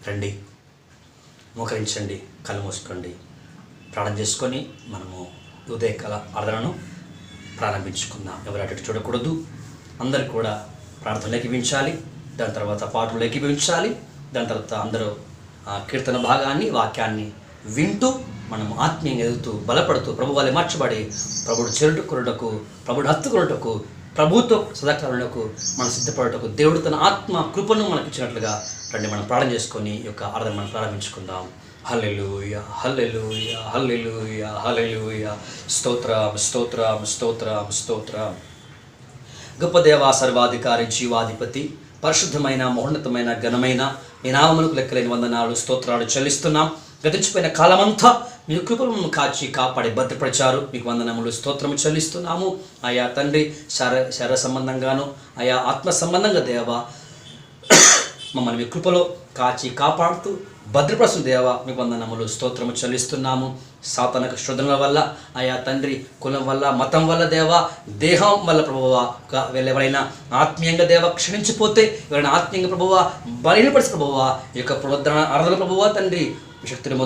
రండి, మోకరించండి, కళ్ళు మూసుకోండి, ప్రార్థన చేసుకొని మనము ఉదయకాల ఆరాధనను ప్రారంభించుకుందాం. ఎవరు అటు చూడకూడదు, అందరు కూడా ప్రార్థనలు ఏకీభవించాలి, దాని తర్వాత పాటలు ఏకీభవించాలి, దాని తర్వాత అందరూ కీర్తన భాగాన్ని వాక్యాన్ని వింటూ మనము ఆత్మీయంగా ఎదుగుతూ బలపడుతూ ప్రభు వాళ్ళే మార్చబడి ప్రభుడు చెరుటకు ప్రభుడు హత్తుకున్నటకు ప్రభుతో సదాకాలకు మనం సిద్ధపడటకు దేవుడు తన ఆత్మ కృపను మనకు ఇచ్చినట్లుగా రండి మనం ప్రార్థన చేసుకొని ఈ యొక్క ఆరాధన మనం ప్రారంభించుకుందాం. హల్లెలూయా, హల్లెలూయా, హల్లెలూయా, హల్లెలూయా. స్తోత్రం, స్తోత్రం, స్తోత్రం, స్తోత్రం. గొప్ప దేవా, సర్వాధికారి, జీవాధిపతి, పరిశుద్ధమైన మహోన్నతమైన ఘనమైన మీ నామమునకు లెక్కలేని వందనాలు స్తోత్రాలు చెల్లిస్తున్నాం. గతించిపోయిన కాలమంతా మీ కృపలను కాచి కాపాడి భద్రపరిచారు. మీకు వందనములు స్తోత్రము చెల్లిస్తున్నాము. ఆయా తండ్రి శరీర సంబంధంగాను ఆయా ఆత్మ సంబంధంగా దేవా మమ్మల్ని మీ కృపలో కాచి కాపాడుతూ భద్రపరుస్తున్న దేవా మీకు వందనములు స్తోత్రము చెల్లిస్తున్నాము. సాతానిక శోధనల వల్ల ఆయా తండ్రి కులం వల్ల మతం వల్ల దేవా దేహం వల్ల ప్రభువా ఎవరైనా ఆత్మీయంగా దేవా క్షీణించిపోతే ఎవరైనా ఆత్మీయంగా ప్రభువా బలహీనపరిచి ప్రభువా ఈ యొక్క పునరుద్ధరణ ఆరాధన ప్రభువా తండ్రి శక్తిని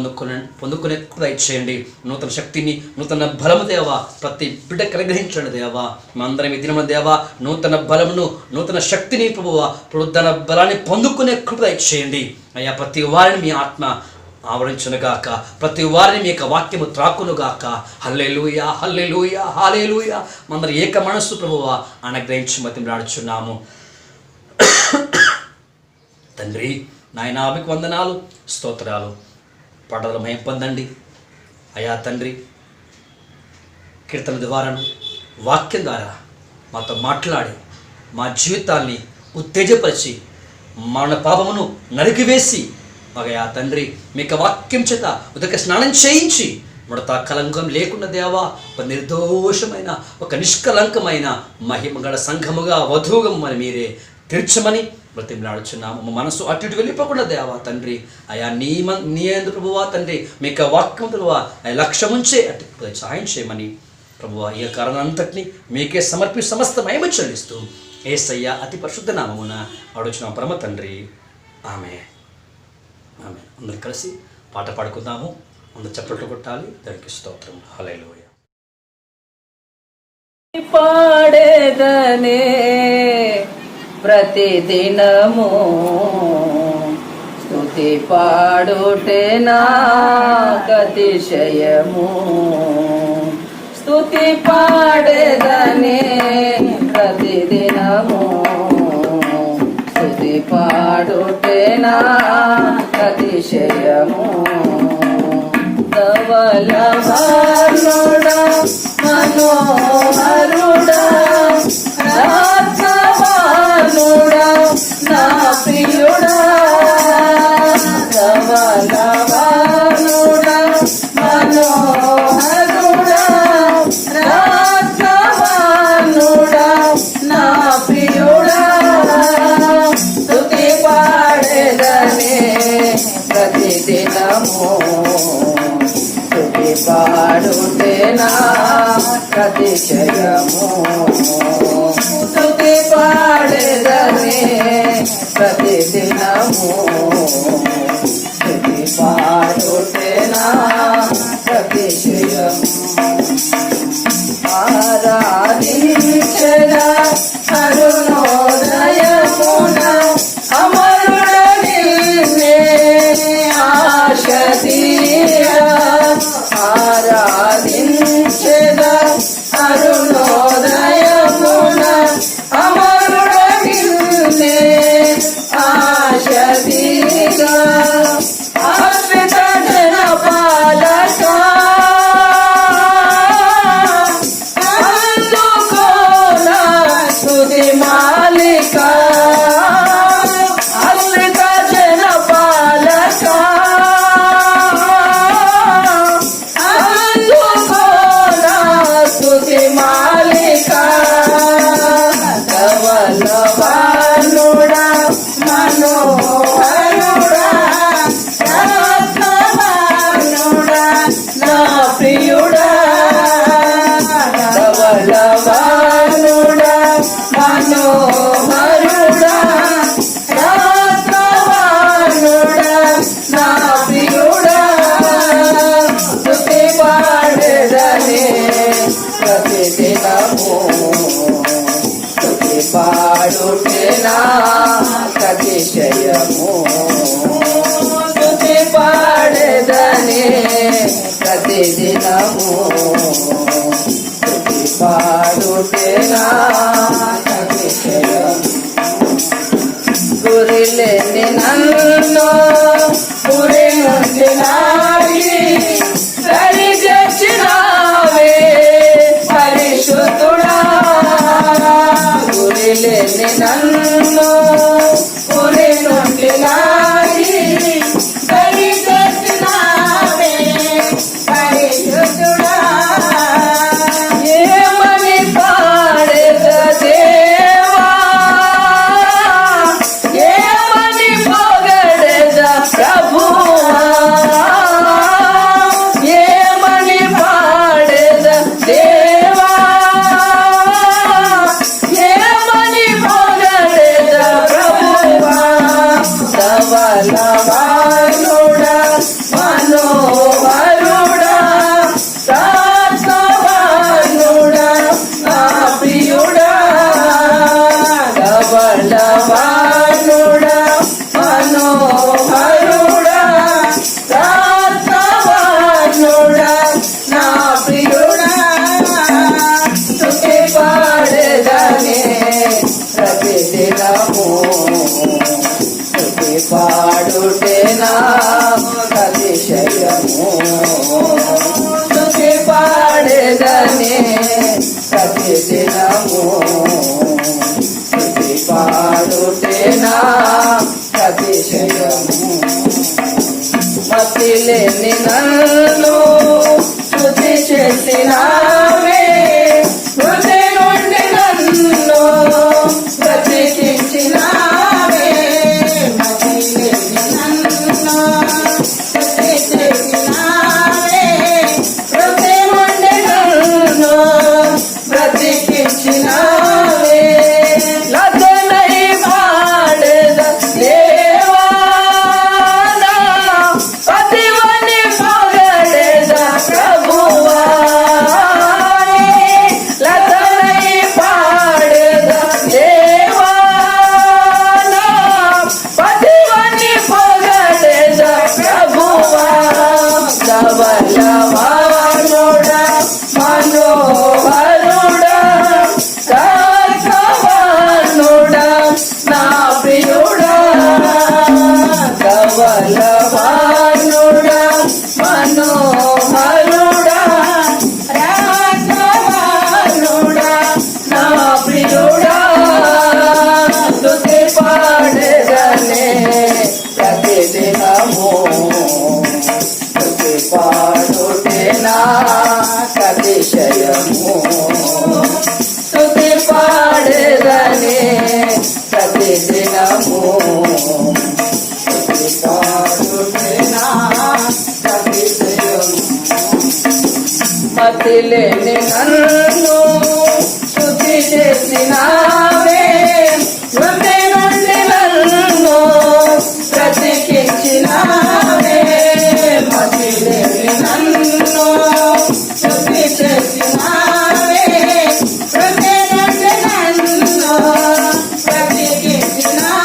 పొందుకునే దయచేయండి. నూతన శక్తిని నూతన బలము దేవా ప్రతి బిడ్డ కలిగ్రహించండి దేవా. మేమందరం ఈ దినమున దేవా నూతన బలమును నూతన శక్తిని ప్రభువా పునరుద్ధరణ బలాన్ని పొందుకునే కృప దయచేయండి అయ్యా. ప్రతి వారిని మీ ఆత్మ ఆవరించునుగాక, ప్రతి వారిని మీ యొక్క వాక్యము త్రాక్కునుగాక. హల్లెలూయా, హల్లెలూయా, హల్లెలూయా. మనందరూ ఏక మనస్సు ప్రభువా అనుగ్రహించి మతిమలాడుచున్నాము తండ్రి. నాయనా మీకు వందనాలు స్తోత్రాలు. పాటలు మయం పొందండి అయా తండ్రి. కీర్తన ద్వారాను వాక్యం ద్వారా మాతో మాట్లాడి మా జీవితాన్ని ఉత్తేజపరిచి మన పాపమును నరికివేసి మగయా తండ్రి మీకు వాక్యం చేత ఉదక స్నానం చేయించి ముడత కలంకం లేకుండా దేవా ఒక నిర్దోషమైన ఒక నిష్కలంకమైన మహిమగల సంఘముగా వధువుగా మరి మీరే తీర్చమని బ్రతిమలాడుచున్నాము. మా మనసు అటు ఇటు వెళ్ళిపోకుండా దేవా తండ్రి అయా నీ యందు ప్రభువా తండ్రి మీకు వాక్యం ప్రభువా లక్ష్యముంచే అటు సహాయం చేయమని ప్రభువా ఈ కారణంతటిని మీకే సమస్త మహిమ చెల్లిస్తూ యేసయ్య అతి పరిశుద్ధ నామమున అడుగుచున్నాం పరమ తండ్రి, ఆమె ఆమె. అందరు కలిసి పాట పాడుకుందాము. అందరు చప్పట్లు కొట్టాలి. దానికి స్తోత్రం. హల్లెలూయా. పాడేదనే ప్రతిదినము స్తుతి పాడుటే నాకతిశయము. స్తుతి పాడేదనే ప్రతిదినము స్తుతి పాడుటే నాకతిశయము. ధవళవర్ణుడా మనోహరుడా రాత్మవానుడా నా ప్రియుడా. ధవళవర్ణుడా మనోహరుడా రాత్మవానుడా నా ప్రియుడా. స్తుతి పాడేదనే ప్రతిదినము స్తుతి పాడుటే నాకతిశయము. స్తుతి పాడేదనే ప్రతిదినము స్తుతి పాడుటే నాకతిశయము. ఆరాధించెదా అరుణోదయమున అమరుడ నిన్నే ఆశ తీరా. ఆరాధించెదా అరుణోదయమున అమరుడ నిన్నే ఆశ తీరా. అర్పిత జన పాద బలవానుడా మనోహరుడా రాసవానుడా నా ప్రియుడా బలవానుడా మనోహరుడా రాసవానుడా నా ప్రియుడా స్తుతి పాడేదనే ప్రతిదినము స్తుతి పాడుటేనా అతిశయము స్తుతి పాడేదనే ప్రతిదినము స్తుతి పాడుటేనా అతిశయము మతి లేని నన్ను స్తుతి చేసినావే హృదయ నుండి నన్ను బ్రతికించినావే మతి లేని నన్ను స్తుతి చేసినావే హృదయ నుండి నన్ను బ్రతికించినావే లతనై వాడెద దేవా అతివని పొగడెద ప్రభువా లతనై పాడెద దేవా అతివని పొగడెద ప్రభువా ధవళవానుడా మనోహరుడా రాఘవానుడా నా ప్రియుడా ధవళవానుడా మనోహరుడా రాఘవానుడా నా ప్రియుడా స్తుతి పాడెదనే ప్రతిదినము స్తుతి పాడుటేనా అతిశయము స్తుతి పాడెదనే ప్రతిదినము స్తుతి పాడుటేనా అతిశయము మతి లేని నన్ను స్తుతి చేసినావే హృదయ నుండి నన్ను బ్రతికించినావే మతి లేని నన్ను స్తుతి చేసినావే హృదయ నుండి నన్ను బ్రతికించినావే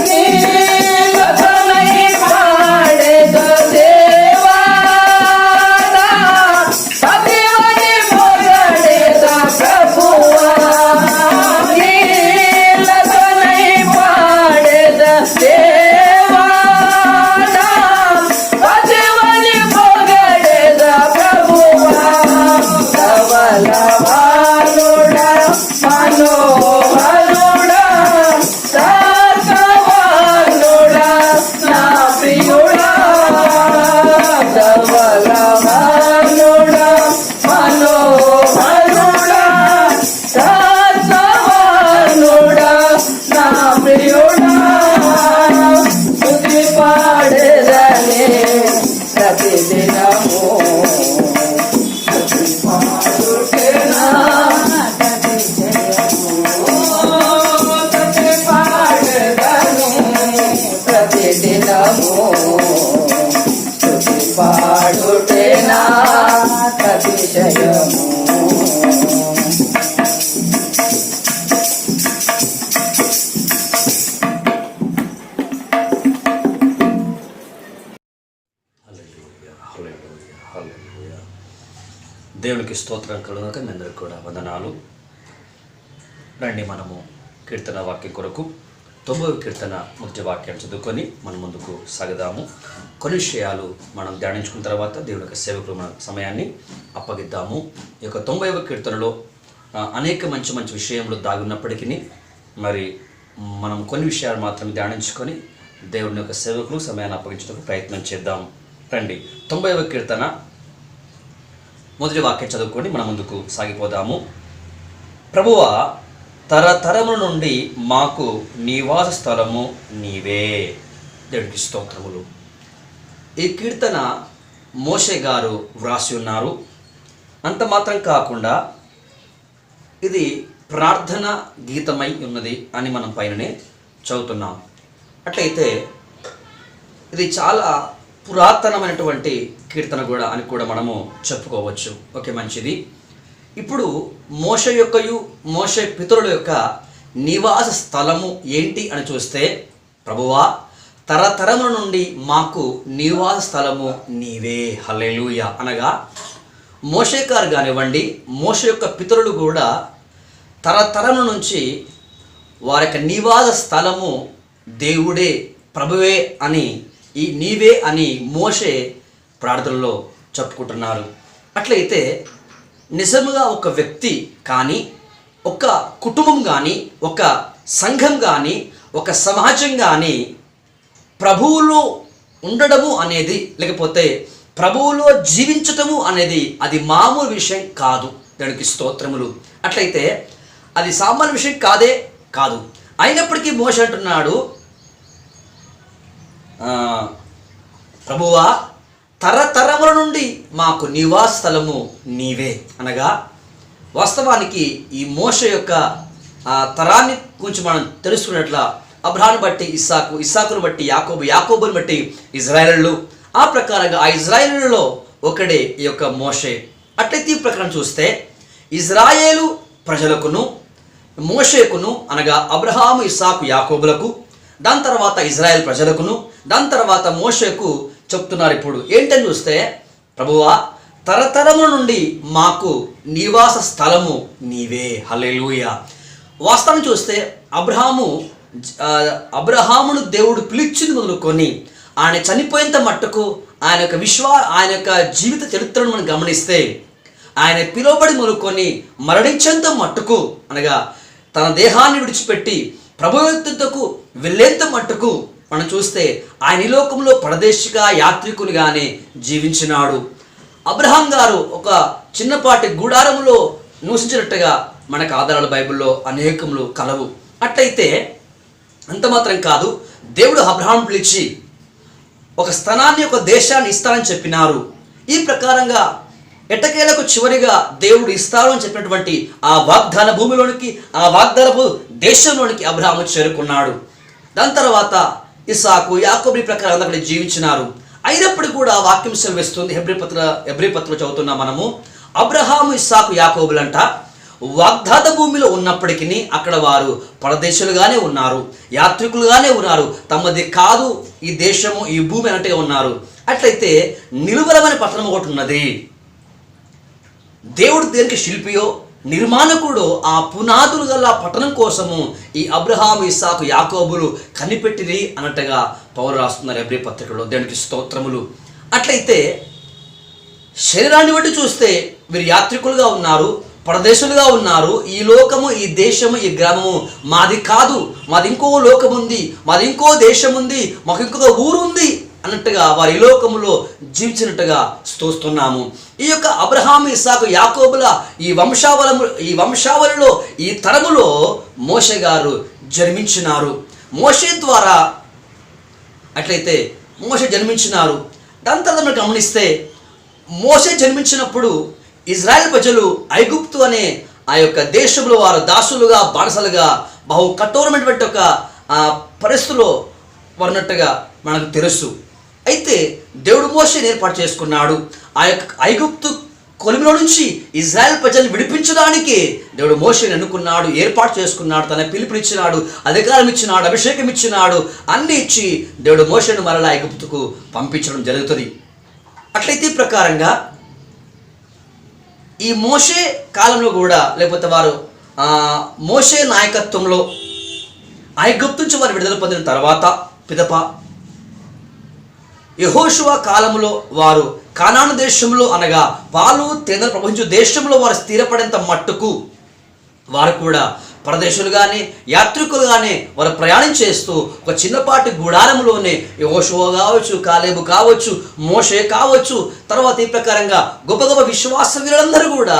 నీలతనై పాడెద దేవా అతివని పొగడెద ప్రభువా నీలతనై పాడెద దేవా అతివని పొగడెద ప్రభువా ధవళవానుడా మనోహరుడా రాఘవానుడా నా ప్రియుడా ధవళవానుడా మనోహరుడా రాఘవానుడా నా ప్రియుడా స్తుతి పాడెదనే ప్రతిదినము స్తుతి పాడుటేనా స్తుతి పాడెదనే ప్రతిదినము స్తుతి పాడుటేనా అతిశయము హల్లెలూయా, హల్లెలూయా, హల్లెలూయా. దేవునికి స్తోత్రం కలుగునక మీ అందరికి కూడా వందనాలు. రండి మనము కీర్తన వాక్యం కొరకు 9వ కీర్తన మొదటి వాక్యాలు చదువుకొని మనం ముందుకు సాగదాము. కొన్ని విషయాలు మనం ధ్యానించుకున్న తర్వాత దేవుని యొక్క సేవకులు మన సమయాన్ని అప్పగిద్దాము. ఈ యొక్క 90వ కీర్తనలో అనేక మంచి మంచి విషయములు దాగున్నప్పటికీ మరి మనం కొన్ని విషయాలు మాత్రం ధ్యానించుకొని దేవుని యొక్క సేవకులు సమయాన్ని అప్పగించడానికి ప్రయత్నం చేద్దాం. రండి 90వ కీర్తన మొదటి వాక్యం చదువుకొని మనం ముందుకు సాగిపోదాము. ప్రభువా, తరతరముల నుండి మాకు నివాస స్థలము నీవే. దేవునికి స్తోత్రములు. ఈ కీర్తన మోషే గారు వ్రాసి ఉన్నారు. అంత మాత్రం కాకుండా ఇది ప్రార్థన గీతమై ఉన్నది అని మనం పైననే చదువుతున్నాం. అట్లయితే ఇది చాలా పురాతనమైనటువంటి కీర్తన కూడా అని కూడా మనము చెప్పుకోవచ్చు. ఓకే, మంచిది. ఇప్పుడు మోషే పితరుల యొక్క నివాస స్థలము ఏంటి అని చూస్తే, ప్రభువా తరతరముల నుండి మాకు నివాస స్థలము నీవే, హల్లెలూయా. అనగా మోషే గారు కానివ్వండి, మోషే యొక్క పితరులు కూడా తరతరముల నుంచి వారి యొక్క నివాస స్థలము దేవుడే, ప్రభువే అని, ఈ నీవే అని మోషే ప్రార్థనలో చెప్పుకుంటున్నారు. అట్లయితే నిజముగా ఒక వ్యక్తి కానీ, ఒక కుటుంబం కానీ, ఒక సంఘం కానీ, ఒక సమాజం కానీ ప్రభువులో ఉండడము అనేది, లేకపోతే ప్రభువులో జీవించటము అనేది అది మామూలు విషయం కాదు. దానికి స్తోత్రములు. అట్లయితే అది సామాన్య విషయం కాదు. అయినప్పటికీ మోషే అంటున్నాడు, ప్రభువా తరతరముల నుండి మాకు నివాస స్థలము నీవే. అనగా వాస్తవానికి ఈ మోషే యొక్క తరాన్ని గురించి మనం తెలుసుకున్నట్ల అబ్రహామును బట్టి ఇస్సాకు, ఇస్సాకును బట్టి యాకోబు, యాకోబుని బట్టి ఇజ్రాయేలు, ఆ ప్రకారంగా ఆ ఇజ్రాయేలులో ఒకడే ఈ యొక్క మోషే. అట్లయితే ఈ ప్రకారం చూస్తే ఇజ్రాయేలు ప్రజలకును మోషేకును, అనగా అబ్రహాము, ఇస్సాకు, యాకోబులకు, దాని తర్వాత ఇజ్రాయేల్ ప్రజలకును, దాని తర్వాత మోషేకు చెప్తున్నారు. ఇప్పుడు ఏంటని చూస్తే, ప్రభువా తరతరముల నుండి మాకు నివాస స్థలము నీవే, హల్లెలూయా. వాస్తవం చూస్తే అబ్రహామును దేవుడు పిలిచింది మొదలుకొని ఆయన చనిపోయేంత మట్టుకు ఆయన యొక్క జీవిత చరిత్రను మనం గమనిస్తే, ఆయన పిలువబడి మొదలుకొని మరణించేంత మట్టుకు, అనగా తన దేహాన్ని విడిచిపెట్టి ప్రభుత్వకు వెళ్ళేంత మట్టుకు మనం చూస్తే ఆయన ఈ లోకంలో పరదేశిగా, యాత్రికునిగానే జీవించినాడు. అబ్రహాం గారు ఒక చిన్నపాటి గుడారములో నివసించినట్టుగా మనకు ఆధారాలు బైబిల్లో అనేకములు కలవు. అట్లయితే అంత మాత్రం కాదు, దేవుడు అబ్రహాం పిలిచి ఒక స్థానాన్ని, ఒక దేశాన్ని ఇస్తానని చెప్పినారు. ఈ ప్రకారంగా ఎట్టకేలకు చివరిగా దేవుడు ఇస్తాడు అని చెప్పినటువంటి ఆ వాగ్దాన భూమిలోనికి, ఆ వాగ్దానపు దేశంలోనికి అబ్రహాము చేరుకున్నాడు. దాని తర్వాత ఇస్సాకు, యాకోబు ఈ ప్రకారం అక్కడ జీవించినారు. అయినప్పుడు కూడా వాక్యం సెలవిస్తుంది, హెబ్రీ పత్రికలో చదువుతున్నాం మనము, అబ్రహాము, ఇస్సాకు, యాకోబులంట వాగ్దాత భూమిలో ఉన్నప్పటికీ అక్కడ వారు పరదేశులుగానే ఉన్నారు, యాత్రికులుగానే ఉన్నారు. తమది కాదు ఈ దేశము, ఈ భూమి అన్నట్టుగా ఉన్నారు. అట్లయితే నిలువరమైన పట్టణం ఒకటి ఉన్నది. దేవుడు దేనికి శిల్పియో నిర్మాణకుడు ఆ పునాదులు గల పట్టణం కోసము ఈ అబ్రహాము, ఇస్సాకు, యాకోబులు కనిపెట్టిరి అన్నట్టుగా పౌలు రాస్తున్నారు హెబ్రీ పత్రికలో. దేవునికి స్తోత్రములు. అట్లయితే శరీరాన్ని బట్టి చూస్తే వీరు యాత్రికులుగా ఉన్నారు, పరదేశులుగా ఉన్నారు. ఈ లోకము, ఈ దేశము, ఈ గ్రామము మాది కాదు, మాది ఇంకో లోకం ఉంది, మాది ఇంకో దేశం ఉంది, మాకు ఇంకొక ఊరు ఉంది అన్నట్టుగా వారి ఈ లోకములో జీవించినట్టుగా చూస్తున్నాము. ఈ యొక్క అబ్రహాము, ఇస్సాకు, యాకోబుల ఈ వంశావళిలో, ఈ తరములో మోషే గారు జన్మించినారు. మోషే ద్వారా అట్లయితే మోషే జన్మించినారు. దాని తర్వాత మనం గమనిస్తే మోషే జన్మించినప్పుడు ఇజ్రాయెల్ ప్రజలు ఐగుప్తు అనే ఆ యొక్క దేశంలో వారు దాసులుగా, బానిసలుగా బహు కఠోరమైనటువంటి ఒక పరిస్థితుల్లో ఉన్నట్టుగా మనకు తెలుసు. అయితే దేవుడు మోషేని ఏర్పాటు చేసుకున్నాడు. ఆ యొక్క ఐగుప్తు కొలిమిలో నుంచి ఇజ్రాయెల్ ప్రజల్ని విడిపించడానికి దేవుడు మోషేని ఎన్నుకున్నాడు, ఏర్పాటు చేసుకున్నాడు, తన పిలుపునిచ్చినాడు, అధికారం ఇచ్చినాడు, అభిషేకం ఇచ్చినాడు, అన్నీ ఇచ్చి దేవుడు మోషేను మరలా ఐగుప్తుకు పంపించడం జరుగుతుంది. అట్లయితే ఈ ప్రకారంగా ఈ మోషే కాలంలో కూడా, లేకపోతే వారు మోషే నాయకత్వంలో ఐగుప్తు నుంచి వారు విడుదల పొందిన తర్వాత పిదప యెహోషువ కాలంలో వారు కానాను దేశంలో, అనగా పాలు తేనెలు ప్రవహించు దేశంలో వారు స్థిరపడేంత మట్టుకు వారు కూడా పరదేశులుగానే, యాత్రికులుగానే వారు ప్రయాణం చేస్తూ ఒక చిన్నపాటి గుడారంలోనే యెహోషువ కావచ్చు, కాలేబు కావచ్చు, మోషే కావచ్చు, తర్వాత ఈ ప్రకారంగా గొప్ప గొప్ప విశ్వాస వీరులందరూ కూడా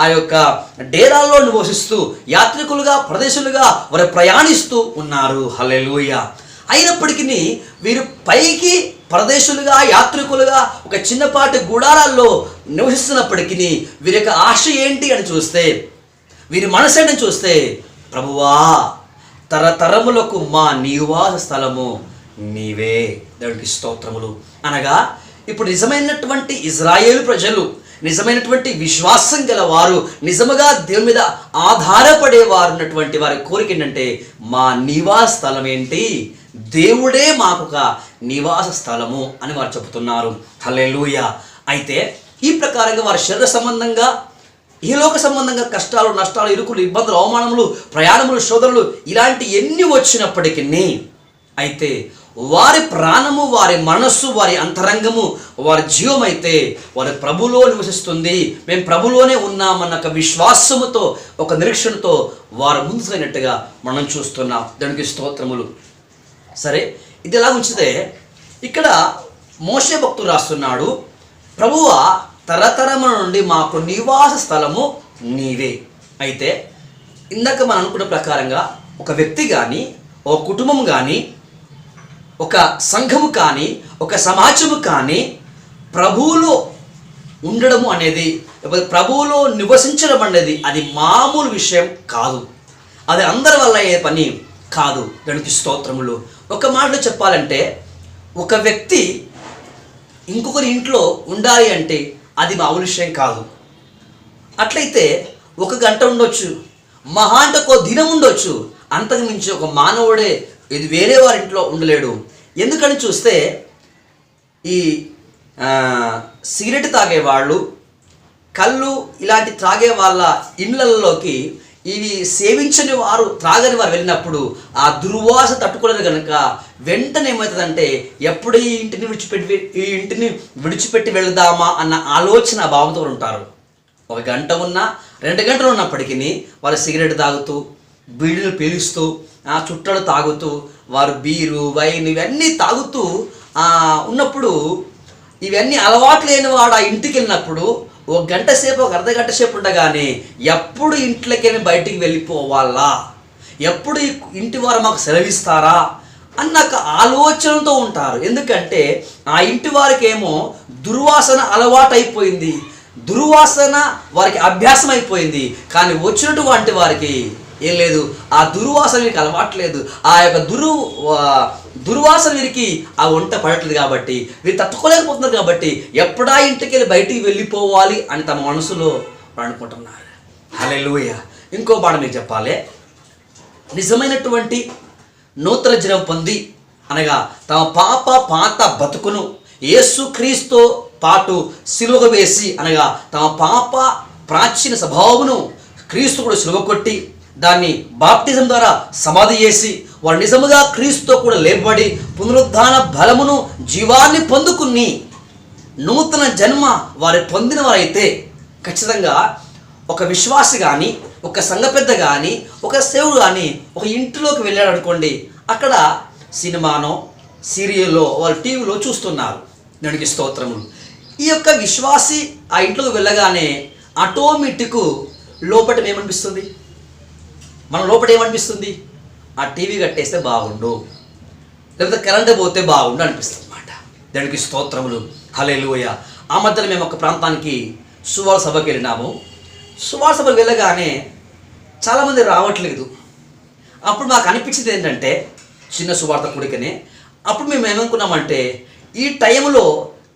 ఆ యొక్క డేరాల్లో నివసిస్తూ యాత్రికులుగా, ప్రదేశులుగా వారు ప్రయాణిస్తూ ఉన్నారు. హల్లెలూయా. అయినప్పటికీ వీరు పైకి పరదేశులుగా, యాత్రికులుగా ఒక చిన్నపాటి గుడారాల్లో నివసిస్తున్నప్పటికీ వీరి యొక్క ఆశ ఏంటి అని చూస్తే, వీరి మనసు ఏంటని చూస్తే, ప్రభువా తరతరములకు మా నివాస స్థలము నీవే. దేవునికి స్తోత్రములు. అనగా ఇప్పుడు నిజమైనటువంటి ఇజ్రాయేలు ప్రజలు, నిజమైనటువంటి విశ్వాసం గల వారు, నిజముగా దేవుని మీద ఆధారపడేవారు ఉన్నటువంటి వారి కోరిక ఏంటంటే మా నివాస స్థలం ఏంటి, దేవుడే మాకొక నివాస స్థలము అని వారు చెబుతున్నారు. హల్లెలూయా. అయితే ఈ ప్రకారంగా వారి శరీర సంబంధంగా, ఈలోక సంబంధంగా కష్టాలు, నష్టాలు, ఇరుకులు, ఇబ్బందులు, అవమానములు, ప్రయాణములు, శోధనలు ఇలాంటి ఎన్ని వచ్చినప్పటికీ అయితే వారి ప్రాణము, వారి మనస్సు, వారి అంతరంగము, వారి జీవం అయితే వారి ప్రభులో నివసిస్తుంది. మేము ప్రభులోనే ఉన్నామన్న ఒక విశ్వాసముతో, ఒక నిరీక్షణతో వారు ముందుకు సాగినట్టుగా మనం చూస్తున్నాం. దానికి స్తోత్రములు. సరే, ఇది ఎలా ఉంచితే ఇక్కడ మోషే భక్తుడు రాస్తున్నాడు, ప్రభువా తరతరముల నుండి మాకు నివాస స్థలము నీవే. అయితే ఇందాక మనం అనుకున్న ప్రకారంగా ఒక వ్యక్తి కానీ, ఒక కుటుంబం కానీ, ఒక సంఘము కానీ, ఒక సమాజము కానీ ప్రభువులో ఉండడము అనేది, లేకపోతే ప్రభువులో నివసించడం అనేది అది మామూలు విషయం కాదు. అది అందరి వల్ల అయ్యే పని కాదు. దానికి స్తోత్రములు. ఒక మాటలో చెప్పాలంటే ఒక వ్యక్తి ఇంకొకరి ఇంట్లో ఉండాలి అంటే అది మామూలు విషయం కాదు. అట్లయితే 1 గంట ఉండొచ్చు, మహా అంటే ఒక దినం ఉండొచ్చు, అంతకు మించి ఒక మానవుడే ఇది వేరే వారి ఇంట్లో ఉండలేడు. ఎందుకని చూస్తే ఈ సిగరెట్ తాగేవాళ్ళు, కళ్ళు ఇలాంటి త్రాగే వాళ్ళ ఇళ్ళల్లోకి ఇవి సేవించని వారు, త్రాగని వారు వెళ్ళినప్పుడు ఆ దుర్వాస తట్టుకోలేరు కనుక వెంటనే ఏమవుతుందంటే ఎప్పుడు ఈ ఇంటిని విడిచిపెట్టి వెళదామా అన్న ఆలోచన భావంతో ఉంటారు. 1 గంట ఉన్నా 2 గంటలు ఉన్నప్పటికీ వారు సిగరెట్ తాగుతూ, బీడీలు పీలుస్తూ, చుట్టలు తాగుతూ, వారు బీరు, వైన్ ఇవన్నీ తాగుతూ ఉన్నప్పుడు, ఇవన్నీ అలవాటు లేని వాడు ఆ ఇంటికి వెళ్ళినప్పుడు 1 గంట సేపు, 1 అర్ధ గంట సేపు ఉండగానే ఎప్పుడు ఇంట్లోకి బయటికి వెళ్ళిపోవాలా, ఎప్పుడు ఇంటి వారు మాకు సెలవిస్తారా అన్న ఆలోచనతో ఉంటారు. ఎందుకంటే ఆ ఇంటి వారికి ఏమో దుర్వాసన అలవాటు అయిపోయింది, దుర్వాసన వారికి అభ్యాసం అయిపోయింది. కానీ వచ్చినటువంటి వారికి ఏం లేదు, ఆ దుర్వాసన వీరికి అలవాట్లేదు, ఆ యొక్క దుర్వాసన వీరికి ఆ వంట పడట్లేదు. కాబట్టి వీరు తట్టుకోలేకపోతున్నారు. కాబట్టి ఎప్పుడా ఇంటికి వెళ్ళి బయటికి వెళ్ళిపోవాలి అని తమ మనసులో అనుకుంటున్నారు. హల్లెలూయా. ఇంకో మాట మీకు చెప్పాలి, నిజమైనటువంటి నూతన జన్మ పొంది అనగా తమ పాత బతుకును యేసుక్రీస్తుతో పాటు సిలువ వేసి, అనగా తమ ప్రాచీన స్వభావమును క్రీస్తు కూడా సిలువ కొట్టి దాన్ని బాప్టిజం ద్వారా సమాధి చేసి వారు నిజముగా క్రీస్తుతో కూడా లేపబడి పునరుద్ధాన బలమును, జీవాన్ని పొందుకుని నూతన జన్మ వారు పొందిన వారైతే ఖచ్చితంగా ఒక విశ్వాసి కానీ, ఒక సంఘ పెద్ద కానీ, ఒక సేవుడు కానీ ఒక ఇంటిలోకి వెళ్ళాడు అనుకోండి, అక్కడ సినిమానో సీరియల్లో వాళ్ళు టీవీలో చూస్తున్నారు. దానికి స్తోత్రములు. ఈ యొక్క విశ్వాసి ఆ ఇంట్లోకి వెళ్ళగానే ఆటోమేటిక్ లోపల ఏమనిపిస్తుంది, మన లోపల ఏమనిపిస్తుంది, ఆ టీవీ కట్టేస్తే బాగుండు, లేకపోతే కరెంటు పోతే బాగుండు అనిపిస్తుంది అన్నమాట. దానికి స్తోత్రములు. హల్లెలూయా. ఆ మధ్యలో మేము ఒక ప్రాంతానికి సువార్త సభకి వెళ్ళినాము. సువార్త సభకు వెళ్ళగానే చాలామంది రావట్లేదు. అప్పుడు మాకు అనిపించింది ఏంటంటే, చిన్న సువార్త కూడికనే, అప్పుడు మేము ఏమనుకున్నామంటే ఈ టైంలో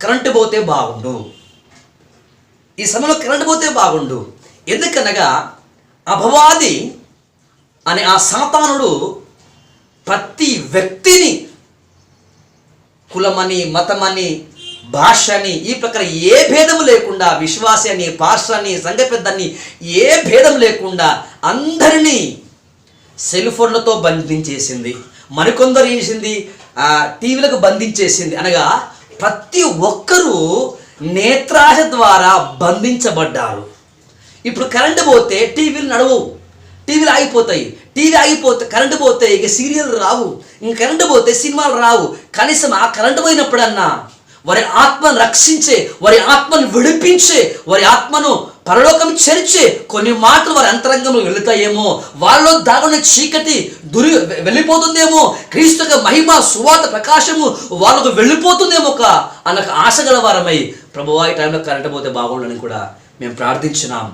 కరెంటు పోతే బాగుండు, ఈ సమయంలో కరెంటు పోతే బాగుండు. ఎందుకనగా అపవాది అనే ఆ సాతానుడు ప్రతి వ్యక్తిని కులమని, మతమని, భాషని ఈ ప్రకారం ఏ భేదం లేకుండా, విశ్వాసి అని, పాస్టర్ అని, సంఘ పెద్దని ఏ భేదం లేకుండా అందరినీ సెల్ ఫోన్లతో బంధించేసింది. మరికొందరు చేసింది టీవీలకు బంధించేసింది. అనగా ప్రతి ఒక్కరూ నేత్రాశ ద్వారా బంధించబడ్డారు. ఇప్పుడు కరెంటు పోతే టీవీలు నడవవు, టీవీలు ఆగిపోతాయి. టీవీ ఆగిపోతే, కరెంటు పోతే ఇక సీరియల్ రావు, ఇంక కరెంటు పోతే సినిమాలు రావు. కనీసం ఆ కరెంటు పోయినప్పుడన్నా వారి ఆత్మను రక్షించే, వారి ఆత్మను విడిపించే, వారి ఆత్మను పరలోకం చేర్చే కొన్ని మాటలు వారి అంతరంగంలో వెళుతాయేమో, వాళ్ళలో దాగున్న చీకటి వెళ్ళిపోతుందేమో, క్రీస్తు యొక్క మహిమ సువార్త ప్రకాశము వాళ్ళకు వెళ్ళిపోతుందేమో అన్న ఆశ గల వారమై ప్రభువా ఈ టైంలో కరెంటు పోతే బాగుండని కూడా మేము ప్రార్థించినాం.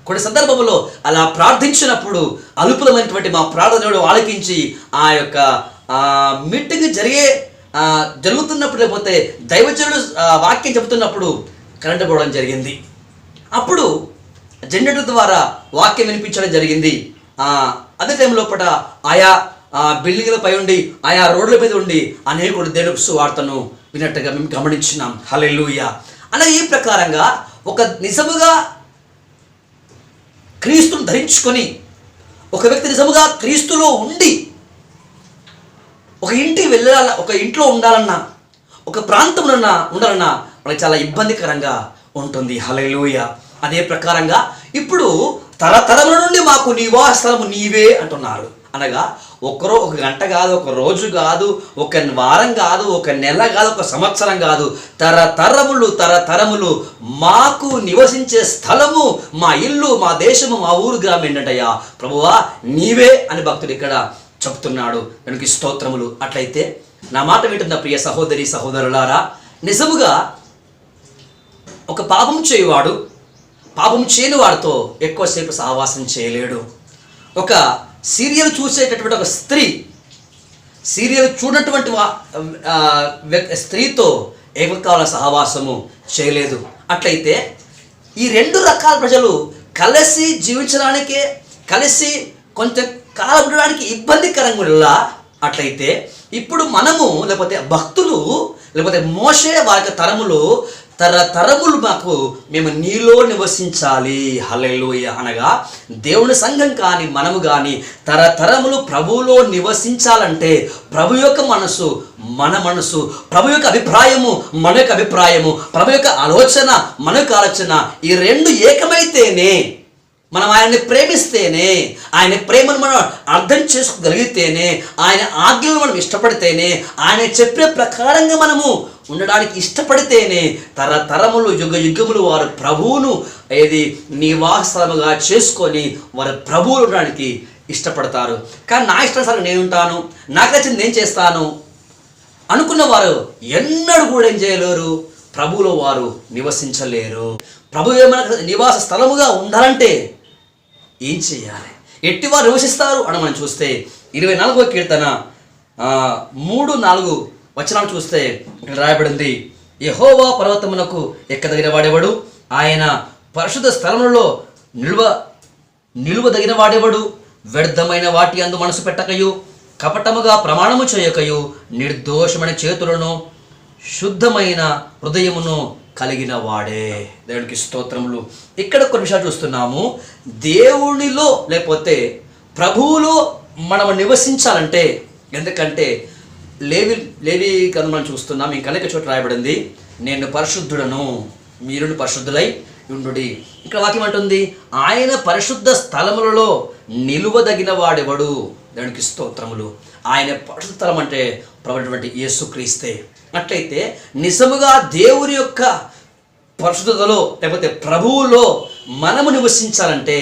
కొన్ని సందర్భంలో అలా ప్రార్థించినప్పుడు అల్పులమైనటువంటి మా ప్రార్థనలు ఆలకించి ఆ యొక్క మీటింగ్ జరుగుతున్నప్పుడు, లేకపోతే దైవజనుడు వాక్యం చెబుతున్నప్పుడు కరెంటు పోవడం జరిగింది. అప్పుడు జనరేటర్ ద్వారా వాక్యం వినిపించడం జరిగింది. అదే టైంలో ఆయా బిల్డింగ్లపై ఉండి, ఆయా రోడ్ల మీద ఉండి అనేకుడు దేవుని సువార్తను విన్నట్టుగా మేము గమనించినాం. హల్లెలూయా. అలాగే ఈ ప్రకారంగా ఒక నిజముగా క్రీస్తును ధరించుకొని ఒక వ్యక్తి నిజముగా క్రీస్తులో ఉండి ఒక ఇంటికి వెళ్ళాల, ఒక ఇంట్లో ఉండాలన్నా, ఒక ప్రాంతంలో ఉండాలన్నా మనకి చాలా ఇబ్బందికరంగా ఉంటుంది. హల్లెలూయా. అదే ప్రకారంగా ఇప్పుడు తరతరముల నుండి మాకు నివాస స్థలము నీవే అంటున్నారు. అనగా ఒక గంట కాదు, ఒక రోజు కాదు, ఒక వారం కాదు, ఒక నెల కాదు, ఒక సంవత్సరం కాదు, తరతరములు మాకు నివసించే స్థలము, మా ఇల్లు, మా దేశము, మా ఊరు గ్రామం ఏంటంటయ్యా ప్రభువా నీవే అని భక్తుడు ఇక్కడ చెప్తున్నాడు. దానికి స్తోత్రములు. అట్లయితే నా మాట వింటున్న ప్రియ సహోదరి సహోదరులారా, నిజముగా ఒక పాపం చేయువాడు పాపం చేయని వాడితో ఎక్కువసేపు సహవాసం చేయలేడు. ఒక సీరియల్ చూసేటటువంటి ఒక స్త్రీ సీరియల్ చూడనటువంటి స్త్రీతో ఏకకాల సహవాసము చేయలేదు. అట్లయితే ఈ రెండు రకాల ప్రజలు కలిసి జీవించడానికే, కలిసి కొంతకాలం ఉండడానికి ఇబ్బందికరంగా అట్లయితే ఇప్పుడు మనము, లేకపోతే భక్తులు, లేకపోతే మోషే వారి తరములు తరతరములు మేము నీలో నివసించాలి. హల్లెలూయా. అనగా దేవుని సంఘం కానీ మనము కానీ తరతరములు ప్రభువులో నివసించాలంటే ప్రభు యొక్క మనసు మన మనసు, ప్రభు యొక్క అభిప్రాయము మన యొక్క అభిప్రాయము, ప్రభు యొక్క ఆలోచన మన యొక్క ఆలోచన, ఈ రెండు ఏకమైతేనే, మనం ఆయన్ని ప్రేమిస్తేనే, ఆయన ప్రేమను మనం అర్థం చేసుకోగలిగితేనే, ఆయన ఆజ్ఞలను మనం ఇష్టపడితేనే, ఆయన చెప్పే ప్రకారంగా మనము ఉండడానికి ఇష్టపడితేనే తరతరములు యుగములు వారు ప్రభువును నివాసముగా చేసుకొని వారు ప్రభువులు ఉండడానికి ఇష్టపడతారు. కానీ నా ఇష్టానుసారం నేను ఉంటాను, నాకు నచ్చింది నేను చేస్తాను అనుకున్న వారు ఎన్నడూ కూడా ఏం చేయలేరు, ప్రభువులో వారు నివసించలేరు. ప్రభువే మనకు నివాస స్థలముగా ఉండాలంటే ఏం చేయాలి, ఎట్టి వారు నివసిస్తారు అని మనం చూస్తే 24వ కీర్తన 3-4 వచనాలు చూస్తే ఇక్కడ రాయబడింది, యెహోవా పర్వతమునకు ఎక్కదగిన వాడేవాడు, ఆయన పరిశుద్ధ స్థలములలో నిలువదగిన వాడేవాడు, వ్యర్థమైన వాటి అందు మనసు పెట్టకయు, కపటముగా ప్రమాణము చేయకయు, నిర్దోషమైన చేతులను శుద్ధమైన హృదయమును కలిగిన వాడే. దేవునికి స్తోత్రములు. ఇక్కడ కొన్ని విషయాలు చూస్తున్నాము. దేవునిలో లేకపోతే ప్రభువులో మనం నివసించాలంటే, ఎందుకంటే లేవి కను మనం చూస్తున్నాం, ఇంకా అనేక చోట రాయబడింది, నేను పరిశుద్ధుడను మీరు పరిశుద్ధులై ఉండుడి. ఇక్కడ వాక్యం అంటుంది, ఆయన పరిశుద్ధ స్థలములలో నిలువదగిన వాడెవడు. దానికి స్తోత్రములు. ఆయన పరిశుద్ధ స్థలం అంటే ప్రభువైనటువంటి యేసుక్రీస్తే. అట్లయితే నిజముగా దేవుని యొక్క పరిశుద్ధతలో లేకపోతే ప్రభువులో మనము నివసించాలంటే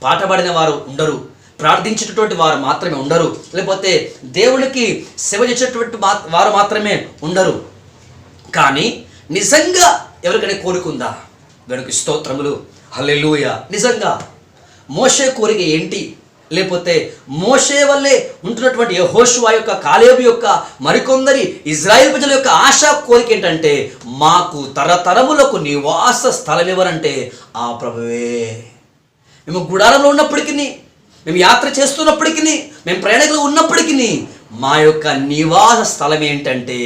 పాట పాడిన వారు ఉండరు, ప్రార్థించేటటువంటి వారు మాత్రమే ఉండరు, లేకపోతే దేవునికి సేవ చేసేటువంటి వారు మాత్రమే ఉండరు. కానీ నిజంగా ఎవరికైనా కోరికుందా? దానికి స్తోత్రములు. హల్లెలూయా. నిజంగా మోషే కోరిక ఏంటి? లేకపోతే మోషే వల్లే ఉంటున్నటువంటి యెహోషువ యొక్క, కాలేబు యొక్క, మరికొందరి ఇజ్రాయేల్ ప్రజల యొక్క ఆశ కోరిక ఏంటంటే, మాకు తరతరములకు నివాస స్థలం ఎవరంటే ఆ ప్రభువే. మేము గుడారంలో ఉన్నప్పటికీ, మేము యాత్ర చేస్తున్నప్పటికీ, మేము ప్రయాణికులు ఉన్నప్పటికీ మా యొక్క నివాస స్థలం ఏంటంటే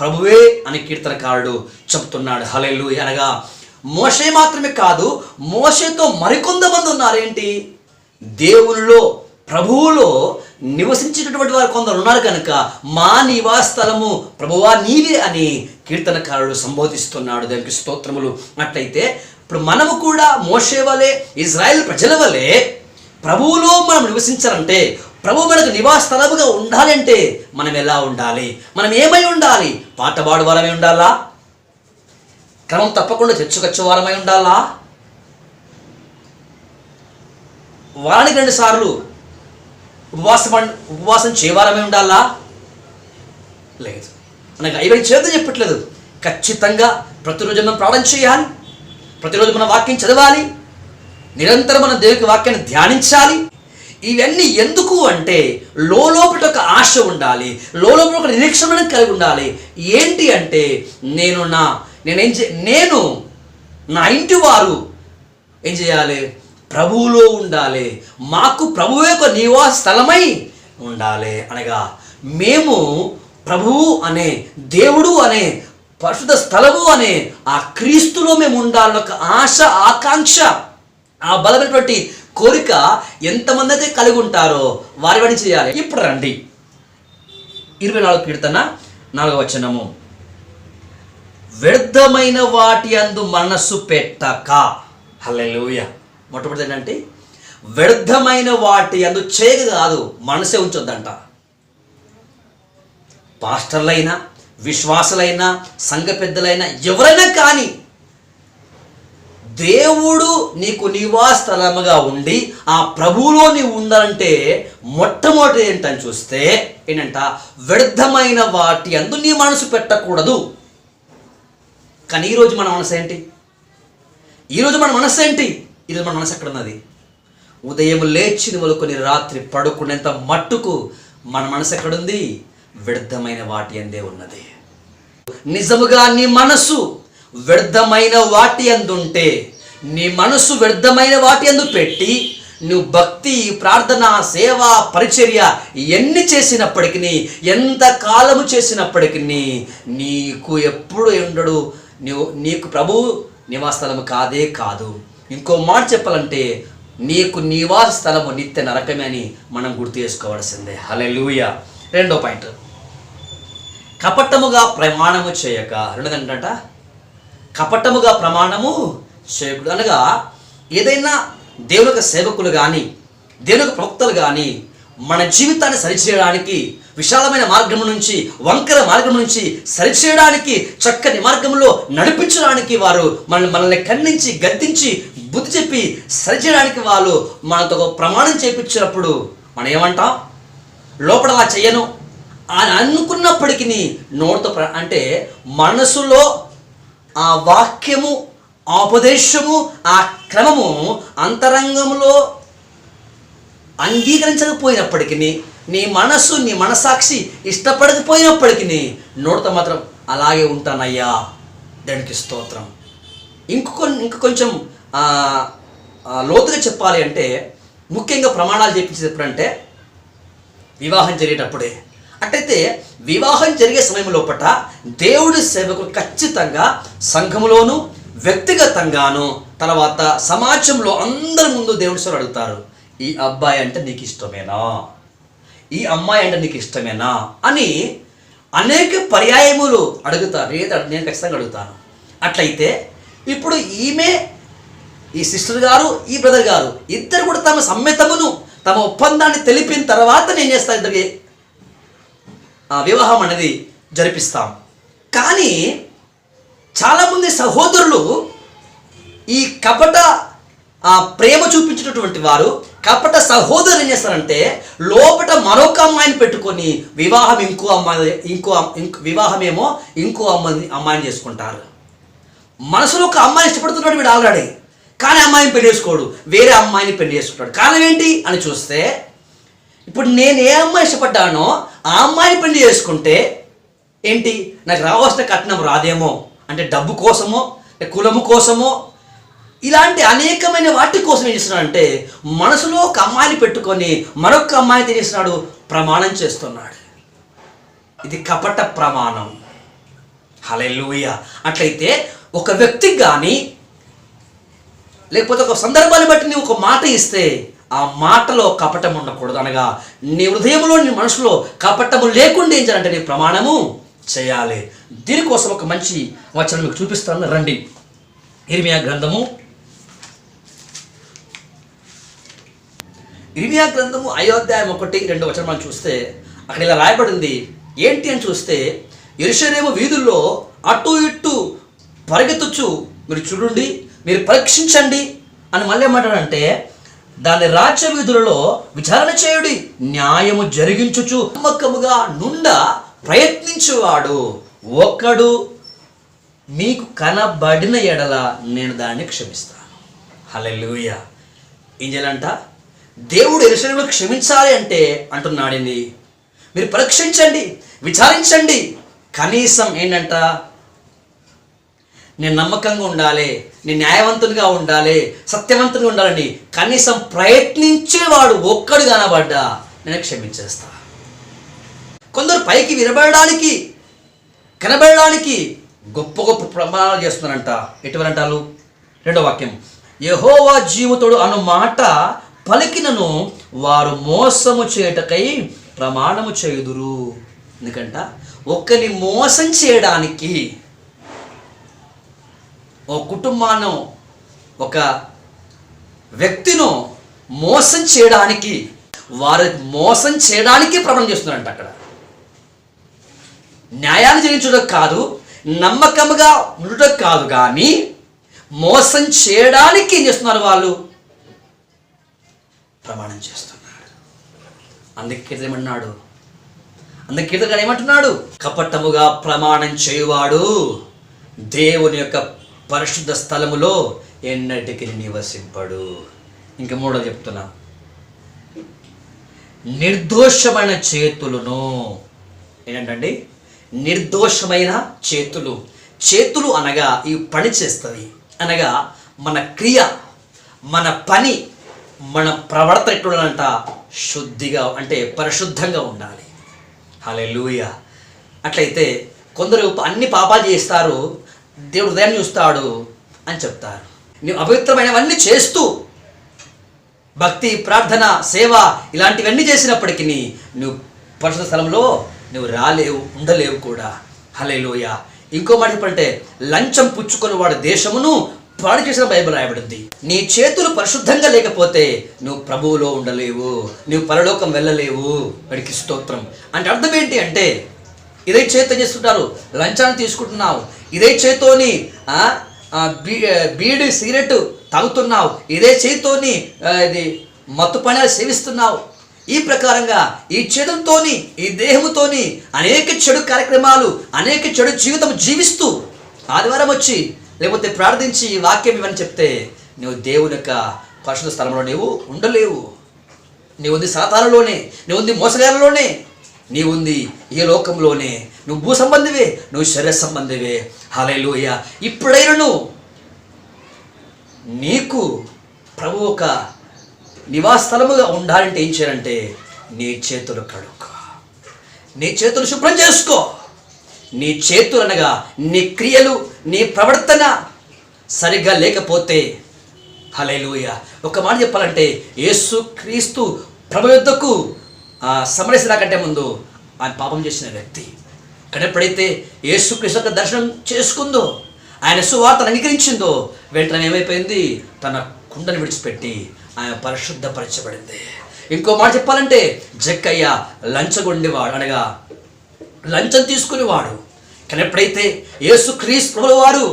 ప్రభువే అని కీర్తనకారుడు చెప్తున్నాడు. హల్లెలూయా. అనగా మోషే మాత్రమే కాదు, మోషేతో మరికొంతమంది ఉన్నారేంటి, దేవునిలో ప్రభువులో నివసించేటటువంటి వారు కొందరు ఉన్నారు కనుక మా నివాస స్థలము ప్రభువా నీవే అని కీర్తనకారుడు సంబోధిస్తున్నాడు. దానికి స్తోత్రములు. అట్లయితే ఇప్పుడు మనము కూడా మోషే వలె, ఇజ్రాయేల్ ప్రజల వలె ప్రభువులో మనం నివసించాలంటే, ప్రభు మనకు నివాస స్థలముగా ఉండాలంటే మనం ఎలా ఉండాలి? మనం ఏమై ఉండాలి? పాట పాడు వారమై ఉండాలా? క్రమం తప్పకుండా చర్చకొచ్చే వారమై ఉండాలా? వారానికి 2 సార్లు ఉపవాసం చేయవారమై ఉండాలా? లేదు. మనకు ఇవన్నీ చేత చెప్పట్లేదు. ఖచ్చితంగా ప్రతిరోజు మనం ప్రార్థన చేయాలి, ప్రతిరోజు మనం వాక్యం చదవాలి, నిరంతరం మనం దేవుని వాక్యాన్ని ధ్యానించాలి. ఇవన్నీ ఎందుకు అంటే లోపల ఒక ఆశ ఉండాలి, లోపల ఒక నిరీక్షణ కలిగి ఉండాలి. ఏంటి అంటే నేను నా ఇంటి వారు ఏం చేయాలి? ప్రభువులో ఉండాలి. మాకు ప్రభువే ఒక నివాస స్థలమై ఉండాలి. అనగా మేము ప్రభువు అనే దేవుడు అనే పరిశుద్ధ స్థలము అనే ఆ క్రీస్తులో మేము ఉండాలని ఒక ఆశ, ఆకాంక్ష, ఆ బలమైనటువంటి కోరిక ఎంతమంది అయితే కలిగి ఉంటారో వారి వాడిని చేయాలి. ఇప్పుడు రండి 24 కీర్తన 4వ వచనము. వ్యర్థమైన వాటి అందు మనస్సు పెట్టక. హల్లెలూయా. మొట్టమొదటి ఏంటంటే వ్యర్థమైన వాటి అందు చేయక కాదు, మనసే ఉంచొద్దంట. పాస్టర్లైనా, విశ్వాసులైనా, సంఘ పెద్దలైనా, ఎవరైనా కానీ దేవుడు నీకు నివాస స్థలముగా ఉండి ఆ ప్రభువులో నీవు ఉండాలంటే మొట్టమొదటి ఏంటని చూస్తే ఏంటంట, వ్యర్థమైన వాటి అందు నీ మనసు పెట్టకూడదు. కానీ ఈరోజు మన మనసు ఏంటి? ఈరోజు మన మనసు ఎక్కడ ఉన్నది? ఉదయం లేచి మొదలుకొని రాత్రి పడుకునేంత మట్టుకు మన మనసు ఎక్కడుంది? వ్యర్థమైన వాటి అందే ఉన్నది. నిజముగా నీ మనసు వ్యర్థమైన వాటి అందుంటే, నీ మనసు వ్యర్థమైన వాటి అందు పెట్టి నువ్వు భక్తి, ప్రార్థన, సేవ, పరిచర్య ఎన్ని చేసినప్పటికీ, ఎంత కాలము చేసినప్పటికీ నీకు ఎప్పుడు ఉండడు, నీకు ప్రభు నివాస స్థలము కాదు. ఇంకో మాట చెప్పాలంటే నీకు నివాస స్థలము నిత్య నరకమే అని మనం గుర్తు చేసుకోవాల్సిందే. హల్లెలూయా. 2వ పాయింట్, కపటముగా ప్రమాణము చేయక. రెండోదంట కపటముగా ప్రమాణము చేయకూడదు. అనగా ఏదైనా దేవుని యొక్క సేవకులు కానీ, దేవుని యొక్క ప్రవక్తలు కానీ మన జీవితాన్ని సరిచేయడానికి, విశాలమైన మార్గం నుంచి, వంకర మార్గం నుంచి సరిచేయడానికి, చక్కని మార్గంలో నడిపించడానికి వారు మనల్ని ఖండించి, గద్దించి, బుద్ధి చెప్పి సరిచేయడానికి వాళ్ళు మనతో ఒక ప్రమాణం చేయించినప్పుడు మనం ఏమంటాం? లోపల అలా చెయ్యను అని అనుకున్నప్పటికీ నోటితో అంటే మనసులో ఆ వాక్యము, ఆ ఉపదేశము, ఆ క్రమము అంతరంగంలో అంగీకరించకపోయినప్పటికీ, నీ మనస్సు, నీ మనసాక్షి ఇష్టపడకపోయినప్పటికీ నోటితో మాత్రం అలాగే ఉంటానయ్యా, దానికి స్తోత్రం. ఇంక కొంచెం లోతుగా చెప్పాలి అంటే, ముఖ్యంగా ప్రమాణాలు చెప్పించేది ఎప్పుడంటే వివాహం జరిగేటప్పుడే. అట్టయితే వివాహం జరిగే సమయం లోపల దేవుడి సేవకులు ఖచ్చితంగా సంఘములోను, వ్యక్తిగతంగాను, తర్వాత సమాజంలో అందరి ముందు దేవుడి సేవలు అడుగుతారు, ఈ అబ్బాయి అంటే నీకు ఇష్టమేనా, ఈ అమ్మాయి అంటే నీకు ఇష్టమేనా అని అనేక పర్యాయములు అడుగుతారు. నేను ఖచ్చితంగా అడుగుతాను. అట్లయితే ఇప్పుడు ఈ సిస్టర్ గారు, ఈ బ్రదర్ గారు ఇద్దరు కూడా తమ సమ్మతమును, తమ ఒప్పందాన్ని తెలిపిన తర్వాత నేను చేస్తాను, ఇద్దరికి వివాహం అనేది జరిపిస్తాం. కానీ చాలామంది సహోదరులు ఈ కపట ప్రేమ చూపించినటువంటి వారు, కపట సహోదరులు ఏం చేస్తారంటే లోపల మరొక అమ్మాయిని పెట్టుకొని వివాహమేమో ఇంకో అమ్మాయిని చేసుకుంటారు. మనసులో ఒక అమ్మాయిని ఇష్టపడుతున్నాడు వీడు ఆల్రెడీ, కానీ అమ్మాయిని పెళ్లి చేసుకోడు, వేరే అమ్మాయిని పెళ్లి చేసుకుంటాడు. కారణం ఏంటి అని చూస్తే, ఇప్పుడు నేను ఏ అమ్మాయి ఇష్టపడ్డానో ఆ అమ్మాయిని పెళ్లి చేసుకుంటే ఏంటి, నాకు రావాల్సిన కట్నం రాదేమో అంటే డబ్బు కోసమో, కులము కోసమో, ఇలాంటి అనేకమైన వాటి కోసం ఏం చేస్తున్నాడంటే మనసులో ఒక అమ్మాయిని పెట్టుకొని మరొక అమ్మాయిని తెలిసినాడు, ప్రమాణం చేస్తున్నాడు. ఇది కపట ప్రమాణం. హల్లెలూయా. అట్లయితే ఒక వ్యక్తికి కానీ, లేకపోతే ఒక సందర్భాన్ని బట్టి నీవు ఒక మాట ఇస్తే ఆ మాటలో కపటం ఉండకూడదు. అనగా నీ హృదయంలో, నీ మనసులో కపటము లేకుండా ఏం చేయాలంటే నీ ప్రమాణము చేయాలి. దీనికోసం ఒక మంచి వచనం మీకు చూపిస్తాను, రండి. ఇర్మియా గ్రంథము 5వ అధ్యాయం 1-2 వచనం మనం చూస్తే అక్కడ ఇలా రాయబడింది. ఏంటి అని చూస్తే, యెరూషలేము వీధుల్లో అటు ఇటు పరిగెత్తొచ్చు, మీరు చూడండి, మీరు పరీక్షించండి అని మళ్ళీ ఏమంటాడంటే, దాని రాజ్య వీధులలో విచారణ చేయుడి, న్యాయము జరిగించుచు నమ్మకముగా నుండ ప్రయత్నించువాడు ఒక్కడు మీకు కనబడిన ఎడల నేను దాన్ని క్షమిస్తాను. హల్లెలూయా. ఏం చేయాలంట? దేవుడు యెరూషలేమును క్షమించాలి అంటే అంటున్నాడండి, మీరు పరీక్షించండి, విచారించండి. కనీసం ఏంటంట, నేను నమ్మకంగా ఉండాలి, నేను న్యాయవంతునిగా ఉండాలి, సత్యవంతునిగా ఉండాలండి. కనీసం ప్రయత్నించేవాడు ఒక్కడు కనబడ్డా నేను క్షమించేస్తా. కొందరు పైకి కనబడడానికి గొప్ప గొప్ప ప్రమాణాలు చేస్తున్నారంట. ఎటువంటి అంటారు? 2వ వాక్యం, యెహోవా జీవితుడు అను మాట పలికినను వారు మోసము చేయుటకై ప్రమాణము చేయుదురు. ఎందుకంట ఒక్కరిని మోసం చేయడానికి, ఓ కుటుంబాన్ని, ఒక వ్యక్తిను మోసం చేయడానికి, వారు మోసం చేయడానికి ప్రమాణం చేస్తున్నారంట. అక్కడ న్యాయాన్ని జరిగించడం కాదు, నమ్మకముగా ఉండటం కాదు, కానీ మోసం చేయడానికి ఏం చేస్తున్నారు? వాళ్ళు ప్రమాణం చేస్తున్నారు. అందుకే ఏమన్నాడు? అందుకే కీర్తనకారుడు ఏమంటున్నాడు? కపటముగా ప్రమాణం చేయువాడు దేవుని యొక్క పరిశుద్ధ స్థలములో ఎన్నటికి నివసింపడు. ఇంకా 3వ చెప్తున్నా, నిర్దోషమైన చేతులను. ఏంటండి? నిర్దోషమైన చేతులు అనగా ఇవి పని చేస్తుంది. అనగా మన క్రియ, మన పని, మన ప్రవర్తన ఎట్లుండాలంట? శుద్ధిగా, అంటే పరిశుద్ధంగా ఉండాలి. హల్లెలూయా. అట్లయితే కొందరు అన్ని పాపాలు చేస్తారు, దేవుడు హృదయాన్ని చూస్తాడు అని చెప్తారు. నువ్వు అపవిత్రమైనవన్నీ చేస్తూ భక్తి, ప్రార్థన, సేవ ఇలాంటివన్నీ చేసినప్పటికీ నువ్వు పరిశుద్ధ స్థలంలో నువ్వు రాలేవు, ఉండలేవు కూడా. హల్లెలూయా. ఇంకో మాట చెప్పంటే, లంచం పుచ్చుకొని వాడు దేశమును పాడు చేసిన బైబిల్ రాయబడింది. నీ చేతులు పరిశుద్ధంగా లేకపోతే నువ్వు ప్రభువులో ఉండలేవు, నువ్వు పరలోకం వెళ్ళలేవు. వాడికి స్తోత్రం. అంటే అర్థం ఏంటి అంటే, ఇదే చేతితో చేస్తుంటారు, లంచాన్ని తీసుకుంటున్నావు, ఇదే చేతితోని బీడి సిగరెట్ తాగుతున్నావు, ఇదే చేతితోని ఇది మత్తు పానీయాలు సేవిస్తున్నావు. ఈ ప్రకారంగా ఈ చేతులతోని, ఈ దేహముతోని అనేక చెడు కార్యక్రమాలు, అనేక చెడు జీవితం జీవిస్తూ ఆదివారం వచ్చి లేకపోతే ప్రార్థించి వాక్యం ఇవని చెప్తే నువ్వు దేవుని యొక్క పరిశుద్ధ స్థలంలో నీవు ఉండలేవు. నీవు ఉంది సాతానులోనే, నీవు ఉంది మోసగారులోనే, నీవు ఉంది ఈ లోకంలోనే. నువ్వు భూ సంబంధివే, నువ్వు శరీర సంబంధివే. హల్లెలూయా. ఇప్పుడైనను నీకు ప్రభు ఒక నివాస స్థలముగా ఉండాలంటే ఏం చేయాలంటే, నీ చేతులు కడుక్కో, నీ చేతులు శుభ్రం చేసుకో. నీ చేతులు అనగా నీ క్రియలు, నీ ప్రవర్తన సరిగ్గా లేకపోతే, హల్లెలూయా, ఒక మాట చెప్పాలంటే, యేసుక్రీస్తు ప్రభు యొద్దకు సమరస్య కంటే ముందు ఆయన పాపం చేసిన వ్యక్తి. కానీ ఎప్పుడైతే యేసుక్రీస్తు యొక్క దర్శనం చేసుకుందో, ఆయన సువార్తను అంగీకరించిందో, వెంటనే ఏమైపోయింది? తన కుండను విడిచిపెట్టి ఆయన పరిశుద్ధపరచబడింది. ఇంకో మాట చెప్పాలంటే, జక్కయ్య లంచగొండేవాడు, అనగా లంచం తీసుకునేవాడు. కానీ ఎప్పుడైతే యేసుక్రీస్తు ప్రభువు వారు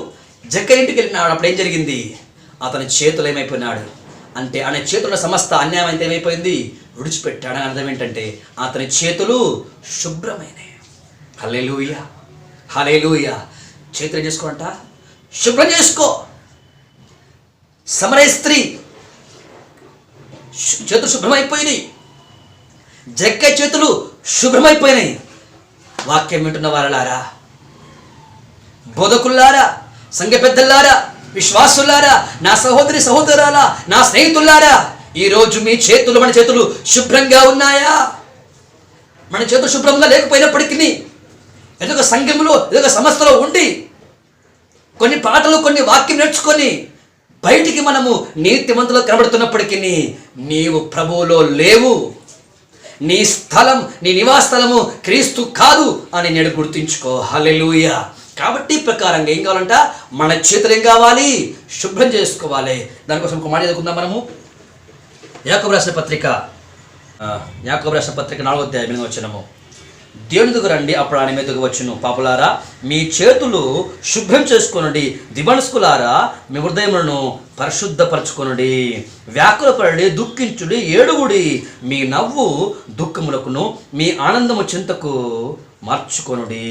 జక్కయ్య ఇంటికి వెళ్ళినాడు, అప్పుడు ఏం జరిగింది? అతని చేతులు ఏమైపోయినాడు అంటే, ఆయన చేతుల సమస్త అన్యాయం అయితే ఏమైపోయింది? విడిచిపెట్టాడు. అని అర్థం ఏంటంటే, అతని చేతులు శుభ్రమైనవి. హల్లెలూయా, హల్లెలూయా. చేతులు ఏం చేసుకోంట? శుభ్రం చేసుకో. సమరయ స్త్రీ చేతులు శుభ్రమైపోయినాయి, జక్కయ్య చేతులు శుభ్రమైపోయినాయి. వాక్యం వింటున్న వారలారా, బోధకుల్లారా, సంఘ పెద్దలారా, విశ్వాసులారా, నా సహోదరి సహోదరులారా, నా స్నేహితులారా, ఈరోజు మీ చేతులు, మన చేతులు శుభ్రంగా ఉన్నాయా? మన చేతులు శుభ్రంగా లేకపోయినప్పటికీ ఏదో ఒక సంఘంలో, ఏదో ఒక సంస్థలో ఉండి కొన్ని పాటలు, కొన్ని వాక్యం నేర్చుకొని బయటికి మనము నీతిమంతులు కనబడుతున్నప్పటికీ నీవు ప్రభువులో లేవు. నీ స్థలం, నీ నివాస స్థలము క్రీస్తు కాదు అని నేను గుర్తుంచుకో. హల్లెలూయా. కాబట్టి ప్రకారంగా ఏం కావాలంట? మన చేతులు ఏం కావాలి? శుభ్రం చేసుకోవాలి. దానికోసం ఒక మాట చదువుకుందాం మనము. యాకోబు రాసిన పత్రిక 4వ అధ్యాయం 8వ వచనము. దేవుని దగ్గర రండి, అప్పుడు ఆయన మీదకు వచ్చును. పాపులారా, మీ చేతులు శుభ్రం చేసుకొనుడి. దిమనస్కులారా, మీ హృదయములను పరిశుద్ధపరచుకొనుడి. వ్యాకులపడి దుఃఖించుడి, ఏడుగుడి. మీ నవ్వు దుఃఖములకును, మీ ఆనందము చింతకు మార్చుకొనుడి.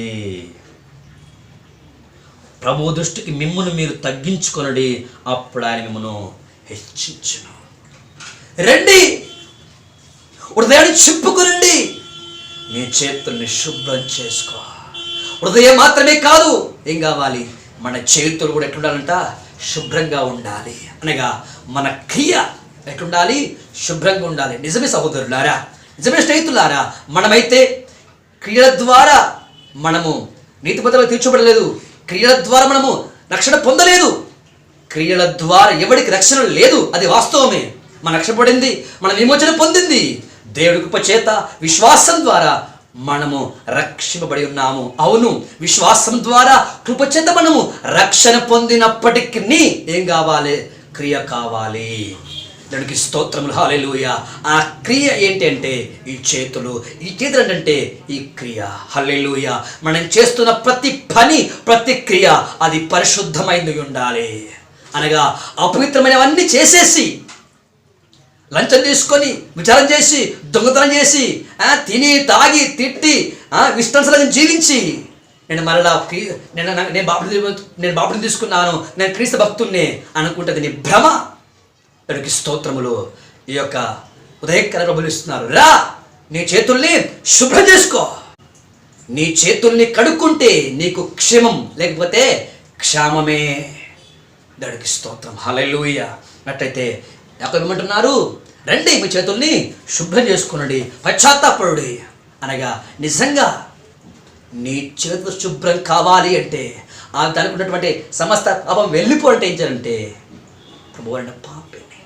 ప్రభు దృష్టికి మిమ్మును మీరు తగ్గించుకొనుడి, అప్పుడు ఆయన మిమ్మును హెచ్చించును. రండి, హృదయాన్ని చింపుకురండి, మీ చేతుల్ని శుభ్రం చేసుకో. హృదయం మాత్రమే కాదు, ఏం కావాలి? మన చేతులు కూడా ఎట్లుండాలంట? శుభ్రంగా ఉండాలి. అనగా మన క్రియ ఎట్లుండాలి? శుభ్రంగా ఉండాలి. నిజమే సహోదరులారా, నిజమే స్నేహితులారా, మనమైతే క్రియల ద్వారా మనము నీతిమంతులుగా తీర్చబడలేదు. క్రియల ద్వారా మనము రక్షణ పొందలేదు. క్రియల ద్వారా ఎవరికి రక్షణ లేదు, అది వాస్తవమే. మన రక్షణ పడింది, మన విమోచన పొందింది దేవుడి కృప చేత. విశ్వాసం ద్వారా మనము రక్షింపబడి ఉన్నాము. అవును, విశ్వాసం ద్వారా కృప చేత మనము రక్షణ పొందినప్పటికీ ఏం కావాలి? క్రియ కావాలి. దానికి స్తోత్రములు, హల్లెలూయా. ఆ క్రియ ఏంటి అంటే ఈ చేతులు. ఈ చేతులు ఏంటంటే ఈ క్రియ. హల్లెలూయా. మనం చేస్తున్న ప్రతి పని, ప్రతి క్రియ అది పరిశుద్ధమైనది ఉండాలి. అనగా అపవిత్రమైనవన్నీ చేసేసి, లంచం తీసుకొని, విచారం చేసి, దొంగతనం చేసి, తిని తాగి తిట్టి, ఇష్టానుసారంగా జీవించి, నేను మరలా నేను బాప్టిజం తీసుకున్నాను, నేను క్రీస్తు భక్తున్నే అనుకుంటుంది నీ భ్రమ. దానికి స్తోత్రములు. ఈ యొక్క ఉదయకాల ప్రభువులు ఇస్తున్నారు. రా, నీ చేతుల్ని శుభ్రం చేసుకో. నీ చేతుల్ని కడుక్కుంటే నీకు క్షేమం, లేకపోతే క్షామమే. దానికి స్తోత్రం, హల్లెలూయా. అట్లయితే యాకోబు ఏమంటున్నారు? రండి, మీ చేతుల్ని శుభ్రం చేసుకునండి, పశ్చాత్తాపడుడి. అనగా నిజంగా నీ చేతులు శుభ్రం కావాలి అంటే, దానికి ఉన్నటువంటి సమస్త పాపం వెళ్ళిపోవాలంటే ఏం చేయాలంటే, ప్రభువు అన్న పాపిని,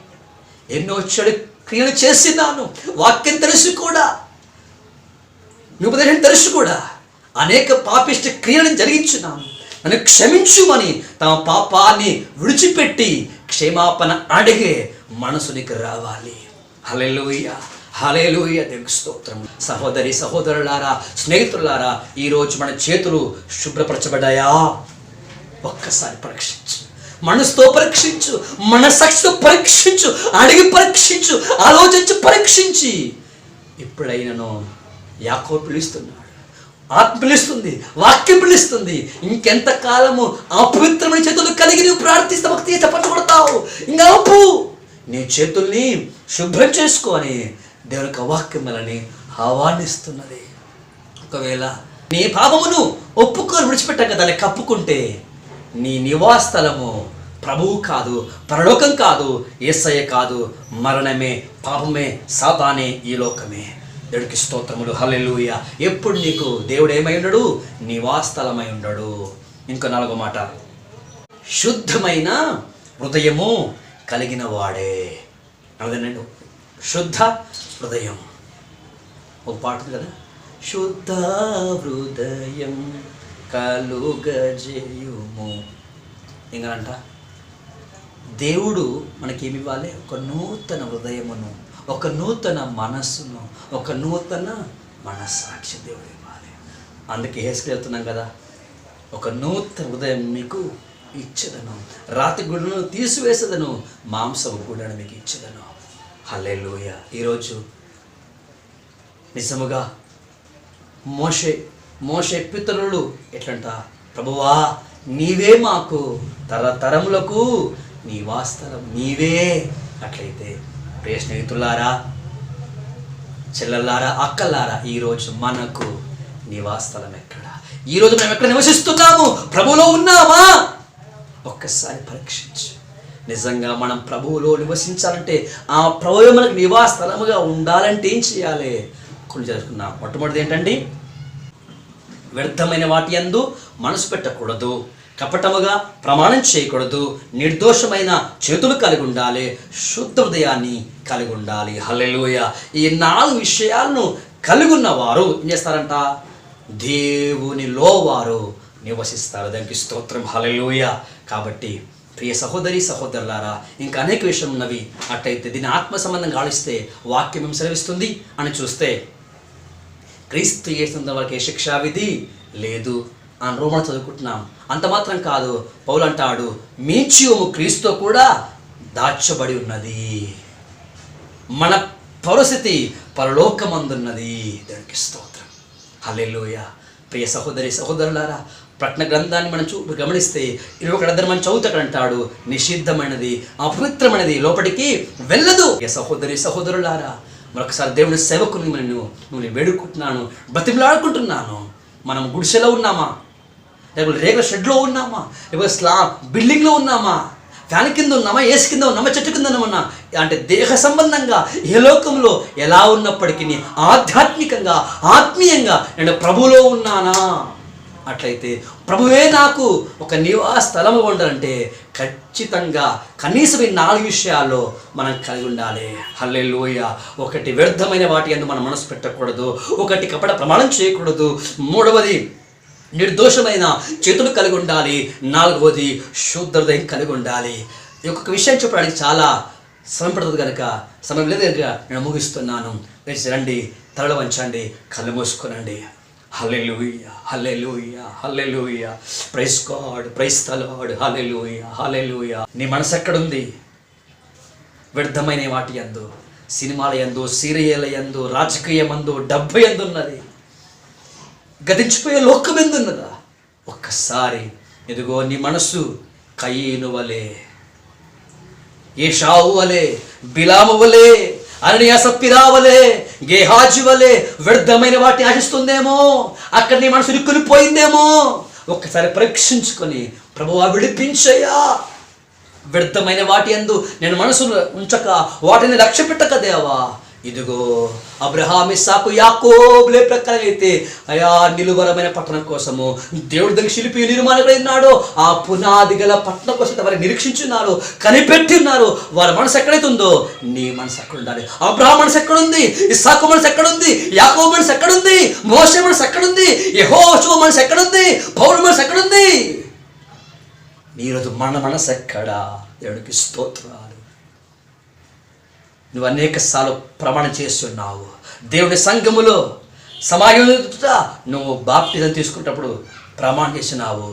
ఎన్నో చెడు క్రియలు చేసినాను, వాక్యం తెలుసు కూడా, నీ ఉపదేశం తెలుసు కూడా, అనేక పాపిష్ట క్రియలను జరిగించున్నాను, నన్ను క్షమించుమని తమ పాపాన్ని విడిచిపెట్టి క్షమాపణ అడిగే మనసు నీకు రావాలి. హల్లెలూయా, హల్లెలూయా. దేవునికి స్తోత్రం. సహోదరి సహోదరులారా, స్నేహితులారా, ఈరోజు మన చేతులు శుభ్రపరచబడ్డాయా? ఒక్కసారి పరీక్షించు, మనసుతో పరీక్షించు, మనసాక్షితో పరీక్షించు, అడిగి పరీక్షించు, ఆలోచించి పరీక్షించి. ఇప్పుడైనను యాకోబు పిలుస్తున్నాడు, ఆత్మ పిలుస్తుంది, వాక్యం పిలుస్తుంది. ఇంకెంత కాలము అపవిత్రమైన చేతులు కలిగి నువ్వు ప్రార్థిస్తే భక్తి చెప్పబడతావు? ఇంకా ఆపు, నీ చేతుల్ని శుభ్రం చేసుకో అని దేవుని యొక్క వాక్యం మనల్ని ఆహ్వానిస్తున్నది. ఒకవేళ నీ పాపమును ఒప్పుకొని విడిచిపెట్టాక దాన్ని కప్పుకుంటే నీ నివాసస్థలము ప్రభువు కాదు, పరలోకం కాదు, యేసయ్య కాదు, మరణమే, పాపమే, సాతానే, ఈ లోకమే. దేవుడికి స్తోత్రములు, హల్లెలూయా. ఎప్పుడు నీకు దేవుడు ఏమై ఉండడు? నివాసస్థలమై ఉండడు. ఇంకో 4వ మాట, శుద్ధమైన హృదయము కలిగిన వాడే. అదేనండి, శుద్ధ హృదయం. ఒక పాట ఉంది కదా, శుద్ధ హృదయం కలుగజేయుము. ఇంకనంట దేవుడు మనకేమి ఇవ్వాలి? ఒక నూతన హృదయమును, ఒక నూతన మనస్సును, ఒక నూతన మనస్సాక్షి దేవుడు ఇవ్వాలి. అందుకే హెచ్చరిస్తున్నాం కదా, ఒక నూతన హృదయం మీకు ఇచ్చేదను, రాతి గుడ్డను తీసివేసేదను, మాంసపు గుడ్డను మీకు ఇచ్చేదను. హల్లెలూయా. ఈరోజు నిజముగా మోషే పితరులు ఎట్లంట, ప్రభువా నీవే మాకు తరతరములకు నివాసస్థలం నీవే. అట్లయితే ప్రియ స్నేహితులారా, చెల్లెల్లారా, అక్కలారా, ఈరోజు మనకు నివాసస్థలం ఎక్కడ? ఈరోజు మేము ఎక్కడ నివసిస్తున్నాము? ప్రభువులో ఉన్నామా? ఒక్కసారి పరీక్షించు. నిజంగా మనం ప్రభువులో నివసించాలంటే, ఆ ప్రభువు మనకు నివాసస్థలముగా ఉండాలంటే ఏం చేయాలి? కొన్ని జరుపుకున్నాం. మొట్టమొదటిది ఏంటండి? వ్యర్థమైన వాటి యందు మనసు పెట్టకూడదు, కపటముగా ప్రమాణం చేయకూడదు, నిర్దోషమైన చేతులు కలిగి ఉండాలి, శుద్ధ హృదయాన్ని కలిగి ఉండాలి. హల్లెలూయా. ఈ 4 విషయాలను కలిగి ఉన్నవారు ఏం చేస్తారంట? దేవునిలో వారు నివసిస్తారు. దానికి స్తోత్రం, హల్లెలూయా. కాబట్టి ప్రియ సహోదరి సహోదరులారా, ఇంకా అనేక విషయం ఉన్నవి. అట్టయితే దీన్ని ఆత్మ సంబంధంగా ఆడిస్తే వాక్యం ఏం సెలవిస్తుంది అని చూస్తే, క్రీస్తు యేసునందు వరకే శిక్షావిధి లేదు అని రోమను చదువుకుంటున్నాం. అంత మాత్రం కాదు, పౌలు అంటాడు, మీ జీవము క్రీస్తుతో కూడా దాచబడి ఉన్నది. మన పరిస్థితి పరలోకమందున్నది. దానికి స్తోత్రం, హల్లెలూయా. ప్రియ సహోదరి సహోదరులారా, ప్రకటన గ్రంథాన్ని మనం గమనిస్తే 21 మనం చదువుతాడు అంటాడు, నిషిద్ధమైనది అపవిత్రమైనది లోపలికి వెళ్ళదు. సహోదరి సహోదరులారా, మరొకసారి దేవుని సేవకుని నువ్వు వేడుకుంటున్నాను, బతిమలాడుకుంటున్నాను. మనం గుడిసెలో ఉన్నామా, లేకపోతే రేగుల షెడ్లో ఉన్నామా, లేకపోతే బిల్డింగ్లో ఉన్నామా, ఫ్యాన్ కింద ఉన్నామా, ఏసి కింద ఉన్నామా, చెట్టు కింద ఉన్నామన్నా, అంటే దేహ సంబంధంగా ఏ లోకంలో ఎలా ఉన్నప్పటికీ ఆధ్యాత్మికంగా ఆత్మీయంగా నేను ప్రభువులో ఉన్నానా? అట్లయితే ప్రభువే నాకు ఒక నివాస స్థలము ఉండాలంటే ఖచ్చితంగా కనీసం ఈ 4 విషయాల్లో మనం కలిగి ఉండాలి. హల్లెలూయా. ఒకటి, వ్యర్థమైన వాటి యందు మనం మనసు పెట్టకూడదు. ఒకటి, కపట ప్రమాణం చేయకూడదు. 3వది, నిర్దోషమైన చేతులు కలిగి ఉండాలి. 4వది, శుద్ధ హృదయం కలిగి ఉండాలి. ఈ ఒక్కొక్క విషయం చెప్పడానికి చాలా సమయం పడుతుంది కనుక సమయం లేదు కనుక నేను ముగిస్తున్నాను. వేసి రండి, తలలో వంచండి, కళ్ళు మూసుకోనండి. Hallelujah, hallelujah, hallelujah. Praise God, praise the Lord. Hallelujah, hallelujah. నీ మనసు ఎక్కడుంది? వ్యర్థమైన వాటి యందు, సినిమాల యందు, సీరియల్ యందు, రాజకీయమందు, డబ్బు యందు ఉన్నది, గతించిపోయే లోకం ఎందున్నదా? ఒక్కసారి ఎదుగో నీ మనసు కయీను వలే, ఏషావు వలే, బిలాము వలే, అననీయ సప్పిరా వలే, గేహాజీ వలే వ్యర్థమైన వాటిని ఆశిస్తుందేమో, అక్కడ నీ మనసు ఇరుక్కునిపోయిందేమో. ఒక్కసారి పరీక్షించుకొని ప్రభువా విడిపించయ్యా, వ్యర్థమైన వాటి యందు నేను మనసును ఉంచక వాటిని లక్ష్య పెట్టక దేవా. ఇదిగో అబ్రహాము, ఇస్సాకు, యాకోబులే ప్రకారం అయితే అయా నిలువరమైన పట్టణం కోసము దేవుడి దగ్గర శిల్పి నిర్మాణకుడైనాడో ఆ పునాది గల పట్టణం కోసం వారిని నిరీక్షించున్నారు, కనిపెట్టి ఉన్నారు. వారి మనసు ఎక్కడైతే ఉందో నీ మనసు ఎక్కడ ఉండాలి. అబ్రహాము మనసు ఎక్కడుంది? ఇస్సాకు మనసు ఎక్కడుంది? యాకోబు మనసు ఎక్కడుంది? మోషే మనసు ఎక్కడుంది? యెహోషువ మనసు ఎక్కడుంది? పౌలు మనసు ఎక్కడుంది? ఈరోజు మన మనసు ఎక్కడా? దేవుడికి స్తోత్రాలు. నువ్వు అనేక సార్లు ప్రమాణం చేస్తున్నావు. దేవుని సంఘములో సమాజం నువ్వు బాప్టిజం తీసుకున్నప్పుడు ప్రమాణం చేసినావు.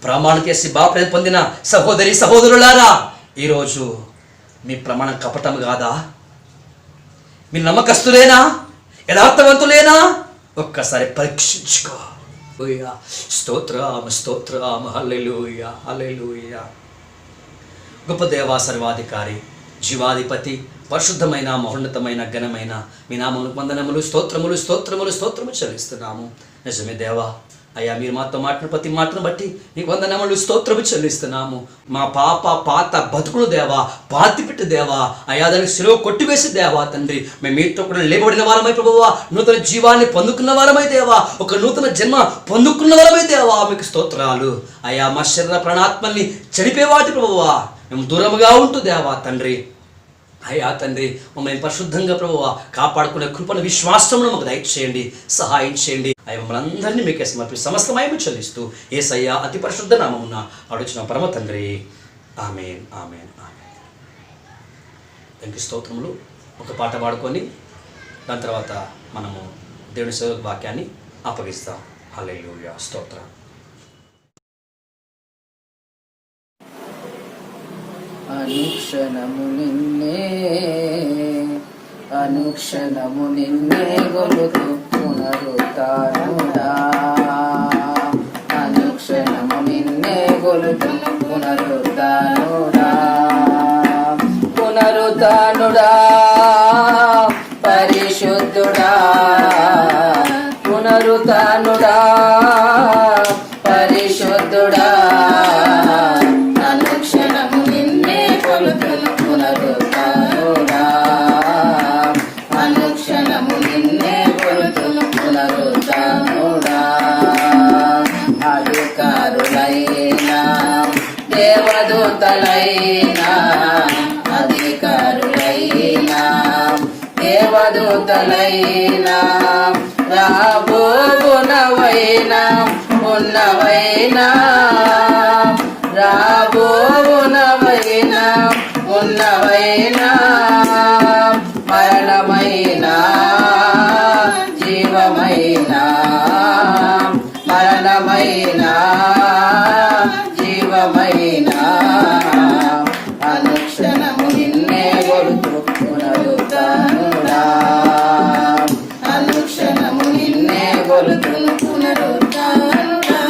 ప్రమాణం చేసి బాప్టిజం పొందిన సహోదరి సహోదరులారా, ఈరోజు మీ ప్రమాణం కపటం కాదా? మీ నమ్మకస్తులేనా? యథార్థవంతులేనా? ఒక్కసారి పరీక్షించుకో. స్తోత్రం, స్తోత్రం. హల్లెలూయా, హల్లెలూయా. గొప్ప దేవా, సర్వాధికారి, జీవాధిపతి, పరిశుద్ధమైన మహోన్నతమైన ఘనమైన మీ నామములకు వందనములు, స్తోత్రములు, స్తోత్రములు, స్తోత్రములు చెల్లిస్తున్నాము. నిజమే దేవా, అయ్యా మీరు మాతో మాట్లాడిన ప్రతి మాటను బట్టి నీకు వందనములు, స్తోత్రము చెల్లిస్తున్నాము. మా పాత బతుకులు దేవా, పాతిపెట్టు దేవా, అయ్యా దానికి సిలువ కొట్టివేసి దేవా తండ్రి, మేము మీతో కూడా లేబడిన వారమై ప్రభువా, నూతన జీవాన్ని పొందుకున్న వారమై దేవా, ఒక నూతన జన్మ పొందుకున్న వారమై దేవా మీకు స్తోత్రాలు. అయ్యా మా శరీర ప్రాణాత్మల్ని చెడిపేవాటి ప్రభువా మేము దూరముగా ఉంటూ దేవా తండ్రి, అయ్యా తండ్రి మమ్మల్ని పరిశుద్ధంగా ప్రభువా కాపాడుకునే కృపను, విశ్వాసమును మాకు దయచేయండి, సహాయం చేయండి. అయ్యా మమ్మల్ని అందరినీ మీకే సమర్పించి సమస్త మహిమ చెల్లిస్తూ యేసయ్యా అతి పరిశుద్ధ నామమున అడుగుచున్న పరమ తండ్రి, ఆమేన్, ఆమేన్, ఆమేన్. దానికి స్తోత్రములు. ఒక పాట పాడుకొని దాని తర్వాత మనము దేవుని సేవ వాక్యాన్ని అప్పగిస్తాం. హల్లెలూయా, స్తోత్రం. అనుక్షణము నిన్నే గొలుతు పునరుత్థానుడా, అనుక్షణము నిన్నే గొలుతు పునరుత్థానుడా, పునరుత్థానుడా, పరిశుద్ధుడా, పునరుత్థానుడా, పరిశుద్ధుడా, దేవదూతలైనా రాబోవునవైనా ఉన్నవైనా, రాబోవునవైనా ఉన్నవైనా, మరణమైనా జీవమైనా, మరణమైనా జీవమైనా, అనుక్షణము నిన్నే గొలుతు పునరుత్థానుడా, అనుక్షణము నిన్నే గొలుతు పునరుత్థానుడా.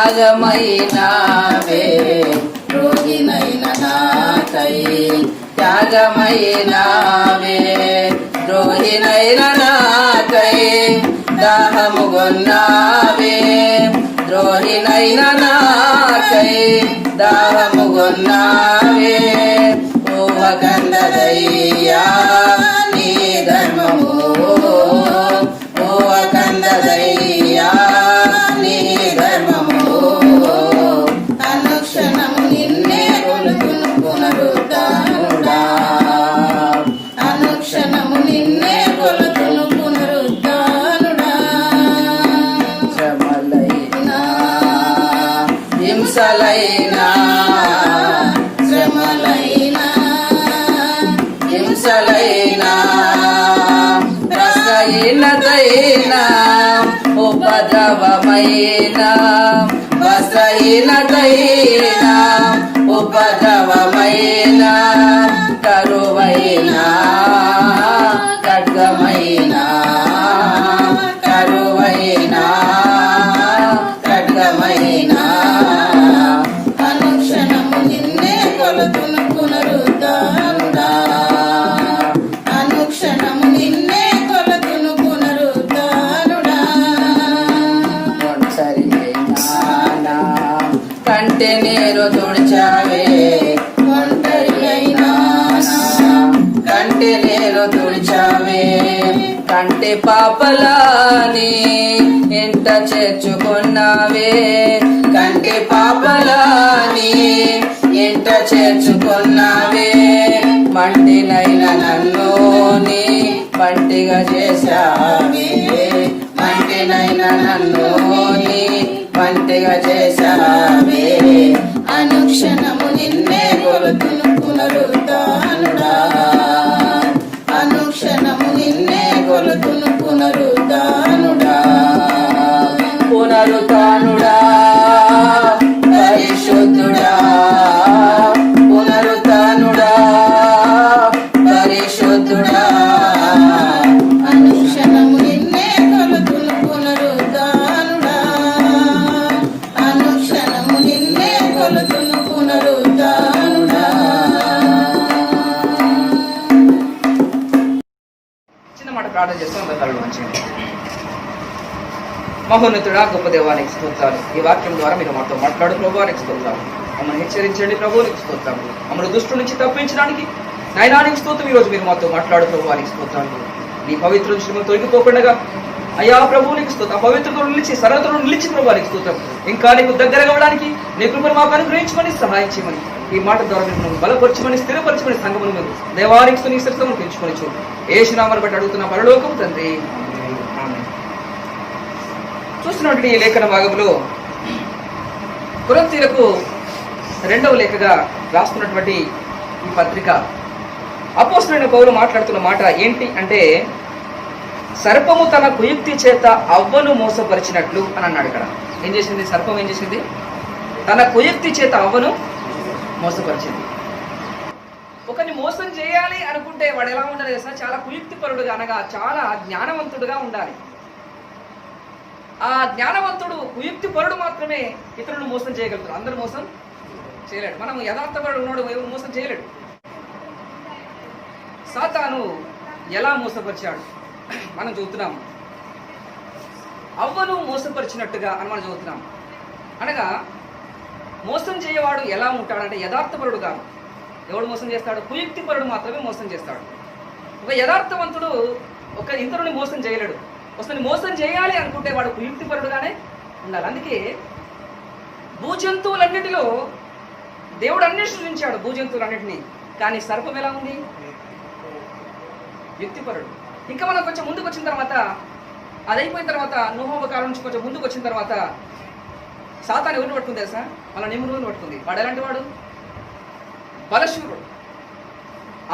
త్యాగమైనావే రోగినైన నాకై త్యాగమైనావే ద్రోహినైన నాకై దాహముగొన్నావే ద్రోహినైన నాకై దాహముగొన్నావే ఊహకందదయ్యా నీ ధర్మము ఊహకందదయ్యా నీ ధర్మము అనుక్షణము నిన్నే కొలుతును పునరుద్ధానుడా అనుక్షణము నిన్నే కొలుతును పునరుద్ధానుడా శ్రమలైనా హింసలైనా శ్రమలైనా హింసలైనా రసహీనతైనా ఉపద్రవమైనా వసహీనతైనా ఉపద్రవమైనా కరువైనా ఖడ్గమైనా కరువైనా ఖడ్గమైనా అనుక్షణము నిన్నే కొలుతును పునరుద్ధానుడా అనుక్షణము నిన్నే కొలుతును పునరుద్ధానుడా ఒంటరినైనా కంటి నీరు తుడిచావే ఒంటరినైనా కంటి నీరు తుడిచావే కంటి పాపలాని ఇంట చేర్చుకున్నావే కంటి పాపలాని ఇంట చేర్చుకున్నావే మంటినైన నన్ను నీ పంటిగా చేశావే మంటినైన నన్ను నీ పంటిగా చేశావే అనుక్షణము నిన్నే కొలుతును పునరుద్ధానుడా అనుక్షణము నిన్నే కొలుతును పునరుద్ధానుడా పునరుద్ధానుడా పరిశుద్ధుడా పునరుద్ధానుడా పరిశుద్ధుడా అనుక్షణము నిన్నే కొలుతును పునరుద్ధానుడా అనుక్షణము నిన్నే కొలుతును పునరుద్ధానుడా చిన్న మాట ప్రార్థన చేస్తూ అందరూ కళ్ళు మంచిగా మహోన్నతుడా గొప్ప దేవానికి స్తోత్రాలు ఈ వాక్యం ద్వారా మీరు మాతో మాట్లాడు ప్రభువానికి స్తోత్రాలు మమ్మల్ని హెచ్చరించండి ప్రభువునికి స్తోత్రాలు మమ్మల్ని దుష్టు నుంచి తప్పించడానికి నయనానికి స్తోత్రం ఈరోజు మీరు మాతో మాట్లాడు ప్రభువానికి స్తోత్రాలు నీ పవిత్ర దృష్టి మేము తొలగిపోకుండా అయ్యా ప్రభువునికి స్తోత్రం పవిత్రతను నిలిచి సరళతను నిలిచి ప్రభువానికి స్తోత్రం ఇంకా నీకు దగ్గరగా అవడానికి నీ కృపను మాకు అనుగ్రహించమని సహాయం చేయమని ఈ మాట ద్వారా మీరు బలపరచమని స్థిరపరచమని సంఘమును మీరు దేవానికి నీ శిరస్సును పెంచుకొని చూ ఏసునామను బట్టి అడుగుతున్న పరలోకం తండ్రి ఆమేన్. చూస్తున్నటువంటి ఈ లేఖన భాగంలో కొరింథీయులకు 2వ లేఖగా రాస్తున్నటువంటి ఈ పత్రిక అపోస్తలుడైన పౌలు మాట్లాడుతున్న మాట ఏంటి అంటే సర్పము తన కుయుక్తి చేత అవ్వను మోసపరిచినట్లు అని అన్నాడు. ఇక్కడ ఏం చేసింది? సర్పం ఏం చేసింది? తన కుయుక్తి చేత అవ్వను మోసపరిచింది. ఒకరిని మోసం చేయాలి అనుకుంటే వాడు ఎలా ఉండాలి తెలుసా? చాలా కుయుక్తిపరుడుగా అనగా చాలా జ్ఞానవంతుడుగా ఉండాలి. ఆ జ్ఞానవంతుడు కుయుక్తిపరుడు మాత్రమే ఇతరులను మోసం చేయగలుగుతారు. అందరూ మోసం చేయలేడు. మనం యథార్థపరుడు ఉన్నాడు ఎవరు మోసం చేయలేడు. సాతాను ఎలా మోసపరిచాడు మనం చూస్తున్నాం. అవ్వను మోసపరిచినట్టుగా అని మనం చూస్తున్నాం. అనగా మోసం చేయవాడు ఎలా ఉంటాడంటే యథార్థపరుడు కాదు. ఎవడు మోసం చేస్తాడు? కుయుక్తిపరుడు మాత్రమే మోసం చేస్తాడు. ఒక యథార్థవంతుడు ఒక ఇతరుని మోసం చేయలేడు. అసలు మోసం చేయాలి అనుకుంటే వాడు కుయుక్తిపరుడుగానే ఉండాలి. అందుకే భూజంతువులన్నిటిలో దేవుడు అన్ని సృష్టించాడు భూజంతువులన్నిటినీ. కానీ సర్పం ఎలా ఉంది? యుక్తిపరుడు. ఇంకా మనం కొంచెం ముందుకు వచ్చిన తర్వాత, అది అయిపోయిన తర్వాత, నోహోవ కాలం నుంచి కొంచెం ముందుకు వచ్చిన తర్వాత సాతాను ఎవరిని పట్టుకుంది తెలుసా? మళ్ళీ నిమ్రుని పట్టుకుంది. వాడు ఎలాంటి వాడు? బలశూరుడు.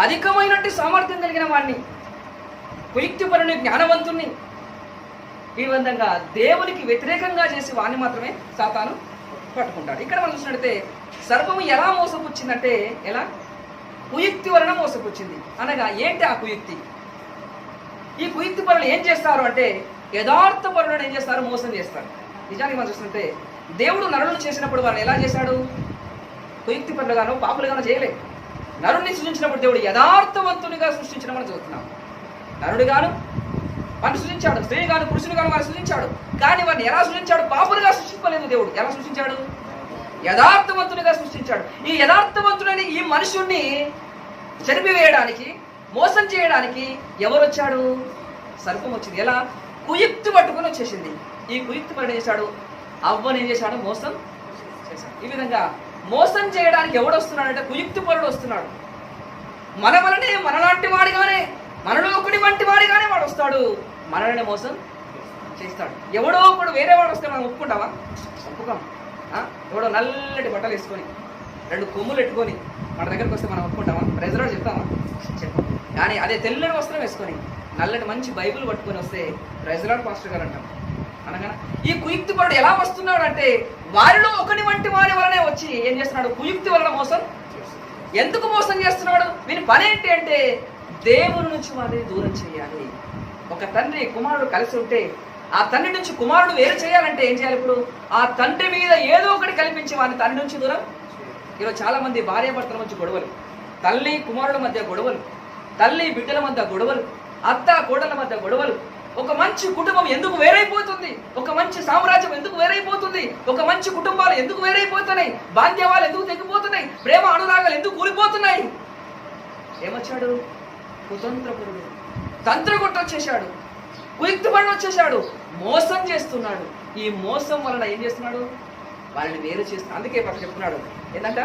అధికమైనట్టు సామర్థ్యం కలిగిన వాడిని, కుయుక్తిపరుని, జ్ఞానవంతుణ్ణి ఈ విధంగా దేవునికి వ్యతిరేకంగా చేసి వాడిని మాత్రమే సాతాను పట్టుకుంటాడు. ఇక్కడ మనం చూసినట్టయితే సర్పము ఎలా మోసపుచ్చిందంటే ఎలా? కుయుక్తి వలన మోసపుచ్చింది. అనగా ఏంటి ఆ కుయుక్తి? ఈ కుయుక్తి పరులు ఏం చేస్తారు అంటే యథార్థ పరులను ఏం చేస్తారు? మోసం చేస్తారు. నిజానికి మనం చూస్తుంటే దేవుడు నరులను చేసినప్పుడు వారిని ఎలా చేశాడు? కుయుక్తి పనులుగానో పాపులుగానో చేయలేదు. నరుణ్ణి సృష్టించినప్పుడు దేవుడు యథార్థవంతునిగా సృష్టించడం మనం చదువుతున్నాం. నరుడుగాను వారిని సృష్టించాడు, స్త్రీ గాను పురుషుని గాను వారిని సృష్టించాడు. కానీ వారిని ఎలా సృష్టించాడు? పాపులుగా సృష్టించలేదు దేవుడు. ఎలా సృష్టించాడు? యథార్థవంతునిగా సృష్టించాడు. ఈ యథార్థవంతుడని ఈ మనుషుణ్ణి చెరిపివేయడానికి, మోసం చేయడానికి ఎవరు వచ్చాడు? సర్పం వచ్చింది. ఎలా? కుయుక్తి పట్టుకొని వచ్చేసింది. ఈ కుయుక్తి పని చేశాడు, అవ్వని ఏం చేశాడు? మోసం చేశాడు. ఈ విధంగా మోసం చేయడానికి ఎవడు వస్తున్నాడంటే కుయుక్తి పరుడు వస్తున్నాడు. మన వలనే మనలాంటి వాడిగానే, మనలో ఒకటి వంటి వాడిగానే వాడు వస్తాడు, మనల్ని మోసం చేస్తాడు. ఎవడో ఒకడు వేరే వాడు వస్తే మనం ఒప్పుకుంటామా? ఒప్పుకోం. ఎవడో నల్లటి బట్టలు వేసుకొని 2 కొమ్ములు పెట్టుకొని మన దగ్గరకు వస్తే మనం ఒప్పుకుంటామా? ప్రెజరాడు చెప్తామా? చెప్పాం. కానీ అదే తెల్లని వస్త్రం వేసుకొని నల్లటి మంచి బైబిల్ పట్టుకొని వస్తే ప్రెజరాడు పాస్టర్ గారు అంటాం. అనగా ఈ కుయుక్తి పరుడు ఎలా వస్తున్నాడు అంటే వారిలో ఒకటి వంటి వారి వలనే వచ్చి ఏం చేస్తున్నాడు? కుయుక్తి వలన మోసం. ఎందుకు మోసం చేస్తున్నాడు? వీని పని ఏంటి అంటే దేవుని నుంచి వారిని దూరం చేయాలి. ఒక తండ్రి కుమారుడు కలిసి ఉంటే ఆ తండ్రి నుంచి కుమారుడు వేరు చేయాలంటే ఏం చేయాలి? ఇప్పుడు ఆ తండ్రి మీద ఏదో ఒకటి కల్పించి వారిని తండ్రి నుంచి దూరం. ఈరోజు చాలా మంది భార్యాభర్తల మధ్య గొడవలు, తల్లి కుమారుల మధ్య గొడవలు, తల్లి బిడ్డల మధ్య గొడవలు, అత్త కోడల మధ్య గొడవలు. ఒక మంచి కుటుంబం ఎందుకు వేరైపోతుంది? ఒక మంచి సామ్రాజ్యం ఎందుకు వేరైపోతుంది? ఒక మంచి కుటుంబాలు ఎందుకు వేరైపోతున్నాయి? బాంధ్యవాళ్ళు ఎందుకు తెగిపోతున్నాయి? ప్రేమ అనురాగాలు ఎందుకు కూలిపోతున్నాయి? ఏమొచ్చాడు? కుతంత్రపురుడు, తంత్రగొట్ట వచ్చేసాడు, కుయుక్తిపరుడు వచ్చేసాడు, మోసం చేస్తున్నాడు. ఈ మోసం వలన ఏం చేస్తున్నాడు? వాళ్ళని వేరు చేస్తున్నాడు. అందుకే పక్కన చెప్తున్నాడు ఏంటంట,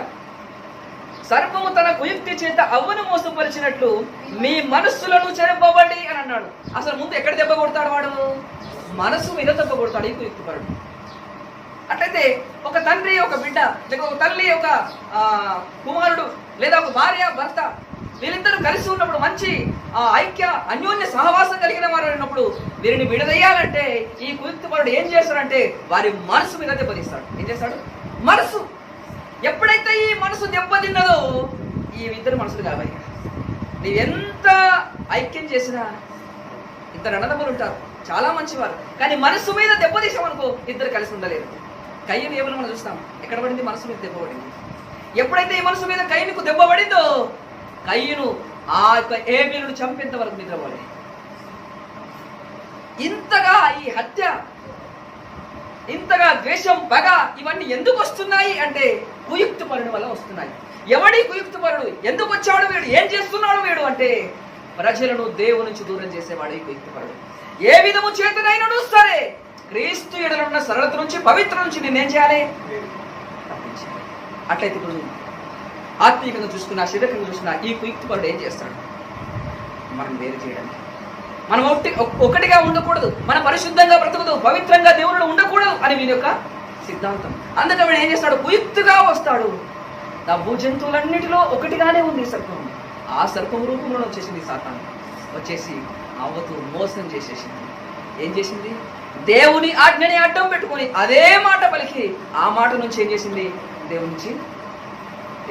సర్పము తన కుయుక్తి చేత అవ్వను మోసపరిచినట్లు మీ మనస్సులను చెరపబడి అని అన్నాడు. అసలు ముందు ఎక్కడ దెబ్బ కొడతాడు వాడు? మనసు మీద దెబ్బ కొడతాడు ఈ కుయుక్తిపరుడు. అట్లయితే ఒక తండ్రి ఒక బిడ్డ, లేక ఒక తల్లి ఒక కుమారుడు, లేదా ఒక భార్య భర్త, వీళ్ళిద్దరూ కలిసి ఉన్నప్పుడు మంచి ఐక్య అన్యోన్య సహవాసం కలిగిన వారు ఉన్నప్పుడు వీరిని విడదయ్యాలంటే ఈ కుయుక్తిపరుడు ఏం చేస్తాడంటే వారి మనసు మీద దెబ్బతీస్తాడు. ఏం చేస్తాడు? మనసు. ఎప్పుడైతే ఈ మనసు దెబ్బతిన్నదో ఈ ఇద్దరు మనసులు కావాలి. నీవెంత ఐక్యం చేసినా, ఇద్దరు అన్నదమ్ములు ఉంటారు చాలా మంచివారు, కానీ మనసు మీద దెబ్బతీసామనుకో ఇద్దరు కలిసి ఉండలేరు. కయ్యను ఏమని మనం చూస్తాం, ఎక్కడ పడింది? మనసు మీద దెబ్బ పడింది. ఎప్పుడైతే ఈ మనసు మీద కయ్యనుకు దెబ్బ పడిందో కయ్యను ఆ యొక్క ఏబేలును చంపేంత వరకు నిద్రపోలే. ఇంతగా ఈ హత్య, ఇంతగా ద్వేషం, పగ ఇవన్నీ ఎందుకు వస్తున్నాయి అంటే కుయుక్తిపరుడు వల్ల వస్తున్నాయి. ఎవడి కుయుక్తిపరుడు? ఎందుకు వచ్చాడు వీడు? ఏం చేస్తున్నాడు వీడు అంటే ప్రజలను దేవుని నుంచి దూరం చేసేవాడు ఈ కుయుక్తిపరుడు. ఏ విధము చేతనైనను సరే క్రీస్తు ఎడలున్న సరళత నుంచి, పవిత్ర నుంచి నేనేం చేయాలి? తప్పించాలి. అట్లయితే ఇప్పుడు ఆత్మీయంగా చూసుకున్నా, శరీరంగా చూసుకున్నా ఈ కుయుక్తిపరుడు ఏం చేస్తాడు? మనం వేరు చేయడానికి, మనం ఒకటిగా ఉండకూడదు, మనం పరిశుద్ధంగా బ్రతకదు, పవిత్రంగా దేవుళ్ళు ఉండకూడదు అని వీని యొక్క సిద్ధాంతం. అందుకే వీడు ఏం చేస్తాడు? కుయుక్తిగా వస్తాడు. ఆ భూజంతువులన్నిటిలో ఒకటిగానే ఉంది సర్పం. ఆ సర్పం రూపంలో వచ్చేసింది సాతాను. వచ్చేసి అవ్వతో మోసం చేసేసింది. ఏం చేసింది? దేవుని ఆజ్ఞని అడ్డం పెట్టుకొని అదే మాట పలికి ఆ మాట నుంచి ఏం చేసింది? దేవుని నుంచి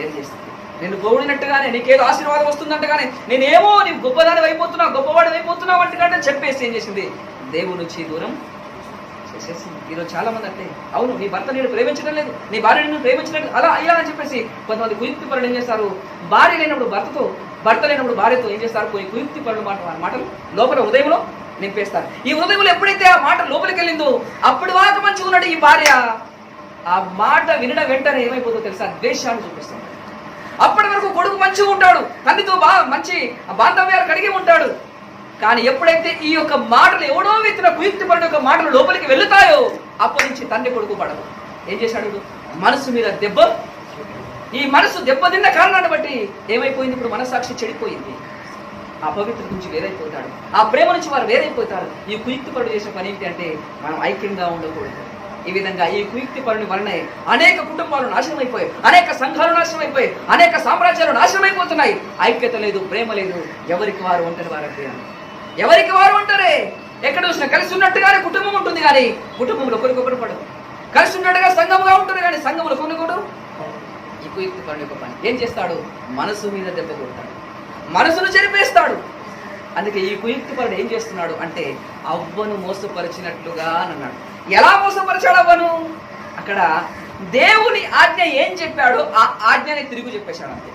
ఏం చేసింది? నేను గౌడినట్టుగానే నీకేదో ఆశీర్వాదం వస్తుందంటగానే నేనేమో నీవు గొప్పదాని అయిపోతున్నావు, గొప్పవాడి అయిపోతున్నావు అంటేగానే చెప్పేసి ఏం చేసింది? దేవుని నుంచి దూరం చేసేసింది. ఈరోజు చాలా మంది అంటే అవును నీ భర్త నేను ప్రేమించడం లేదు, నీ భార్య నేను ప్రేమించలేదు, అలా ఇలా అని చెప్పేసి కొంతమంది కుయుక్తి పరులు ఏం చేస్తారు? భార్య లేనప్పుడు భర్తతో, భర్త లేనప్పుడు భార్యతో ఏం చేస్తారు? కొన్ని కుయుక్తి పరులు మాటలు లోపల హృదయంలో నింపేస్తారు. ఈ హృదయంలో ఎప్పుడైతే ఆ మాట లోపలికి వెళ్ళిందో అప్పుడు వాక మంచిగా ఉన్నాడు ఈ భార్య. ఆ మాట వినడం వెంటనే ఏమైపోతుందో తెలుసా? ద్వేషాన్ని చూపిస్తాడు. అప్పటి వరకు కొడుకు మంచిగా ఉంటాడు, తండ్రితో మంచి బాంధవ్యాలు కలిగి ఉంటాడు. కానీ ఎప్పుడైతే ఈ యొక్క మాటలు ఎవడో వ్యక్తిన కుయుక్తిపరుడు యొక్క మాటలు లోపలికి వెళుతాయో అప్పటి నుంచి తండ్రి కొడుకు పడదు. ఏం చేశాడు? మనసు మీద దెబ్బ. ఈ మనసు దెబ్బతిన్న కారణాన్ని బట్టి ఏమైపోయింది? ఇప్పుడు మనసాక్షి చెడిపోయింది. ఆ పవిత్రత నుంచి వేరైపోతాడు, ఆ ప్రేమ నుంచి వారు వేరైపోతారు. ఈ కుయుక్తిపరుడు చేసే పని ఏంటి అంటే మనం ఐక్యంగా ఉండకూడదు. ఈ విధంగా ఈ కుయుక్తిపరుని వలనే అనేక కుటుంబాలు నాశనం అయిపోయాయి, అనేక సంఘాలు నాశనం అయిపోయాయి, అనేక సామ్రాజ్యాలు నాశనం అయిపోతున్నాయి. ఐక్యత లేదు, ప్రేమ లేదు, ఎవరికి వారు ఒంటరి వారు, ఎవరికి వారు ఉంటారే. ఎక్కడ చూసినా కలిసి ఉన్నట్టుగానే కుటుంబం ఉంటుంది, కానీ కుటుంబంలో ఒకరికొకరు పడదు. కలిసి ఉన్నట్టుగా సంఘముగా ఉంటుంది, కానీ సంఘములో కొనుగోడు. ఈ కుయుక్తిపరుని యొక్క పని ఏం చేస్తాడు? మనసు మీద దెబ్బ కొడతాడు, మనసును చెరిపేస్తాడు. అందుకే ఈ కుయుక్తిపరుడు ఏం చేస్తున్నాడు అంటే అవ్వను మోసపరిచినట్లుగా అన్నాడు. ఎలా మోసపరిచాడు అవ్వను? అక్కడ దేవుని ఆజ్ఞ ఏం చెప్పాడో ఆ ఆజ్ఞని తిరిగి చెప్పేశాడు అంతే.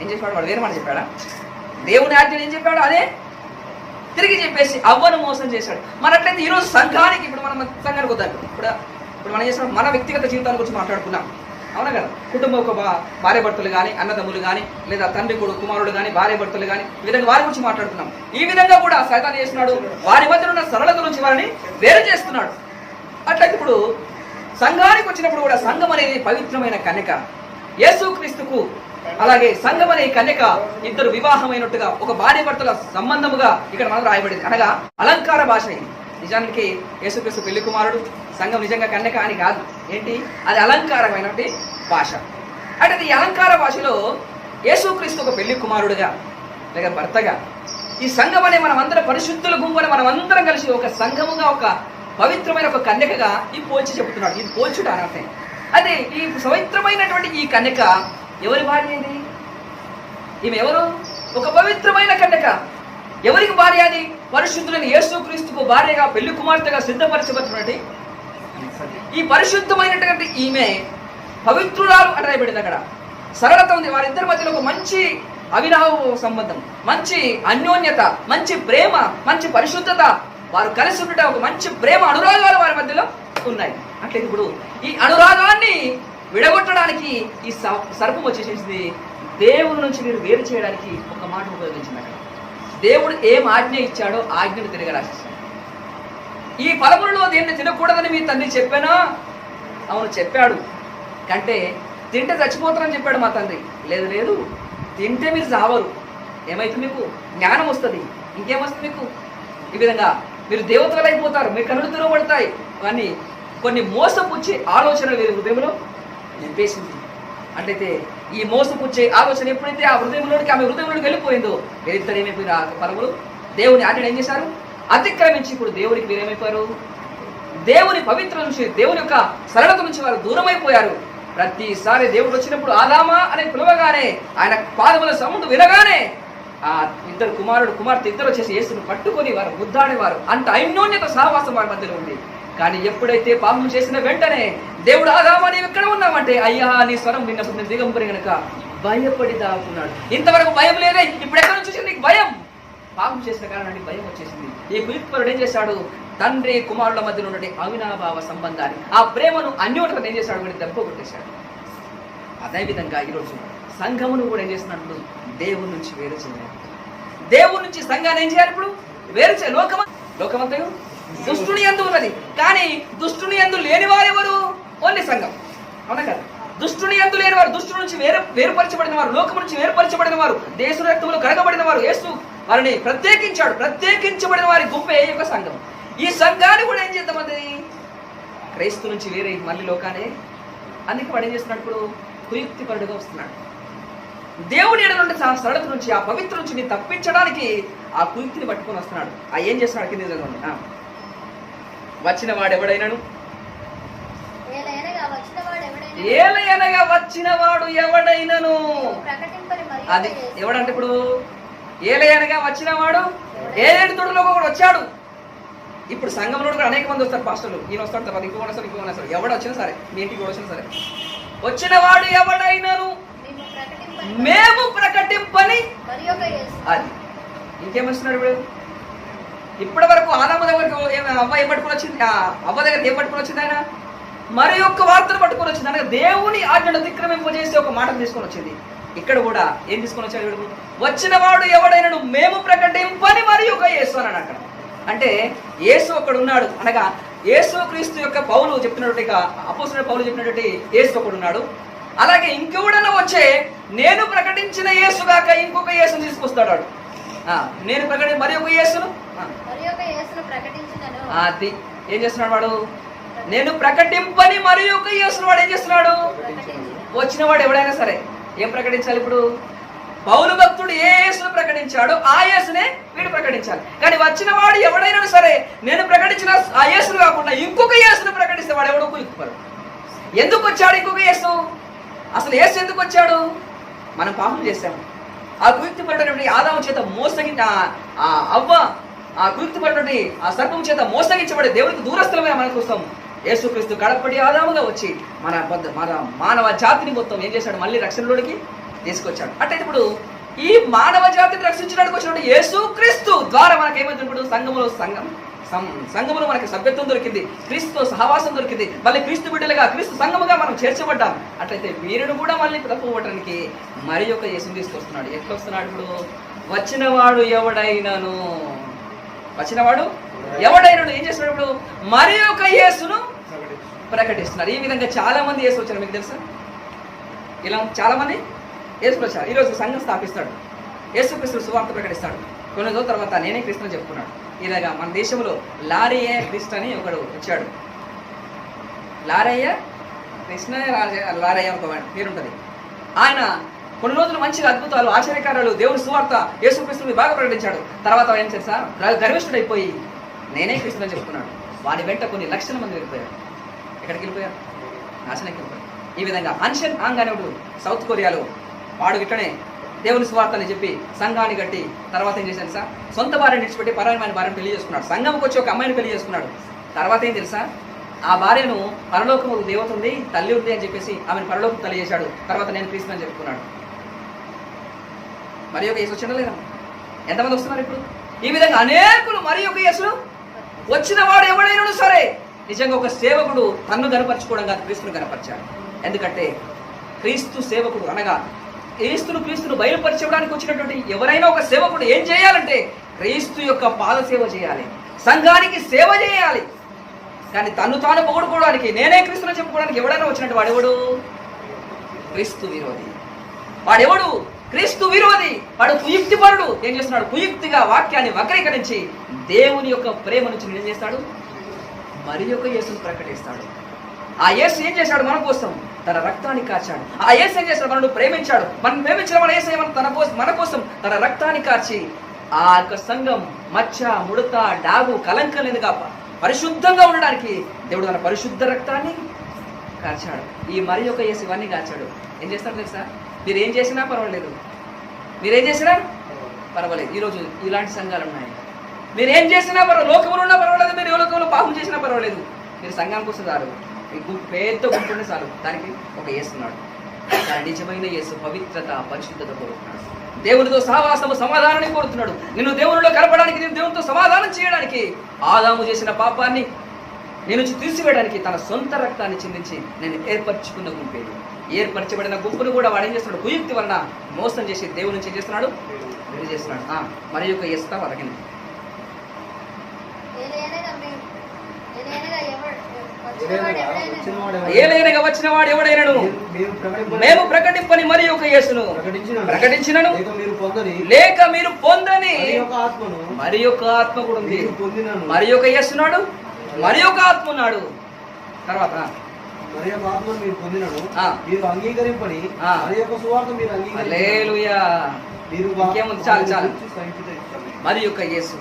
ఏం చెప్పాడు వాడు? వేరే మాట చెప్పాడా? దేవుని ఆజ్ఞ ఏం చెప్పాడు అదే తిరిగి చెప్పేసి అవ్వను మోసం చేశాడు. మరి అట్లయితే ఈరోజు సంఘానికి, ఇప్పుడు మనం సంఘానికి వద్దాం, ఇప్పుడు మనం చేసిన మన వ్యక్తిగత జీవితాల గురించి మాట్లాడుకున్నాం, అవునా కదా? కుటుంబం ఒక భార్య భర్తలు కానీ, అన్నదమ్ములు కానీ, లేదా తండ్రి కొడుకు కుమారుడు కానీ, భార్య భర్తలు కానీ, ఈ విధంగా వారి గురించి మాట్లాడుతున్నాం. ఈ విధంగా కూడా సైతాను చేస్తున్నాడు, వారి మధ్య ఉన్న సరళత నుంచి వారిని వేరు చేస్తున్నాడు. అట్లయితే ఇప్పుడు సంఘానికి వచ్చినప్పుడు కూడా సంఘం అనేది పవిత్రమైన కన్యక, యేసుక్రీస్తుకు అలాగే సంఘం అనే కన్యక ఇద్దరు వివాహమైనట్టుగా ఒక భార్య భర్తల సంబంధముగా ఇక్కడ మనం రాయబడింది. అనగా అలంకార భాష ఇది. నిజానికి యేసుక్రీస్తు పెళ్లి కుమారుడు, సంఘం నిజంగా కన్యక అని కాదు. ఏంటి అది? అలంకారమైనటువంటి భాష. అంటే ఈ అలంకార భాషలో యేసుక్రీస్తు ఒక పెళ్లి కుమారుడుగా లేక భర్తగా, ఈ సంఘం అనే మనం అందరం పరిశుద్ధుల గుంపుని మనం అందరం కలిసి ఒక సంఘముగా, ఒక పవిత్రమైన ఒక కన్యకగా ఈ పోల్చి చెబుతున్నాడు. ఇది పోల్చుట అనర్థం. అదే ఈ పవిత్రమైనటువంటి ఈ కన్యక ఎవరి భార్య ఇది? ఈమె ఎవరు? ఒక పవిత్రమైన కన్యక. ఎవరికి భార్య అది? పరిశుద్ధులైన యేసుక్రీస్తుకు భార్యగా, పెళ్లి కుమార్తెగా సిద్ధపరచబడినటువంటి ఈ పరిశుద్ధమైనటువంటి ఈమె పవిత్రురాలు అని రాయబడింది. అక్కడ సరళత ఉంది. వారిద్దరి మధ్యలో ఒక మంచి అవినావ సంబంధం, మంచి అన్యోన్యత, మంచి ప్రేమ, మంచి పరిశుద్ధత, వారు కలిసి ఉండట ఒక మంచి ప్రేమ, అనురాగాలు వారి మధ్యలో ఉన్నాయి. అట్లయితే ఇప్పుడు ఈ అనురాగాన్ని విడగొట్టడానికి ఈ సర్పం వచ్చేసేసింది. దేవుని నుంచి మీరు వేరు చేయడానికి ఒక మాట ఉపయోగించింది. అక్కడ దేవుడు ఏం ఆజ్ఞ ఇచ్చాడో ఆజ్ఞను తిరగరాసేసాడు. ఈ ఫలములలో దేన్ని తినకూడదని మీ తండ్రి చెప్పానా? అవును చెప్పాడు. కంటే తింటే చచ్చిపోతారని చెప్పాడు మా తండ్రి. లేదు లేదు, తింటే మీరు చావరు. ఏమైతే మీకు జ్ఞానం వస్తుంది, ఇంకేమొస్తుంది మీకు? ఈ విధంగా మీరు దేవతలు అయిపోతారు, మీ కనులు తెరవబడతాయి అని కొన్ని మోసపుచ్చే ఆలోచనలు వీరి హృదయంలో నింపేసింది. అట్లయితే ఈ మోసపుచ్చే ఆలోచన ఎప్పుడైతే ఆ హృదయంలోనికి, ఆమె హృదయంలోకి వెళ్ళిపోయిందో, వీరిద్దరు ఏమైపోయిన ఆ ఫలములు దేవుని ఆజ్ఞను ఏం చేశారు? అతిక్రమించి ఇప్పుడు దేవునికి వీరేమైపోయారు? దేవుని పవిత్ర నుంచి, దేవుని యొక్క సరళత నుంచి వారు దూరమైపోయారు. ప్రతిసారి దేవుడు వచ్చినప్పుడు ఆదామా అని పిలవగానే, ఆయన పాదముల సౌండ్ వినగానే ఆ ఇద్దరు కుమార్తె ఇద్దరు వచ్చేసి యేసును పట్టుకొని వారు ముద్దాడేవారు. అంత అన్యోన్యత సహవాసం వారి మధ్యలో ఉంది. కానీ ఎప్పుడైతే పాపం చేసిన వెంటనే దేవుడు ఆదామా నీవు ఎక్కడ ఉన్నావంటే, అయ్యా నీ స్వరం విన్నప్పుడు నేను దిగంబరి గనక భయపడి దాక్కున్నాడు. ఇంతవరకు భయం లేదే, ఇప్పుడు ఎక్కడి నుంచి వచ్చింది నీకు భయం? పాపం చేసిన కారణానికి భయం వచ్చేసింది. ఈ కుయుక్తుడు ఏం చేశాడు? తండ్రి కుమారుల మధ్యలో ఉన్నటువంటి అవినాభావ సంబంధాన్ని, ఆ ప్రేమను, అన్యోన్యతను ఏం చేశాడు? వీడిని దెబ్బ కొట్టేశాడు. అదేవిధంగా ఈరోజు సంఘమును కూడా ఏం చేస్తున్నప్పుడు దేవుని నుంచి వేరు చేయాలి. దేవుని నుంచి సంఘాన్ని ఏం చేయాలి? ఇప్పుడు వేరు చేయాలి. లోకమంతయు దుష్టుని యందు ఉన్నది, కానీ దుష్టుని యందు లేని వారు ఎవరు? ఓన్లీ సంఘం. అవునా కదా? దుష్టుని యందు లేని వారు, దుష్టు నుంచి వేరుపరచబడిన వారు, లోకం నుంచి వేరుపరచబడిన వారు, దేశ రక్తములు కడగబడిన వారు, యేసు వారిని ప్రత్యేకించాడు. ప్రత్యేకించబడిన వారి గుంపే యొక్క సంఘం. ఈ సంఘాన్ని కూడా ఏం చేద్దామది? క్రైస్తవు నుంచి వేరే మళ్ళీ లోకానే. అందుకే వాడు ఏం చేస్తున్నాడు? ఇప్పుడు కుయుక్తిపరుడుగా వస్తున్నాడు. దేవుని ఎడల నుండి సరళత నుంచి, ఆ పవిత్ర నుంచి తప్పించడానికి ఆ కుయుక్తిని పట్టుకొని వస్తున్నాడు. ఆ ఏం చేస్తున్నాడు? కింద చదవండి. వచ్చిన వాడెవడైనను, ఏలయనగా వచ్చిన వాడు ఎవడైనను, అది ఎవడంటే ఇప్పుడు ఏలయనగా వచ్చిన వాడు ఏలేడు తోడులో కూడా వచ్చాడు. ఇప్పుడు సంఘంలో కూడా అనేక మంది వస్తారు. పాస్టర్లు ఈయన వస్తాడు, తర్వాత ఇంకో వస్తారు. ఎవడు వచ్చినా సరే, మీ ఇంటికి కూడా వచ్చినా సరే, వచ్చిన వాడు ఎవడైనను మేము ప్రకటింపని, అది ఇంకేమొస్తున్నాడు? ఇప్పుడు ఇప్పటి వరకు ఆదాము దగ్గరికి అవ్వ ఏం పట్టుకుని వచ్చింది? అవ్వ దగ్గరికి ఏం పట్టుకుని వచ్చింది? ఆయన మరి యొక్క వార్తను పట్టుకొని వచ్చింది. అనగా దేవుని ఆజ్ఞను అతిక్రమింపజేసి ఒక మాటను తీసుకొని వచ్చింది. ఇక్కడ కూడా ఏం తీసుకొని వచ్చాడు? వచ్చిన వాడు ఎవడైనను మేము ప్రకటింపని మరి ఒక యేసు అన్నాడు. అక్కడ అంటే యేసు ఒకడు ఉన్నాడు. అనగా యేసు క్రీస్తు యొక్క పౌలు చెప్తున్నట్టుగా, అపోస్తలుడైన పౌలు చెప్పినటువంటి యేసు ఒకడు ఉన్నాడు. అలాగే ఇంకెవడన్నా వచ్చే నేను ప్రకటించిన యేసుగాక ఇంకొక యేసును తీసుకొస్తాడు వాడు. నేను మరి ఒక యేసును అది ఏం చేస్తున్నాడు వాడు? నేను ప్రకటింపని మరి ఒక యేసును వాడు ఏం చేస్తున్నాడు? వచ్చిన వాడు ఎవడైనా సరే ఏం ప్రకటించాలి? ఇప్పుడు పౌలు భక్తుడు ఏ యేసును ప్రకటించాడో ఆ యేసునే వీడు ప్రకటించాలి. కానీ వచ్చిన వాడు ఎవడైనా సరే నేను ప్రకటించిన ఆ యేసును కాకుండా ఇంకొక యేసును ప్రకటిస్తే వాడు ఎవడో కుయుక్తిపరుడు. ఎందుకు వచ్చాడు ఇంకొక యేసు? అసలు యేసు ఎందుకు వచ్చాడు? మనం పాపం చేశాము. ఆ కుయుక్తిపరుడు ఆదాము చేత అవ్వ ఆ కుయుక్తిపరుడు ఆ సర్పం చేత మోసగించబడి దేవుడికి దూరస్థలమైన మనం చూస్తాము. యేసుక్రీస్తు కడపటి ఆదాముగా వచ్చి మన మానవ జాతిని మొత్తం ఏం చేశాడు? మళ్ళీ రక్షణలోనికి తీసుకొచ్చాడు. అంటే ఇప్పుడు ఈ మానవ జాతిని రక్షించడానికి వచ్చినప్పుడు యేసుక్రీస్తు ద్వారా మనకి ఏమైంది? ఇప్పుడు సంఘములో మనకి సభ్యత్వం దొరికింది, క్రీస్తుతో సహవాసం దొరికింది, మళ్ళీ క్రీస్తు బిడ్డలుగా క్రీస్తు సంఘముగా మనం చేర్చబడ్డాం. అట్లయితే వీరుడు కూడా మళ్ళీ ప్రభువటానికి మరి యొక్క యేసుని తీసుకొస్తున్నాడు. ఎట్లా వస్తున్నాడు? ఇప్పుడు వచ్చినవాడు ఎవడైనాను ఏం చేస్తున్నాడు? ఇప్పుడు మరి యొక్క యేసును ప్రకటిస్తున్నారు. ఈ విధంగా చాలా మంది యేసు వచ్చారు. మీకు తెలుసా? ఇలా చాలా మంది యేసులు వచ్చారు. ఈరోజు సంఘం స్థాపిస్తాడు, యేసుక్రీస్తు సువార్త ప్రకటిస్తాడు. కొన్ని రోజుల తర్వాత నేనే క్రీస్తుని చెప్పుకున్నాడు. ఇలాగా మన దేశంలో లారయ్య క్రిస్ట్ అని ఒకడు వచ్చాడు. లారయ్య కృష్ణ లారయ్య ఒక పేరుంటుంది. ఆయన కొన్ని రోజులు మంచిగా అద్భుతాలు, ఆశ్చర్యకారాలు, దేవుని సువార్త, యేసుక్రీస్తుని బాగా ప్రకటించాడు. తర్వాత ఏం చేస్తా గర్విష్ఠుడైపోయి నేనే క్రీస్తుని చెప్పుకున్నాడు. వాడి వెంట కొన్ని లక్షల మంది వెళ్ళిపోయారు. ఎక్కడికి వెళ్ళిపోయారు? నాశనానికి వెళ్ళిపోయారు. ఈ విధంగా అన్షన్ ఆంగ్ అనేవాడు సౌత్ కొరియాలో వాడు ఇట్లనే దేవుని సువార్తని చెప్పి సంఘాన్ని కట్టి తర్వాత ఏం చేశాను సార్? సొంత భార్యను విడిచిపెట్టి పరాయమైన భార్యను పెళ్లి చేసుకున్నాడు. సంఘంకి వచ్చి ఒక అమ్మాయిని పెళ్లి చేసుకున్నాడు. తర్వాత ఏం తెలుసా? ఆ భార్యను పరలోకము దేవత ఉంది, తల్లి ఉంది అని చెప్పేసి ఆమెను పరలోకం తల్లి చేశాడు. తర్వాత నేను క్రీస్తు అని చెప్పుకున్నాడు. మరి ఒక యేసు వచ్చినా లేదా? ఎంతమంది వస్తున్నారు ఇప్పుడు? ఈ విధంగా అనేకులు మరి ఒక యేసులు వచ్చిన వాడు ఎవడైనా సరే నిజంగా ఒక సేవకుడు తన్ను కనపరచుకోవడం కాదు, క్రీస్తును కనపరిచాడు. ఎందుకంటే క్రీస్తు సేవకుడు అనగా క్రీస్తును బయలుపరచడానికి వచ్చినటువంటి ఎవరైనా ఒక సేవకుడు ఏం చేయాలంటే క్రీస్తు యొక్క పాద సేవ చేయాలి, సంఘానికి సేవ చేయాలి. కానీ తను తాను పొగడుకోవడానికి, నేనే క్రీస్తుని చెప్పుకోవడానికి ఎవడైనా వచ్చినట్టు వాడెవడు? క్రీస్తు విరోధి. వాడెవడు? క్రీస్తు విరోధి. వాడు కుయుక్తిపరుడు. ఏం చేస్తున్నాడు? కుయుక్తిగా వాక్యాన్ని వక్రీకరించి దేవుని యొక్క ప్రేమ నుంచి ఏం చేస్తాడు? మరి యొక్క యేసును ప్రకటిస్తాడు. ఆ యేసు ఏం చేశాడు? మన కోసం తన రక్తాన్ని కార్చాడు. ఆ యేసు ఏం చేశాడు? మనను ప్రేమించాడు. మనం ప్రేమించిన మన యేసు మన కోసం తన రక్తాన్ని కార్చి ఆ యొక్క సంఘం మచ్చ, ముడత, డాగు, కలంకం లేదుగా పరిశుద్ధంగా ఉండడానికి దేవుడు తన పరిశుద్ధ రక్తాన్ని కార్చాడు. ఈ మరి యొక్క యేసు ఇవన్నీ కార్చాడు. ఏం చేస్తాడు తెలుసా? మీరు ఏం చేసినా పర్వాలేదు, మీరేం చేసినా పర్వాలేదు. ఈరోజు ఇలాంటి సంఘాలు ఉన్నాయి. మీరు ఏం చేసినా పర్వాలేదు, లోకంలో ఉన్నా పర్వాలేదు, మీరు ఏ లోకంలో పాపం చేసినా పర్వాలేదు, మీరు సంఘానికి వస్తే చాలు, పెద్ద గుంపుంటే చాలు, దానికి ఒక యేసున్నాడు. దాని నిజమైన యేసు పవిత్రత, పరిశుద్ధత కోరుతున్నాడు. దేవునితో సహవాసము, సమాధానాన్ని కోరుతున్నాడు. నిన్ను దేవునిలో కలపడానికి, నేను దేవునితో సమాధానం చేయడానికి, ఆదాము చేసిన పాపాన్ని నేను తీసివేయడానికి తన సొంత రక్తాన్ని చిందించి నేను ఏర్పరచుకున్న గుంపేది. ఏర్పరచబడిన గుంపును కూడా వాడు ఏం చేస్తున్నాడు? కుయుక్తి వలన మోసం చేసి దేవుని నుంచి ఏం చేస్తున్నాడు? విడుదల చేస్తున్నాడు. మరి యొక్క యేసుతా వరకింది. ఏలైనగా వచ్చిన వాడు ఎవడైనను మేము ప్రకటింపని మరి ఒక యేసును ప్రకటించినను లేక మీరు పొందని మరి యొక్క ఆత్మ కూడా ఉంది. మరి ఒక యేసున్నాడు, మరి ఒక ఆత్మ ఉన్నాడు. తర్వాత హల్లెలూయా. ఇంకేముంది? చాలు చాలు. మరి యొక్క యేసు,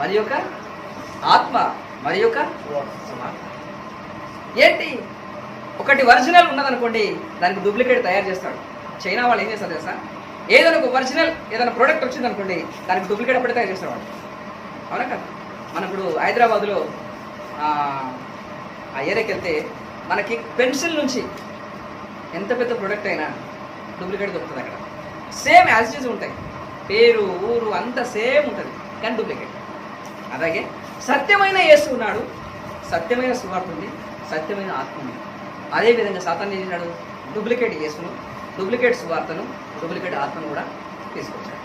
మరి యొక్క ఆత్మ, మరి యొక్క ఏంటి? ఒకటి ఒరిజినల్ ఉన్నదనుకోండి, దానికి డూప్లికేట్ తయారు చేస్తాడు. చైనా వాళ్ళు ఏం చేస్తారు తెలుసా? ఏదైనా ఒక ఒరిజినల్ ఏదైనా ప్రోడక్ట్ వచ్చింది అనుకోండి, దానికి డూప్లికేట్ అప్పుడే తయారు చేస్తాడు వాడు. అవునా కదా? మనం ఇప్పుడు హైదరాబాద్లో ఆ ఏరియాకి వెళ్తే మనకి పెన్సిల్ నుంచి ఎంత పెద్ద ప్రోడక్ట్ అయినా డూప్లికేట్ దొరుకుతుంది అక్కడ. సేమ్ యాజ్ ఇట్ ఈజ్ ఉంటాయి, పేరు, ఊరు అంతా సేమ్ ఉంటుంది, కానీ డూప్లికేట్. అలాగే సత్యమైన యేసు ఉన్నాడు, సత్యమైన సువార్త ఉంది, సత్యమైన ఆత్మ ఉంది. అదేవిధంగా సాతాను ఏం చేశాడు? డూప్లికేట్ యేసును, డూప్లికేట్ సువార్తను, డూప్లికేట్ ఆత్మను కూడా తీసుకొచ్చాడు.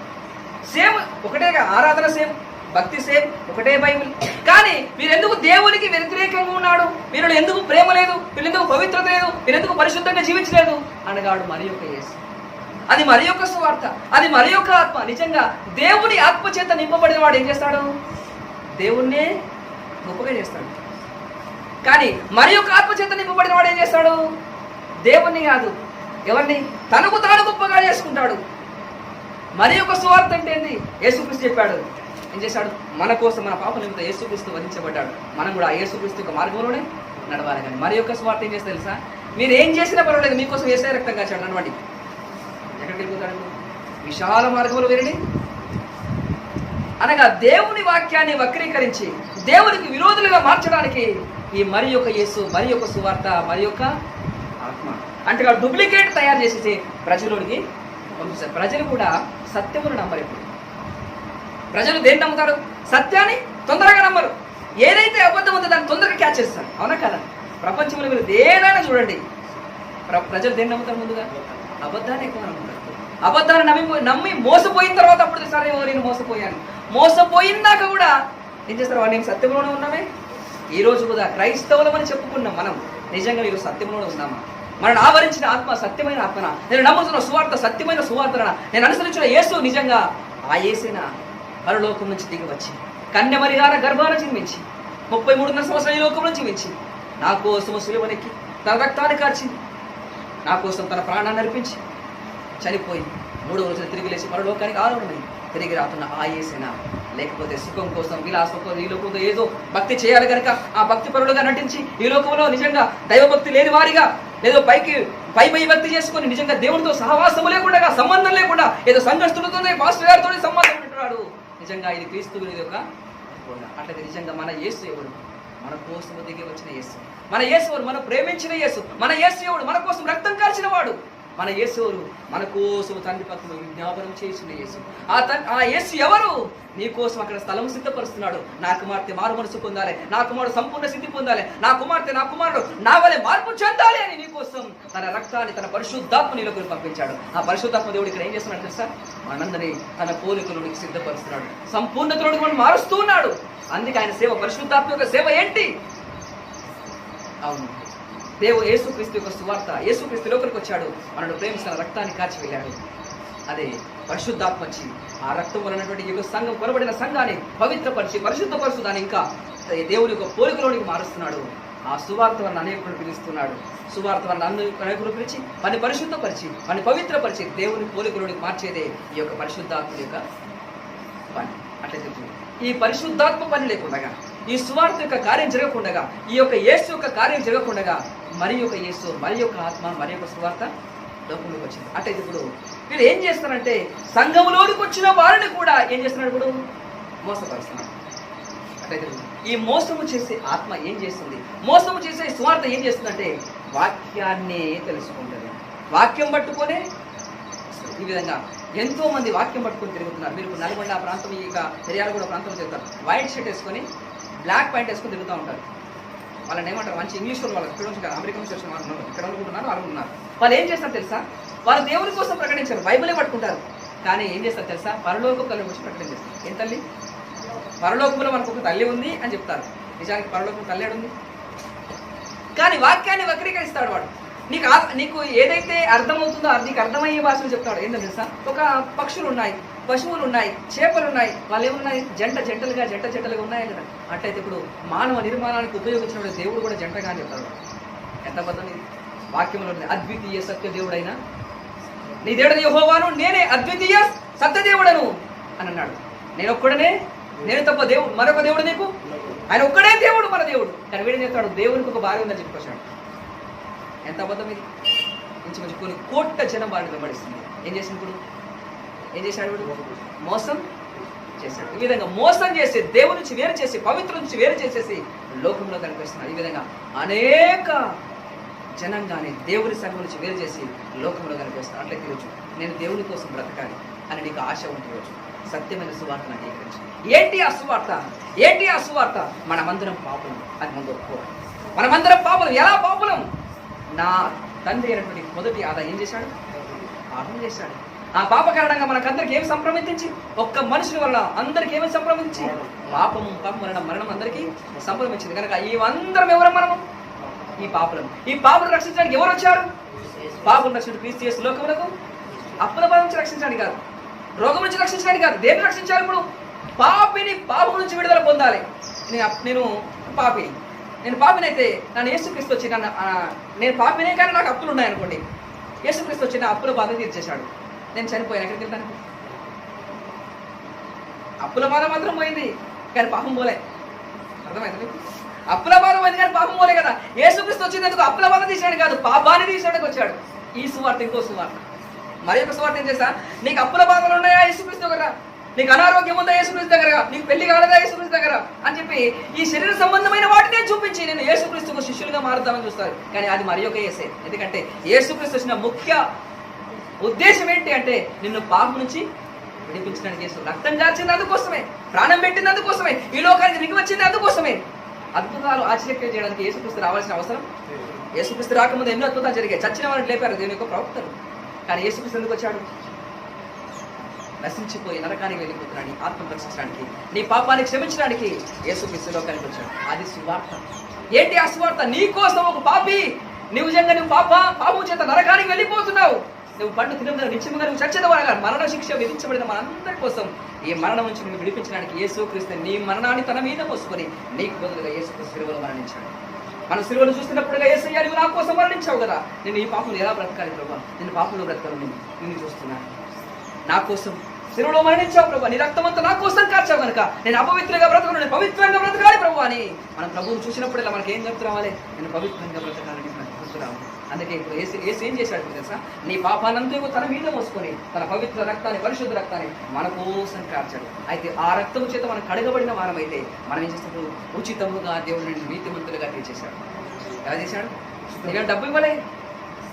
సేమ్ ఒకటేగా, ఆరాధన సేమ్, భక్తి సేమ్, ఒకటే బైబిల్. కానీ మీరెందుకు దేవునికి వ్యతిరేకంగా ఉన్నాడు? మీరు ఎందుకు ప్రేమ లేదు, మీరు ఎందుకు పవిత్రత లేదు, మీరు ఎందుకు పరిశుద్ధంగా జీవించలేదు అనగాడు మరి యొక్క యేసు. అది మరి యొక్క సువార్త, అది మరి యొక్క ఆత్మ. నిజంగా దేవుని ఆత్మ చేత నింపబడిన వాడు ఏం చేస్తాడు? దేవుణ్ణే గొప్పగా చేస్తాడు. కానీ మరి యొక్క ఆత్మ చేత నింపబడిన వాడు ఏం చేస్తాడు? దేవుణ్ణి కాదు, ఎవరిని? తనకు తాను గొప్పగా చేసుకుంటాడు. మరి యొక్క సువార్త అంటే ఏంది? యేసుక్రీస్తు చెప్పాడు. ఏం చేశాడు? మన కోసం, మన పాప నిమిత్తం యేసుక్రీస్తు వధించబడ్డాడు. మనం కూడా ఆ యేసుక్రీస్తు యొక్క మార్గంలోనే నడవాలి. కానీ మరి యొక్క సువార్త ఏం చేస్తే తెలుసా? మీరు ఏం చేసినా పర్వాలేదు, మీకోసం యేసయ్య రక్తం కాచాడు నడవండి. ఎక్కడికి వెళ్ళిపోతాడు? విశాల మార్గంలో వెళ్ళండి. అనగా దేవుని వాక్యాన్ని వక్రీకరించి దేవునికి విరోధులుగా మార్చడానికి ఈ మరి యొక్క యేసు, మరి యొక్క సువార్త, మరి యొక్క ఆత్మ అంటే డూప్లికేట్ తయారు చేసేసి ప్రజలోనికి పంపిస్తారు. ప్రజలు కూడా సత్యమును నమ్మరు. ఇప్పుడు ప్రజలు దేన్ని నమ్ముతారు? సత్యాన్ని తొందరగా నమ్మరు. ఏదైతే అబద్ధం ఉందో దాన్ని తొందరగా క్యాచ్ చేస్తారు. అవునా కదా? ప్రపంచంలో మీరు ఏదైనా చూడండి, ప్రజలు దేన్ని నమ్ముతారు? ముందుగా అబద్ధాన్ని ఎక్కువ నమ్ముతారు. అబద్ధాన్ని నమ్మి మోసపోయిన తర్వాత అప్పుడు సరే నేను మోసపోయాను, మోసపోయిందాక కూడా ఏం చేస్తారు? నేను సత్యంలోనే ఉన్నామే. ఈ రోజు కూడా క్రైస్తవులం అని చెప్పుకున్నాం మనం, నిజంగా మీరు సత్యంలోనే ఉన్నామా? మనల్ని ఆవరించిన ఆత్మ సత్యమైన ఆత్మన, నేను నమ్ముతున్న సువార్త సత్యమైన సువార్తన, నేను అనుసరించిన యేసు నిజంగా ఆ యేసేనా పరలోకం నుంచి దిగి వచ్చి కన్యమరిగాన గర్భాన జన్మించి 33 సంవత్సరాల ఈ లోకం నుంచి జీవించి నా కోసం సిలువనెక్కి తన రక్తాన్ని కార్చింది, నా కోసం తన ప్రాణాన్ని అర్పించి చనిపోయి 3వ రోజున తిరిగి లేచి పరలోకానికి ఆరోహణమై తిరిగి రాతున్న ఆ యేసేనా? లేకపోతే సుఖం కోసం, విలాసం కోసం, ఈ లోకంలో ఏదో భక్తి చేయాలి కనుక ఆ భక్తి పరుడుగా నటించి ఈ లోకంలో నిజంగా దైవభక్తి లేని వారిగా ఏదో పై భక్తి చేసుకొని నిజంగా దేవునితో సహవాసము లేకుండా, సంబంధం లేకుండా ఏదో సంఘస్థులతోనే మాస్టర్ గారితో సంబంధం ఉంటున్నాడు. నిజంగా ఇది క్రీస్తు యొక్క అట్లయితే నిజంగా మన యేసు ఎవరు? మన కోసం దిగి వచ్చిన యేసు. మన యేసు ఎవరు? మనం ప్రేమించిన యేసు. మన యేసు ఎవరు? మన కోసం రక్తం కాల్చిన వాడు. మన యేసు ఎవరు? మన కోసం తండ్రి పక్కన విజ్ఞాపనం చేసిన యేసు. ఆ యేసు ఎవరు? నీ కోసం అక్కడ స్థలం సిద్ధపరుస్తున్నాడు. నా కుమార్తె మారు మనసు పొందాలి, నా కుమారుడు సంపూర్ణ సిద్ధి పొందాలి, నా కుమార్తె నా కుమారుడు నా వలె మార్పు చెందాలి అని నీ కోసం తన రక్తాన్ని, తన పరిశుద్ధాత్మ నీలోకి పంపించాడు. ఆ పరిశుద్ధాత్మ దేవుడు ఇక్కడ ఏం చేస్తున్నాడు తెలుసా? మనందరినీ తన పోలికలోనికి సిద్ధపరుస్తున్నాడు, సంపూర్ణతలోనికి మనం మారుస్తూ ఉన్నాడు. అందుకే ఆయన సేవ, పరిశుద్ధాత్మ యొక్క సేవ ఏంటి? అవును, దేవుడు యేసుక్రీస్తు యొక్క సువార్త. యేసుక్రీస్తు లోపలికి వచ్చాడు, మనను ప్రేమిస్తున్న రక్తాన్ని కాచి వెళ్ళాడు. అదే పరిశుద్ధాత్మ వచ్చి ఆ రక్తం వలనటువంటి యొక్క సంఘం, కొనబడిన సంఘాన్ని పవిత్రపరిచి పరిశుద్ధపరుచు దాన్ని ఇంకా దేవుని యొక్క పోలికలోనికి మారుస్తున్నాడు. ఆ సువార్త వలన అనేకులను పిలుస్తున్నాడు. సువార్త వలన అనేకులను పిలిచి వారిని పరిశుద్ధపరిచి వారిని పవిత్రపరిచి దేవుని పోలికలోనికి మార్చేదే ఈ యొక్క పరిశుద్ధాత్మ యొక్క పని. అట్లయితే ఈ పరిశుద్ధాత్మ పని లేకుండా, ఈ సువార్త యొక్క కార్యం జరగకుండా, ఈ యొక్క యేసు యొక్క కార్యం జరగకుండా మరి యొక్క యేసు, మరి యొక్క ఆత్మ, మరి యొక్క సువార్త లోకంలోకి వచ్చింది. అట్లయితే ఇప్పుడు వీళ్ళు ఏం చేస్తారంటే సంఘంలోనికి వచ్చిన వారిని కూడా ఏం చేస్తున్నాడు? ఇప్పుడు మోసపరుస్తున్నాడు. అట్లయితే ఈ మోసము చేసే ఆత్మ ఏం చేస్తుంది? మోసము చేసే సువార్త ఏం చేస్తుందంటే వాక్యాన్ని తెలుసుకుంటుంది. వాక్యం పట్టుకొనే ఈ విధంగా ఎంతో మంది వాక్యం పట్టుకొని తిరుగుతున్నారు. మీరు నల్గొండ ప్రాంతం, ఇక మిర్యాలగూడ ప్రాంతంలో తిరుగుతారు. వైట్ షర్ట్ వేసుకొని బ్లాక్ ప్యాంట్ వేసుకొని తిరుగుతూ ఉంటారు. వాళ్ళని ఏమంటారు? మంచి ఇంగ్లీష్ వాళ్ళు ఇక్కడ నుంచి అమెరికా నుంచి వచ్చిన వాళ్ళు ఉన్నారు, ఇక్కడ అనుకుంటున్నారు, వాళ్ళు ఉన్నారు. వాళ్ళు ఏం చేస్తారు తెలుసా? వాళ్ళు దేవుని కోసం ప్రకటించారు, బైబిలే పట్టుకుంటారు. కానీ ఏం చేస్తారు తెలుసా? పరలోకం తల్లి గురించి ప్రకటన చేస్తారు. ఏం తల్లి? పరలోకంలో మనకు ఒక తల్లి ఉంది అని చెప్తారు. నిజానికి పరలోకం తల్లి ఉంది. కానీ వాక్యాన్ని వక్రీకరిస్తాడు వాడు. నీకు ఏదైతే అర్థమవుతుందో నీకు అర్థమయ్యే భాషలు చెప్తాడు. ఏంటో తెలుసా? ఒక పక్షులు ఉన్నాయి, పశువులు ఉన్నాయి, చేపలు ఉన్నాయి. వాళ్ళు ఏమున్నాయి? జంటలుగా ఉన్నాయి కదా. అట్లయితే ఇప్పుడు మానవ నిర్మాణానికి ఉపయోగించిన దేవుడు కూడా జంటగా అని చెప్తాడు. ఎంత అబద్ధం ఇది! వాక్యంలో అద్వితీయ సత్య దేవుడైనా నీ దేవుడు యెహోవాను, నేనే అద్వితీయ సత్య దేవుడను అని అన్నాడు. నేను ఒక్కడనే, నేను తప్ప దేవుడు మరొక దేవుడు నీకు? ఆయన ఒక్కడే దేవుడు, మన దేవుడు. కానీ వీడేం చెప్తాడు? దేవునికి ఒక భార్య ఉందని చెప్పుకొచ్చాడు. ఎంత అబద్ధం ఇది! ఇంచుమించు కొన్ని కోట్ల జనం వారిని వెంబడిస్తుంది. ఏం చేసింది ఇప్పుడు? ఏం చేశాడు వీడు? మోసం చేశాడు. ఈ విధంగా మోసం చేసి దేవుడి నుంచి వేరు చేసి, పవిత్ర నుంచి వేరు చేసేసి లోకంలో కనిపిస్తున్నాడు. ఈ విధంగా అనేక జనంగానే దేవుడి సంఘం నుంచి వేరు చేసి లోకంలో కనిపిస్తున్నాడు. అట్లయితే ఈరోజు నేను దేవుని కోసం బ్రతకాలి అని నీకు ఆశ ఉంటుంది. రోజు సత్యమైన సువార్తను అంగీకరించి ఏంటి ఆ సువార్త? ఏంటి ఆ సువార్త? మనమందరం పాపులం, అది ముందు ఒప్పుకోవాలి. మనమందరం పాపులం. ఎలా పాపులం? నా తండ్రి అయినటువంటి మొదటి ఆదా ఏం చేశాడు? పాపం చేశాడు. ఆ పాప కారణంగా మనకందరికి ఏమి సంప్రమించి, ఒక్క మనుషుల వల్ల అందరికి ఏమి సంప్రమించి, పాపము మరణం అందరికీ సంప్రమించింది. కనుక ఈ అందరం ఎవరు? మనము ఈ పాపులం. ఈ పాపులను రక్షించడానికి ఎవరు వచ్చారు? పాపులను రక్షించు క్రీస్తు యేసు లోకములకు అప్పుల బాధ నుంచి రక్షించడానికి కాదు, రోగం నుంచి రక్షించడానికి కాదు. దేన్ని రక్షించాలి? ఇప్పుడు పాపిని పాపం నుంచి విడుదల పొందాలి. నేను పాపిని అయితే నన్ను యేసుక్రీస్తు వచ్చి నేను పాపినే కానీ నాకు అప్పులు ఉన్నాయనుకోండి, యేసుక్రీస్తు వచ్చి నా అప్పుల బాధ తీర్చేశాడు. నేను చనిపోయాను, ఎక్కడికి వెళ్తాను? అప్పుల బాధ మాత్రం పోయింది కానీ పాపం పోలే. అర్థమైంది మీకు? అప్పుల బాధ పోయింది కానీ పాపం పోలే కదా. యేసుక్రీస్తు వచ్చినందుకు అప్పుల బాధ తీసాడు కాదు, పాపాన్ని తీసాడానికి వచ్చాడు. ఈ సువార్త ఇంకో సువార్త. మరి ఒక సువార్త ఏం చేశా? నీకు అప్పుల బాధలు ఉన్నాయా? యేసుక్రీస్తు ఒకరా నీకు అనారోగ్యం ఉందా యేసుక్రీస్తు దగ్గర, నీకు పెళ్లి కాలేదా యేసుక్రీస్తు దగ్గర అని చెప్పి ఈ శరీర సంబంధమైన వాటినే చూపించి నేను యేసుక్రీస్తుకు శిష్యులుగా మారుతామని చూస్తారు. కానీ అది మరి ఒక యేసే. ఎందుకంటే యేసుక్రీస్తు వచ్చిన ముఖ్య ఉద్దేశం ఏంటి అంటే నిన్ను పాపం నుంచి విడిపించడానికి యేసు రక్తం దాల్చింది అందుకోసమే, ప్రాణం పెట్టింది అందుకోసమే, ఈ లోకానికి దిగి వచ్చింది అందుకోసమే. అద్భుతాలు ఆశ్చర్యం చేయడానికి యేసుక్రీస్తు రావాల్సిన అవసరం. యేసుక్రీస్తు రాకముందు ఎన్నో అద్భుతాలు జరిగాయి. చచ్చిన వారిని లేపారు దేవుని యొక్క ప్రవక్తలు. కానీ యేసుక్రీస్తు ఎందుకు వచ్చాడు? నశించిపోయి నరకానికి వెళ్ళిపోతున్నాడు, నీ ఆత్మను రక్షించడానికి, నీ పాపాన్ని క్షమించడానికి యేసుక్రీస్తు లోకానికి వచ్చాడు. అది సువార్త. ఏంటి ఆ సువార్త? నీ కోసం ఒక పాపి, నువ్వు నిజంగా నువ్వు పాపం చేత నరకానికి వెళ్ళిపోతున్నావు, నువ్వు పండు తినగా నిత్యముగా నువ్వు చచ్చేదవరగా మరణ శిక్ష విధించబడిన మనందరి కోసం ఈ మరణం నుంచి నువ్వు విడిపించడానికి యేసుక్రీస్తు నీ మరణాన్ని తన మీద మోసుకొని నీకు బదులుగా యేసుక్రీస్తు సిలువలో మరణించాడు. మనం సిలువను చూస్తున్నప్పుడుగా యేసయ్యా నువ్వు నా కోసం మరణించావు కదా, నేను ఈ పాపంలో ఎలా బ్రతకాలి ప్రభా, నేను పాపంలో బ్రతకాలి, నిన్ను చూస్తున్నాను, నా కోసం సిలువలో మరణించావు ప్రభా, నీ రక్తమంతా నా కోసం కార్చావు కనుక నేను అపవిత్రంగా బ్రతకను, నేను పవిత్రంగా బ్రతకాలి ప్రభు అని మనం ప్రభువును చూసినప్పుడల్లా మనకి ఏం చెప్తూ రావాలి? నేను పవిత్రంగా బ్రతకాలని గుర్తు రావాలి. అందుకే ఇప్పుడు యేసు ఏం చేశాడు తెలుసా? నీ పాపానంతా తన మీద మోసుకొని తన పవిత్ర రక్తాన్ని, పరిశుద్ధ రక్తాన్ని మన కోసం కార్చాడు. అయితే ఆ రక్తము చేత మనం కడగబడిన వారమైతే మనం ఏం చేస్తాడు? ఉచితముగా దేవుడిని నీతిమంతులుగా తీర్చేశాడు. ఎలా చేశాడు? నీవేం డబ్బు ఇవ్వలే,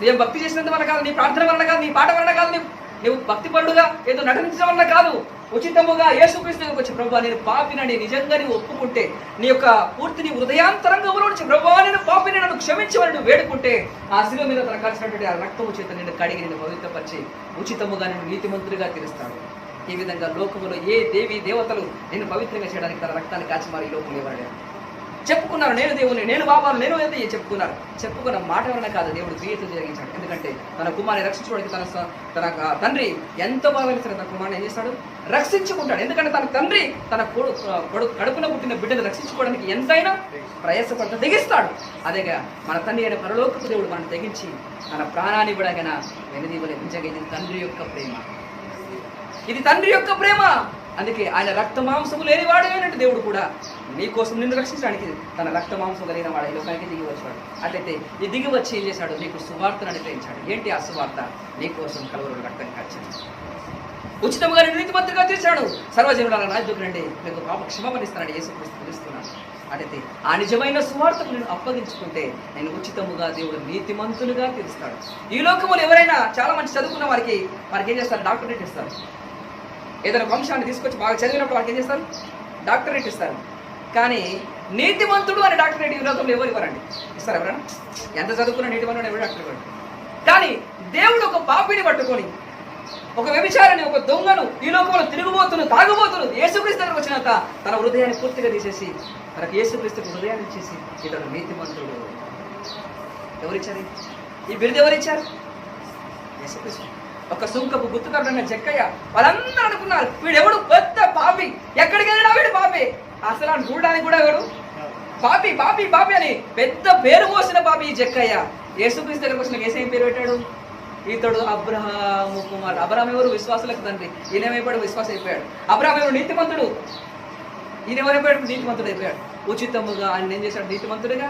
నీవేం భక్తి చేసినంత వల్ల కాదు, నీ ప్రార్థన వల్ల కాదు, నీ పాట వల్ల కాదు, నువ్వు భక్తి పరుడుగా ఏదో నటించడం వల్ల కాదు, ఉచితముగా యేసుక్రీస్తు వచ్చి ప్రభువా నేను పాపినని నిజంగా నీవు ఒప్పుకుంటే, నీ యొక్క పూర్తిని హృదయాంతరంగంలో నుంచి ప్రభువా నేను పాపిని నన్ను క్షమించమని నువ్వు వేడుకుంటే ఆ శిలువ మీద తన కలిసినటువంటి ఆ రక్తము చేత నిన్ను కడిగి నిన్ను పవిత్రపరిచి ఉచితముగా నేను నీతిమంతుడిగా తీరుస్తాడు. ఈ విధంగా లోకములో ఏ దేవి దేవతలు నిన్ను పవిత్రంగా చేయడానికి తన రక్తాన్ని కాచి మరి ఈ లోకంలో ఇవ్వడారు. చెప్పుకున్నారు నేను దేవుని, నేను బాబాను, నేను అయితే చెప్పుకున్నారు. చెప్పుకున్న మాట వలన కాదు, దేవుడు క్రియతలు జరిగించాడు. ఎందుకంటే తన కుమారుని రక్షించుకోవడానికి తన తండ్రి ఎంతో బాగా తన కుమారుని ఏం చేస్తాడు? రక్షించుకుంటాడు. ఎందుకంటే తన తండ్రి తన కడుపున పుట్టిన బిడ్డను రక్షించుకోవడానికి ఎంతైనా ప్రయాసపడతా తెగిస్తాడు. అదేగా మన తండ్రి అయిన పరలోకపు దేవుడు మనం తెగించి తన ప్రాణాన్ని ఇవ్వడాగైనా వెనుదీవలేదు. నిజంగా ఇది తండ్రి యొక్క ప్రేమ, ఇది తండ్రి యొక్క ప్రేమ. అందుకే ఆయన రక్త మాంసము లేనివాడు అయినట్టు దేవుడు కూడా నీకోసం నిన్ను రక్షించడానికి తన రక్త మాంసం కలిగిన వాడు ఈ లోకానికి దిగి వచ్చాడు. అట్లయితే ఈ దిగి వచ్చి ఏం చేశాడు? నీకు సువార్తను అనుగ్రహించాడు. ఏంటి ఆ సువార్త? నీకోసం కలువరు రక్తం కార్చాడు, ఉచితంగా నీతిమంతులుగా తీర్చాడు. సర్వజనుల రాజ్యం రండి, మీకు పాప క్షమాపణిస్తానని యేసుక్రీస్తు పిలుస్తున్నాడు. అట్లయితే ఆ నిజమైన సువార్తకు నేను అప్పగించుకుంటే నేను ఉచితముగా దేవుడు నీతిమంతులుగా తీరుస్తాడు. ఈ లోకములు ఎవరైనా చాలా మంచి చదువుకున్న వారికి ఏం చేస్తారు? డాక్టరేట్ ఇస్తారు. ఏదైనా వంశాన్ని తీసుకొచ్చి బాగా చదివినప్పుడు వారికి ఏం చేస్తారు? డాక్టరేట్ ఇస్తారు. కానీ నీతిమంతుడు అనే డాక్టరేట్ ఈ లోకంలో ఎవరు ఇవ్వరండి. ఇస్తారు ఎవరైనా? ఎంత చదువుకున్న నీతిమంతుడు ఎవరు డాక్టర్ ఇవ్వరు. కానీ దేవుడు ఒక పాపిని పట్టుకొని, ఒక వ్యభిచారాన్ని, ఒక దొంగను, ఈ లోకంలో తిరుగుబోతును, తాగుబోతును యేసుక్రీస్తు దగ్గరకు వచ్చినాక తన హృదయాన్ని పూర్తిగా తీసేసి తనకు యేసుక్రీస్తుకు హృదయాన్ని ఇచ్చేసి ఇతడు నీతిమంతుడు. ఎవరిచ్చారు ఈ బిరుదు? ఎవరిచ్చారు? యేసుక్రీస్తు. ఒక సుంకపు గుర్తుకరమైన జక్కయ్య, వాళ్ళందరూ అనుకున్నారు వీడెవడు? పెద్ద పాపి, ఎక్కడికి వెళ్ళినా వీడు పాపి. అసలు అని చూడడానికి కూడా ఎవడు? పాపి పాపి పాపి అని పెద్ద పేరు మోసిన పాపి ఈ జక్కయ్య. యేసుక్రీస్తు దగ్గరకు వచ్చిన యేసు ఏం పేరు పెట్టాడు? ఇతడు అబ్రహాము కుమారుడు. అబ్రహాం ఎవరు? విశ్వాసులకు తండ్రి. ఈయన ఏమైపోయాడు? విశ్వాసం అయిపోయాడు. అబ్రహాం ఎవరు? నీతిమంతుడు. ఈయన ఎవరైపోయాడు? నీతిమంతుడు అయిపోయాడు. ఉచితముగా ఆయన ఏం చేశాడు? నీతిమంతుడిగా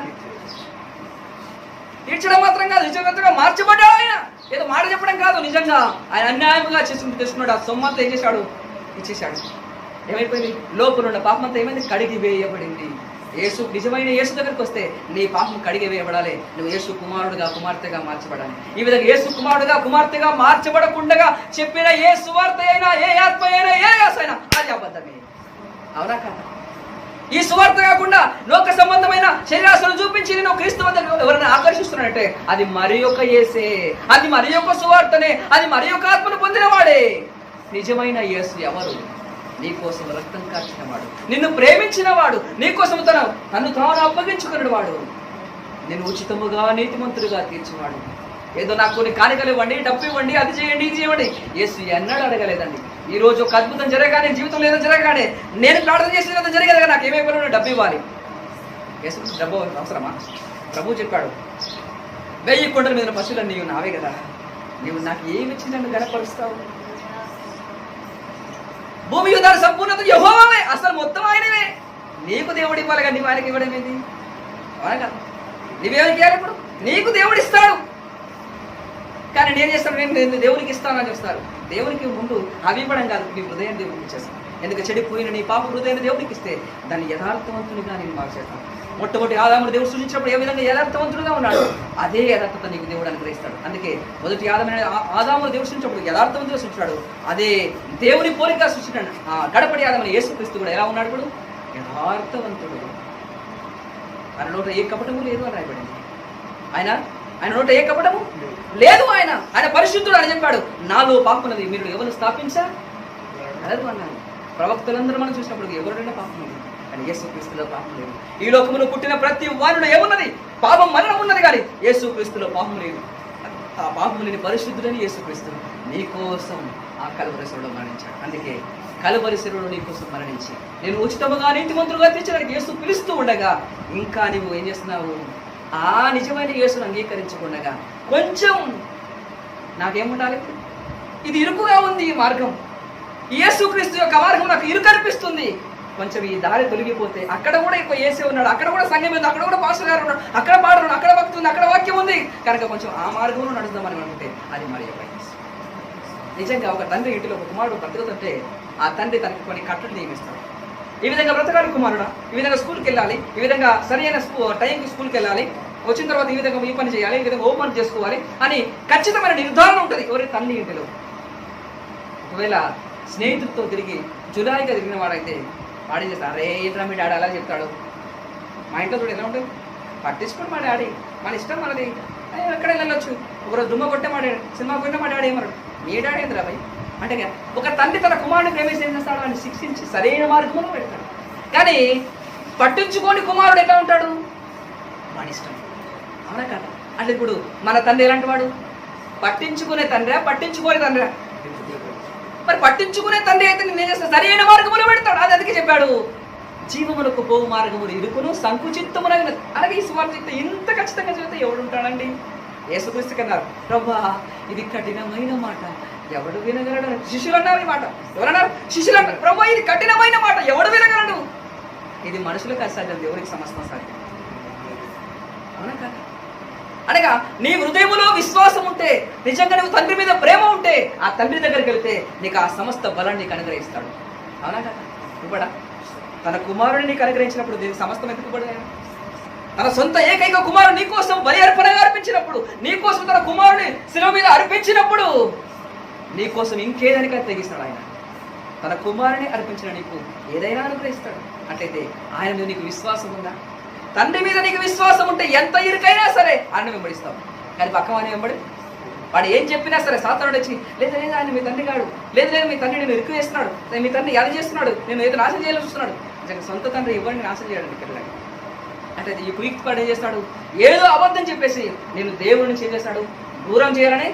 తీర్చడం మాత్రం కాదు, నిజంగా మార్చబడ్డాడు. ఆయన ఏదో మాట చెప్పడం కాదు, నిజంగా ఆయన అన్యాయంగా చేసుకున్నాడు. ఆ సొమ్మంతా ఏం చేశాడు? ఇచ్చేశాడు. ఏమైపోయింది? లోపల ఉన్న పాపం అంతా ఏమైంది? కడిగి వేయబడింది. యేసు నిజమైన యేసు దగ్గరికి వస్తే నీ పాపం కడిగి వేయబడాలి. నువ్వు యేసు కుమారుడుగా, కుమార్తెగా మార్చబడాలి. ఈ విధంగా యేసు కుమారుడుగా, కుమార్తెగా మార్చబడకుండా చెప్పిన ఏ సువార్త అయినా, ఏ ఆత్మ అయినా, ఏ యాస అయినా అది అబద్ధమే. అవునా కాదా? ఈ సువార్త కాకుండా లోక సంబంధమైన శరీరాశను చూపించి నేను క్రీస్తు వద్ద ఎవరైనా ఆకర్షిస్తున్నాడంటే అది మరి ఒక యేసే, అది మరి ఒక సువార్తనే, అది మరి ఒక ఆత్మను పొందినవాడే. నిజమైన యేసు ఎవరు? నీకోసం రక్తం కార్చిన వాడు, నిన్ను ప్రేమించిన వాడు, నీకోసం తను తాను అప్పగించుకున్న వాడు, నేను ఉచితముగా నీతిమంతుడిగా తీర్చివాడు. ఏదో నాకు కొన్ని కానుకలు ఇవ్వండి, డబ్బు ఇవ్వండి, అది చేయండి, ఇది చేయండి. యేసు ఎన్నడూ అడగలేదండి. ఈ రోజు ఒక అద్భుతం జరగగానే, జీవితంలో ఏదో జరగగానే నేను ప్రార్థన చేసిన ఏదో జరిగేది కదా, నాకు ఏమైపోయినా డబ్బు ఇవ్వాలి. యేసు డబ్బు అవసరమా? ప్రభు చెప్పాడు, 1000 కొండల మీద పశువులు నీవు నావే కదా, నీవు నాకు ఏమి ఇచ్చి నన్ను గణపరుస్తావు? భూమి యుద్ధాల సంపూర్ణత యెహోవావే, అసలు మొత్తం ఆయనవే. నీకు దేవుడు ఇవ్వాలి కానీ నీవు ఆయనకి ఇవ్వడం ఏంటి? అవునా కదా? నీవేమికి ఇవ్వాలి? ఇప్పుడు నీకు దేవుడు ఇస్తాడు. కానీ నేను చేస్తాను, నేను దేవునికి ఇస్తానని చెప్తారు. దేవునికి ముందు అవి ఇవ్వడం కాదు, మీ హృదయం దేవునికి ఇచ్చేస్తాను. ఎందుకు చెడిపోయిన నీ పాప హృదయాన్ని దేవునికి ఇస్తే దాన్ని యథార్థవంతునిగా నేను మార్చేస్తాను. మొట్టమొదటి ఆదామును దేవుడు సృష్టించినప్పుడు ఏ విధంగా యథార్థవంతుడుగా ఉన్నాడు, అదే యథార్థత నీకు దేవుడు అనుగ్రహిస్తాడు. అందుకే మొదటి ఆదామును దేవుడు సృష్టించినప్పుడు యథార్థవంతుగా సృష్టించాడు. అదే దేవుని పోలికగా సృష్టించాడు. గడపడి ఆదాముని యేసుక్రీస్తు కూడా ఎలా ఉన్నాడు? ఇప్పుడు యథార్థవంతుడు. ఆయన నోట ఏ కపటము లేదు అని రాయబడింది. ఆయన నోట ఏ కపటము లేదు. ఆయన పరిశుద్ధుడు అని చెప్పాడు. నాలో పాపమున్నది, మీరు ఎవరు స్థాపించలేదు అన్నాడు. ప్రవక్తలందరూ మనం చూసినప్పుడు ఎవరైనా పాపం ఉంది, కానీ యేసుక్రీస్తులో పాపం లేదు. ఈ లోకములో పుట్టిన ప్రతి వారిలో ఏమున్నది? పాపం, మరణం ఉన్నది, కానీ యేసుక్రీస్తులో పాపం లేదు. ఆ పాపం లేని పరిశుద్ధుడని యేసుక్రీస్తు నీ కోసం ఆ కలువరి శిలువలో మరణించాడు. అందుకే కలువరి శిలువలో నీ కోసం మరణించి నేను ఉచితముగా నీతిమంతులుగా తీర్చడానికి యేసు పిలుస్తూ ఉండగా ఇంకా నువ్వు ఏం చేస్తున్నావు? ఆ నిజమైన యేసును అంగీకరించకుండా కొంచెం నాకేముండాలి? ఇది ఇరుకుగా ఉంది ఈ మార్గం, యేసుక్రీస్తు యొక్క మార్గం నాకు ఇరుకు అనిపిస్తుంది. కొంచెం ఈ దారి తొలగిపోతే అక్కడ కూడా ఎక్కువ యేసే ఉన్నాడు, అక్కడ కూడా సంఘం ఉంది, అక్కడ కూడా పాస్టర్ గారు ఉన్నాడు, అక్కడ పాడరు, అక్కడ భక్తి ఉంది, అక్కడ వాక్యం ఉంది కనుక కొంచెం ఆ మార్గంలో నడుద్దామని అనుకుంటే అది మరి నిజంగా ఒక తండ్రి ఇంటిలో ఒక కుమారుడు బ్రతుకుతుంటే ఆ తండ్రి తనకి కొన్ని కట్టలు నియమిస్తాడు. ఈ విధంగా బ్రతకాలి కుమారుడా, ఈ విధంగా స్కూల్కి వెళ్ళాలి, ఈ విధంగా సరైన టైంకి స్కూల్కి వెళ్ళాలి, వచ్చిన తర్వాత ఈ విధంగా ఈ పని చేయాలి, ఈ విధంగా హోంవర్క్ చేసుకోవాలి అని ఖచ్చితమైన నిర్ధారణ ఉంటుంది ఎవరి తల్లి ఇంటిలో. ఒకవేళ స్నేహితులతో తిరిగి జులాయిగా తిరిగిన వాడైతే వాడేం చేస్తాడు? అరే ఏంట్రా మీ డాడీ అలా చెప్తాడు. మా ఇంట్లో చూడు ఎలా ఉంటుంది, పట్టించుకోండి మా డాడీ, మన ఇష్టం మనది, ఎక్కడ వెళ్ళొచ్చు. ఒకరోజు దుమ్మ కొట్టే మా డాడీ, సినిమా కొట్టే మా డాడీ ఏమన్నాడు, మీ డాడీ ఏంద్రా భయ్ అంటే. ఒక తండ్రి తన కుమారుని ప్రేమిస్తే ఏం చేస్తాడు? అని శిక్షించి సరైన మార్గంలో పెడతాడు. కానీ పట్టించుకోని కుమారుడు ఎట్లా ఉంటాడు? వాడి ఇష్టం. అవునా కదా? అంటే ఇప్పుడు మన తండ్రి ఎలాంటి వాడు? పట్టించుకునే తండ్రా, పట్టించుకోని తండ్రా? మరి పట్టించుకునే తండ్రి అయితే నేను ఏం చేస్తాను? సరైన మార్గంలో పెడతాడు. అది అందుకే చెప్పాడు, జీవములకు పోవు మార్గములు ఇరుకును సంకుచిత్తమునగిన. అలాగే ఈ సువార్త ఇంత ఖచ్చితంగా చదివితే ఎవడు ఉంటాడండి? యేసుక్రీస్తు కన్నారు, ప్రభువా ఇది కఠినమైన మాట, ఎవడు వినగలడు? శిష్యులు అన్నారు ఈ మాట. ఎవరన్నారు? శిష్యులు అన్నారు, ప్రభువా ఇది కఠినమైన మాట, ఎవడు వినగలడు? ఇది మనుషులకు అసాధ్యం, దేవునికి సమస్తం సాధ్యం. అవునా కదా? అనగా నీ హృదయంలో విశ్వాసం ఉంటే, నిజంగా నువ్వు తండ్రి మీద ప్రేమ ఉంటే, ఆ తండ్రి దగ్గరికి వెళ్తే నీకు ఆ సమస్త బలాన్ని నీకు అనుగ్రహిస్తాడు. అవునా కదా? ఇవ్వడా? తన కుమారుడిని నీకు అనుగ్రహించినప్పుడు దీనికి సమస్తం ఎందుకు ఇవ్వడు? తన సొంత ఏకైక కుమారుడు నీకోసం బలి అర్పణగా అర్పించినప్పుడు, నీకోసం తన కుమారుని శిలువ మీద అర్పించినప్పుడు నీకోసం ఇంకేదానికైనా తెగిస్తాడు ఆయన. తన కుమారుని అర్పించిన నీకు ఏదైనా అనుగ్రహిస్తాడు. అట్లయితే ఆయన మీద నీకు విశ్వాసం ఉందా? తండ్రి మీద నీకు విశ్వాసం ఉంటే ఎంత ఇరుకైనా సరే ఆయన వెంబడిస్తావు. కానీ పక్కవాని వెంబడి వాడు ఏం చెప్పినా సరే సాతానుడు వచ్చి లేదు లేదు ఆయన మీ తండ్రి కాడు, లేదు లేదు మీ తండ్రి నేను ఇరుకు వేస్తున్నాడు, మీ తండ్రి అది చేస్తున్నాడు, నేను ఏదో నాశనం చేయాలని చూస్తున్నాడు. నిజంగా సొంత తండ్రి ఎవరిని నాశనం చేయడానికి పిల్లలకి. అంటే ఈ కుయుక్తి వాడు ఏం చేస్తాడు? ఏదో అబద్ధం చెప్పేసి నేను దేవుడి నుంచి ఏం చేస్తాడు? దూరం చేయాలని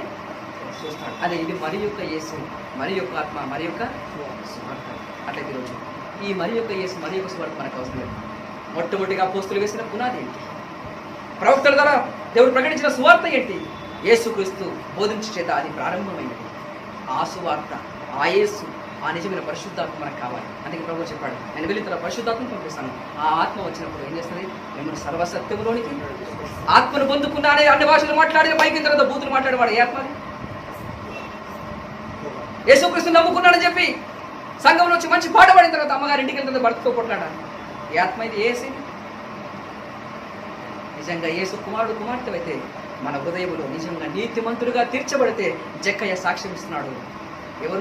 చూస్తాడు. అదే ఇది మరి యొక్క యేసు, మరి యొక్క ఆత్మ, మరి యొక్క సువార్త. అట్లయితే ఈరోజు ఈ మరి యొక్క యేసు, మరి యొక్క సువార్త మనకు అవసరం లేదు. మొట్టమొదటిగా అపోస్తులు వేసిన పునాది ఏంటి? ప్రవక్తల ద్వారా దేవుడు ప్రకటించిన సువార్త ఏంటి? యేసుక్రీస్తు బోధించే చేత అది ప్రారంభమైనది. ఆ సువార్త, ఆ యేసు, ఆ నిజమైన పరిశుద్ధాత్మ మనకు కావాలి. అందుకే ప్రభువు చెప్పాడు, నేను వెళ్ళి తన పరిశుద్ధాత్మను పంపిస్తాను. ఆ ఆత్మ వచ్చినప్పుడు ఏం చేస్తుంది? మిమ్మల్ని సర్వసత్యములోనికి ఆత్మను పొందుకున్నానే అన్ని భాషలు మాట్లాడిన పైకి తర్వాత బూతులు మాట్లాడేవాడు ఏ ఆత్మ? యేసుక్రీస్తు నమ్ముకున్నాడని చెప్పి సంఘంలో వచ్చి మంచి పాట పడిన తర్వాత అమ్మగారి ఇంటికి వెళ్తుంది భర్తతో కొట్లాడాలి. ఏ ఆత్మ ఇది? ఏసి. నిజంగా యేసు కుమారుడు కుమార్తె అయితే మన హృదయంలో నిజంగా నీతిమంతుడుగా తీర్చబడితే జక్కయ్య సాక్ష్యం ఇస్తున్నాడు. ఎవరు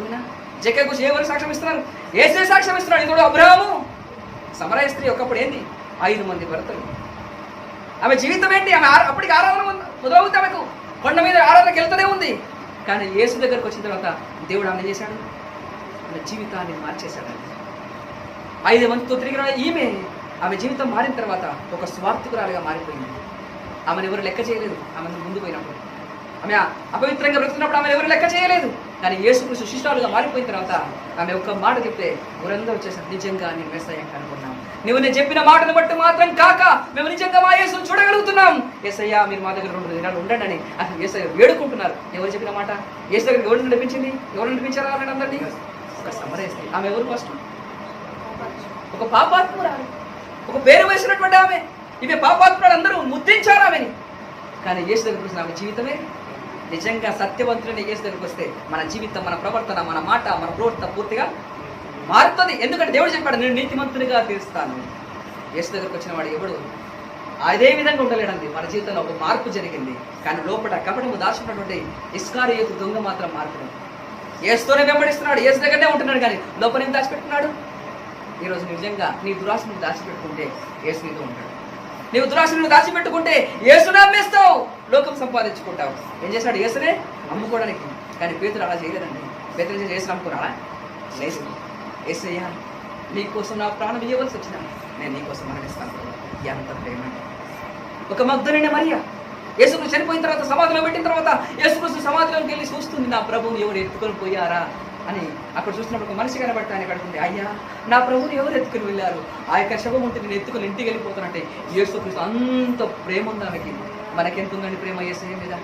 జక్కయ్య గురించి ఎవరు సాక్ష్యం ఇస్తున్నారు? ఏసే సాక్ష్యం ఇస్తున్నాడు. ఇది అబ్రహాము సమరయ స్త్రీ ఒకప్పుడు ఏంది? 5 మంది భర్తలు. ఆమె జీవితం ఏంటి? ఆమె అప్పటికి ఆరాధన మొదలవుతుంది, ఆమెకు కొండ మీద ఆరాధనకి వెళ్తూనే ఉంది. కానీ యేసు దగ్గరకు వచ్చిన తర్వాత దేవుడు ఆమె చేశాడు, ఆమె జీవితాన్ని మార్చేశాడు. 5 మందితో తిరిగిన ఈమె ఆమె జీవితం మారిన తర్వాత ఒక స్వార్థకురాలుగా మారిపోయింది. ఆమెను ఎవరు లెక్క చేయలేదు. ఆమె ముందు పోయినప్పుడు ఆమె అపవిత్రంగా బ్రతుకున్నప్పుడు ఆమెను ఎవరు లెక్క చేయలేదు. కానీ యేసుక్రీస్తు శిష్యురాలుగా మారిపోయిన తర్వాత ఆమె ఒక్క మాట చెప్తే ఊరందరూ వచ్చేసారు, నిజంగా నేను మెస్సయ్య అనుకున్నాం. నువ్వు నేను చెప్పిన మాటను బట్టి మాత్రం కాక మేము నిజంగా మా యేసును చూడగలుగుతున్నాం. యేసయ్య మీరు మా దగ్గర 2 దినాలు ఉండండి అని అసలు యేసయ్య వేడుకుంటున్నారు. ఎవరు చెప్పిన మాట? యేసు దగ్గర ఎవరు నడిపించింది? ఎవరు నడిపించారు వాళ్ళని అందరినీ? ఒక సమరయ స్త్రీ. ఆమె ఎవరు? ఫస్ట్ ఒక పాపాత్మురాలు, ఒక పేరు వేసినటువంటి ఆమె. ఇవే పాపాత్మురాలు అందరూ ముద్రించారు ఆమెని. కానీ యేసు దగ్గర చూసిన ఆమె జీవితమే నిజంగా సత్యవంతులని యేసు దగ్గరికి వస్తే మన జీవితం, మన ప్రవర్తన, మన మాట, మన ప్రవర్తన పూర్తిగా మారుతుంది. ఎందుకంటే దేవుడు చెప్పాడు, నేను నీతిమంతునిగా తీరుస్తాను. యేసు దగ్గరికి వచ్చిన వాడు ఎవడు అదే విధంగా ఉండలేడండి. మన జీవితంలో ఒక మార్పు జరిగింది. కానీ లోపల కపటము దాచుకున్నటువంటి ఇస్కారియోతు దొంగ మాత్రం మార్పు. యేసుతోనే వెంబడిస్తున్నాడు, యేసు దగ్గరనే ఉంటున్నాడు, కానీ లోపల ఏం దాచిపెట్టుకున్నాడు? ఈరోజు నిజంగా నీ దురాశను దాచిపెట్టుకుంటే యేసు నీతో ఉంటాడు. నీవు దురాశను దాచిపెట్టుకుంటే యేసును అమ్మేస్తావు, లోకం సంపాదించుకుంటావు. ఏం చేశాడు? యేసునే అమ్ముకోవడానికి. కానీ పేతురు అలా చేయలేదండి. పేతురు యేసుని అమ్ముకున్నాడా? లేదు. యేసయ్యా, నీకోసం నా ప్రాణం ఇవ్వవలసి వచ్చినా నేను నీకోసం మరణిస్తాను. ఎంత ప్రేమ! ఒక మగ్దలైన మరియ యేసుక్రీస్తు చనిపోయిన తర్వాత, సమాధిలో పెట్టిన తర్వాత యేసుక్రీస్తు సమాధిలోకి వెళ్ళి చూస్తుంది, నా ప్రభువుని ఎవరు ఎత్తుకొని పోయారా అని. అక్కడ చూసినప్పుడు ఒక మనిషి కనబడితే ఆయన కడుతుంది, అయ్యా నా ప్రభువుని ఎవరు ఎత్తుకుని వెళ్ళారు? ఆ యొక్క శవం ఉంటే నేను ఎత్తుకుని ఇంటికి వెళ్ళిపోతానంటే యేసుక్రీస్తు అంత ప్రేమ ఉంది ఆమెకి. మనకెంత ఉందండి ప్రేమ యేసయ్య మీద?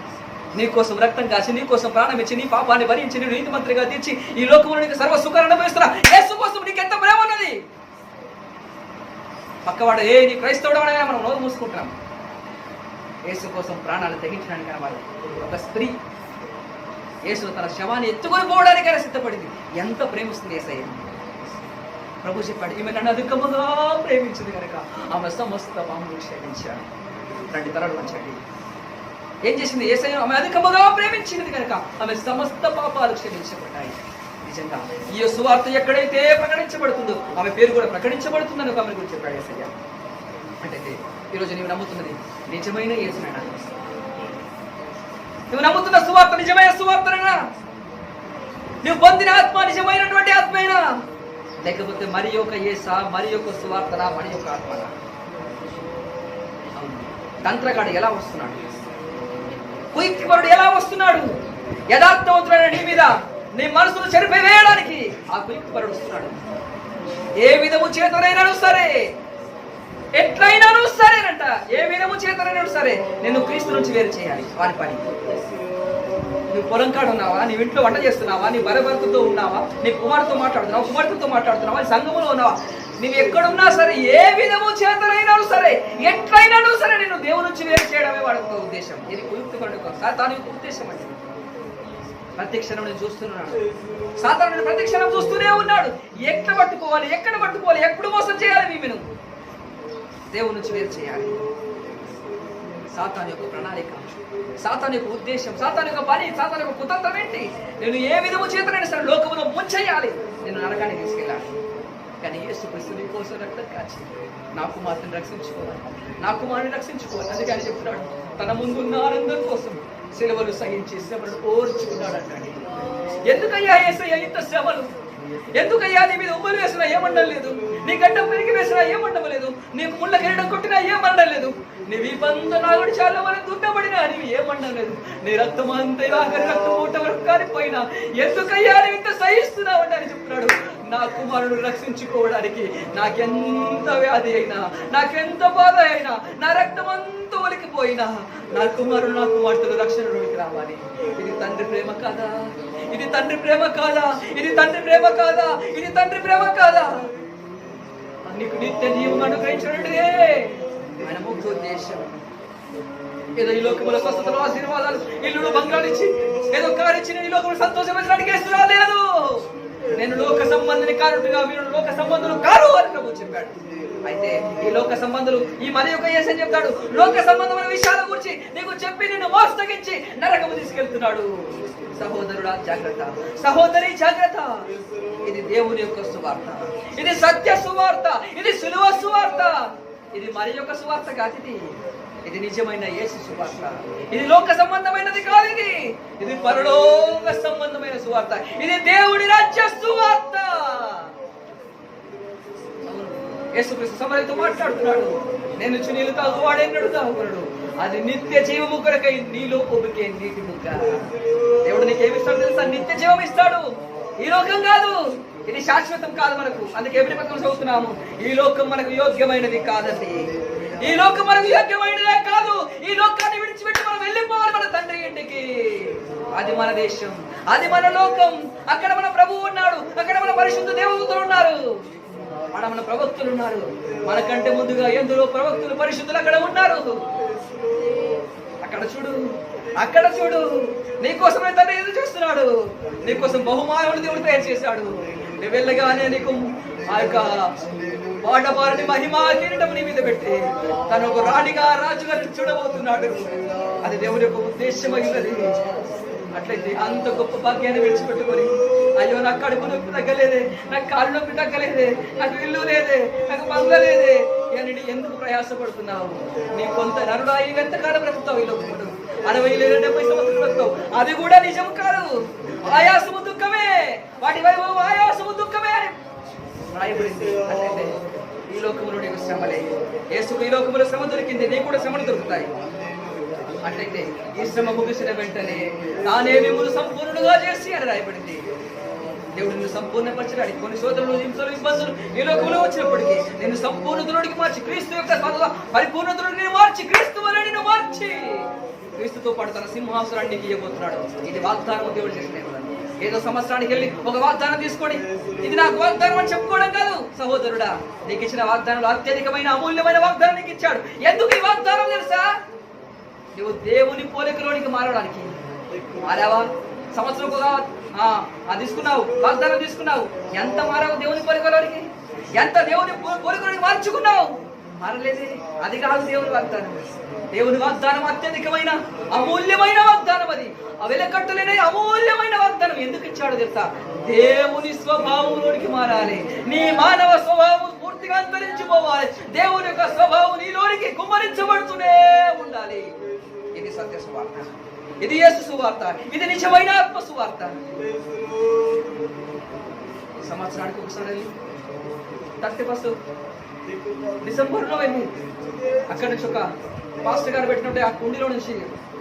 నీకోసం రక్తం కాచి, నీకోసం ప్రాణం ఇచ్చి, నీ పాపాన్ని భరించి, నేను నీతిమంతునిగా తీర్చి ఈ లోకంలో నీకు సర్వ సుఖాన్ని అనుభవిస్తున్నా యేసు కోసం నీకెంత ప్రేమ ఉన్నది? పక్కవాడు నీ క్రైస్తవుడు అనగా మనం నోరు మూసుకుంటాం. యేసు కోసం ప్రాణాలు తెగించడానికి కనబడి ఒక స్త్రీ యేసు తన శవాన్ని ఎత్తుకొని పోవడానికైనా సిద్ధపడింది. ఎంత ప్రేమిస్తుంది యేసయ్య! ప్రభు చెప్పాడు, ఈమె నన్ను అధికముగా ప్రేమించింది కనుక ఆమె సమస్త పాములు క్షమించాడు. రెండు తరాలు వంచండి. ఏం చేసింది? యేసయ్యను ఆమె అధికముగా ప్రేమించింది కనుక ఆమె సమస్త పాపాలు క్షమించబడ్డాయి. నిజంగా ఈ సువార్త ఎక్కడైతే ప్రకటించబడుతుందో ఆమె పేరు కూడా ప్రకటించబడుతుందని ఒక ఆమె గురించి చెప్పాడు యేసయ్య. అంటే ఈరోజు నీవు నమ్ముతున్నది నిజమైన యేసునైనా? నువ్వు నమ్ముతున్న సువార్త నిజమైన సువార్తనా? నువ్వు పొందిన ఆత్మ నిజమైనటువంటి ఆత్మైనా, లేకపోతే మరి ఒక యేసా, మరి ఒక సువార్తనా, మరి ఒక ఆత్మనా? తంత్రగాడు ఎలా వస్తున్నాడు? కుయుక్తిపరుడు ఎలా వస్తున్నాడు? యథార్థవంతుడైన నీ మీద నీ మనసును చెరిపివేయడానికి ఆ కుయుక్తిపరుడు వస్తున్నాడు. ఏ విధము చేతనైనాను సరే, ఎట్లయినాను సరేనంట, ఏ విధము చేతనైనాను సరే నిన్ను క్రీస్తు నుంచి వేరు చేయాలి. వారి పని. నువ్వు పొలం కాడు ఉన్నావా, నీ ఇంట్లో వంట చేస్తున్నావా, నీ భర్తతో ఉన్నావా, నీ కుమార్తెతో మాట్లాడుతున్నావా, కుమార్తెతో మాట్లాడుతున్నావా, నీ సంఘములో ఉన్నావా, నువ్వు ఎక్కడున్నా సరే, ఏ విధము చేతనైనాను సరే, ఎట్లయినాను సరే నిన్ను దేవుని నుంచి వేరు చేయడమే వాడి ఒక ఉద్దేశం. ఇది కుయుక్తిపరుడు సాతాను యొక్క ఉద్దేశం అంటే. ప్రతి క్షణం నేను చూస్తున్నాడు, సాతాను ప్రతి క్షణం చూస్తూనే ఉన్నాడు. ఎక్కడ పట్టుకోవాలి, ఎప్పుడు మోసం చేయాలి, మీను దేవుని నుంచి వేరు చేయాలి. సాతాను యొక్క ప్రణాళిక, సాతాను యొక్క ఉద్దేశం, సాతాను యొక్క పని, సాతాను యొక్క కుతంత్రం ఏంటి? నేను ఏ విధము చేతనైనా సరే లోకములో ముంచేయాలి, నేను నరకానికి తీసుకెళ్ళాలి. కానీ యేసుక్రీస్తు నీ కోసం రక్తం కాచి నా కుమార్తెను రక్షించుకోవాలి, నా కుమారుని రక్షించుకోవాలి. అందుకే ఆయన చెప్తున్నాడు, తన ముందున్న ఆనందం కోసం సెలవులు సహించి శ్రమను ఓర్చుకున్నాడు అంటాడు. ఎందుకయ్యా యేసయ్య ఇంత శ్రమలు? ఎందుకయ్యా నీ మీద ఉమ్మలు వేసినా ఏమండం లేదు, నీ గడ్డం పెరిగి వేసినా ఏమండం లేదు, నీకు ముళ్ళ కిరీటం కొట్టినా ఏమండం లేదు, నీ వీపంత నాగుడు చాలా వరకు దున్నబడినా నీవు ఏమండం లేదు, నీ రక్తం అంతా ఆఖరి రక్తం మూట వరకు కారిపోయినా ఎందుకయ్యా నీవు ఇంత సహిస్తున్నావు అని చెప్తున్నాడు. నా కుమారుడు రక్షించుకోవడానికి నాకెంత వ్యాధి అయినా, నాకెంత బాధ అయినా, నా రక్తం అంతా ఒలికిపోయినా నా కుమారుడు, నా కుమార్తెలు రక్షణలోకి రావాలి. ఇది తండ్రి ప్రేమ కాదా? ఇది తండ్రి ప్రేమ కాదా? ఇది తండ్రి ప్రేమ కాదా? ఇది తండ్రి ప్రేమ కాదా? నీకు నిత్య జీవం అనుగ్రహించడంటే ఆయన ముఖ్య ఉద్దేశం. ఏదో ఈ లోకంలో స్వస్థతలు, ఆశీర్వాదాలు, ఇల్లు, బంగారు ఇచ్చి ఏదో కారు ఇచ్చి ఈ లోకంలో సంతోషపరచడానికి ఇస్తున్నా లేదు. నేను లోక సంబంధిని కారుగా, మీరు లోక సంబంధులు కారు అని ప్రభు చెప్పాడు. అయితే ఈ లోక సంబంధులు, ఈ మరి యొక్క యేసయ్య చెప్తాడు, లోక సంబంధమైన విషయాల గురించి నీకు చెప్పి నిన్ను మోసగించి నరకము తీసుకెళ్తున్నాడు. సహోదరుడా జాగ్రత్త, సహోదరి జాగ్రత్త. ఇది దేవుని యొక్క సువార్త, ఇది సత్య సువార్త, ఇది సులువ సువార్త. ఇది మరి యొక్క సువార్త కాదు, ఇది నిజమైన యేసు సువార్త. ఇది లోక సంబంధమైనది కాదు, ఇది పరలోక సంబంధమైన సువార్త. ఇది దేవుడి రాజ్య సువార్త. యేసుక్రీస్తు సమరయుతో మాట్లాడుతున్నాడు, నేను నీళ్ళు తాగు, వాడెన్నడు తాగుకున్నాడు, అది నిత్య జీవము కొరకై నీలో పొబికే నీటి ముక్క. దేవుడు నీకేమిస్తాడు తెలుసా? నిత్య జీవం ఇస్తాడు. ఈ లోకం కాదు, ఇది శాశ్వతం కాదు మనకు. అందుకే ఎవరి పత్రం చదువుతున్నాము, ఈ లోకం మనకు యోగ్యమైనది కాదండి. ఈ లోకం మనకు యోగ్యమైనదే కాదు. ఈ లోకాన్ని విడిచిపెట్టి మనం వెళ్ళిపోవాలి మన తండ్రి ఇంటికి. అది మన దేశం, అది మన లోకం. అక్కడ మన ప్రభువు ఉన్నాడు, అక్కడ మన పరిశుద్ధ దేవదూతలు ఉన్నారు, అక్కడ మన ప్రవక్తులు ఉన్నారు. మనకంటే ముందుగా ఎందులో ప్రవక్తులు, పరిశుద్ధులు అక్కడ ఉన్నారు. అక్కడ అక్కడ చూడు నీకోసమే తండ్రి ఎదురు చూస్తున్నాడు. నీకోసం బహుమానములు దేవుడు తయారు చేశాడు. నువ్వు వెళ్ళగానే నీకు ఆ యొక్క వాడబారని మహిమా కిరీటం నీ మీద పెట్టి తను ఒక రాణిగా రాజుగా చూడబోతున్నాడు. అది దేవుని యొక్క ఉద్దేశమైనది. అట్లయితే అంత గొప్ప భాగ్యాన్ని విడిచిపెట్టుకొని అయ్యో నాకు కడుపు నొప్పి తగ్గలేదే, నాకు కాళ్ళు నొప్పి తగ్గలేదే, నాకు ఇల్లు లేదే, నాకు బంగ్లా లేదే అని ఎందుకు ప్రయాసపడుతున్నావు? నీ కొంత నరుడాయి ఎంతకాలం బ్రతుకుతావు? ఈ లోకంలో 60 లేదా 70 సంవత్సరాలు బ్రతుకుతావు. అది కూడా నిజం కాదు. ఆయాసము దుఃఖమే, వాటి వైభవం ఆయాసము దుఃఖమే అని రాయబడింది. అట్లయితే ఈ లోకంలో నీకు శ్రమలే. యేసుకు ఈ లోకంలో శ్రమ దొరికింది, నీకు కూడా శ్రమలు దొరుకుతాయి. అట్లయితే ఈ శ్రమ ముగిసిన వెంటనే తానే మిమ్మల్ని సంపూర్ణుడుగా చేసి అని రాయబడింది. దేవుడిని సంపూర్ణపరచడానికి కొన్ని సోదరులు, హింసలు, ఇబ్బందులు ఈ లోకంలో వచ్చినప్పటికీ నిన్ను సంపూర్ణతుడికి మార్చి, క్రీస్తు యొక్క పరిపూర్ణతుడిని మార్చి, క్రీస్తు వలె నిన్ను మార్చి క్రీస్తుతో పాటు తన సింహాసనాన్ని ఇవ్వబోతున్నాడు. ఇది వాగ్దానం దేవుడు చేసిన. ఏదో సంవత్సరానికి వెళ్ళి ఒక వాగ్దానం తీసుకొని ఇది నాకు వాగ్దానం అని చెప్పుకోవడం కాదు. సహోదరుడా, నీకు ఇచ్చిన వాగ్దానంలో అత్యధికమైన అమూల్యమైన వాగ్దానం నీకు ఇచ్చాడు. ఎందుకు ఈ వాగ్దానం తెలుసా? నువ్వు దేవుని పోలికలోనికి మారడానికి. మారావా? సంవత్సరం తీసుకున్నావు, వాగ్దానం తీసుకున్నావు. ఎంత మారావు దేవుని పోలికలోనికి? ఎంత దేవుని పోలికలోనికి మార్చుకున్నావు? మారలేదే. అది కాదు దేవుని వాగ్దానం. దేవుని వాగ్దానం అత్యధికమైన అమూల్యమైన వాగ్దానం. అది వెలకట్టలేని అమూల్యమైన వాగ్దానం. ఎందుకు ఇచ్చాడో తెలుసా? దేవుని స్వభావంలోనికి మారాలి. నీ మానవ స్వభావం పూర్తిగా అంతరించిపోవాలి. దేవుని యొక్క స్వభావం నీలోనికి కుమ్మరించబడుతూనే ఉండాలి. ఇది సత్య సువార్త, ఇది యేసు సువార్త, ఇది నిజమైన ఆత్మ సువార్త. సంవత్సరానికి ఒకసారి 31 డిసెంబర్లో వెళ్ళి అక్కడి నుంచి ఒక పాస్టర్ గారు పెట్టినట్టు ఆ కుండీలో నుంచి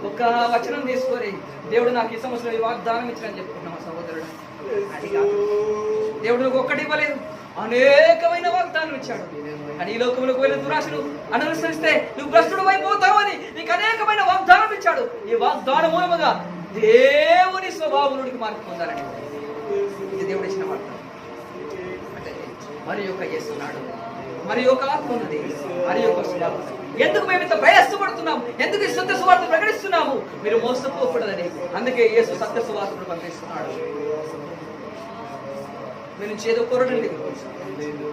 ఒక వచనం తీసుకొని దేవుడు నాకు ఈ సంవత్సరం ఈ వాగ్దానం ఇచ్చారని చెప్పుకున్నాం సహోదరుడు. అది కాదు, దేవుడు నువ్వు ఒక్కటి ఇవ్వలేదు, అనేకమైన వాగ్దానం ఇచ్చాడు. కానీ ఈ లోకంలోకి వెళ్ళిన దురాశను అనుసరిస్తే నువ్వు భ్రష్టుడు అయిపోతావని నీకు అనేకమైన వాగ్దానం ఇచ్చాడు. ఈ వాగ్దానం మూలముగా దేవుని స్వభావంలోనికి మార్పు పొందాలని ఇది దేవుడు ఇచ్చిన వాగ్దానం. అంటే మరి యొక్క చేస్తున్నాడు, మరి యొక్క ఆత్మ ఉన్నది, మరి యొక్క స్వభావం. ఎందుకు మేము ఇంత ప్రయాసపడుతున్నాము? ఎందుకు ఈ సత్య సువార్త ప్రకటిస్తున్నాము? మీరు మోసపోకూడదని. అందుకే యేసు సత్య సువార్తను పంపిస్తున్నాడు. నేను చేదో కోరడం లేదు.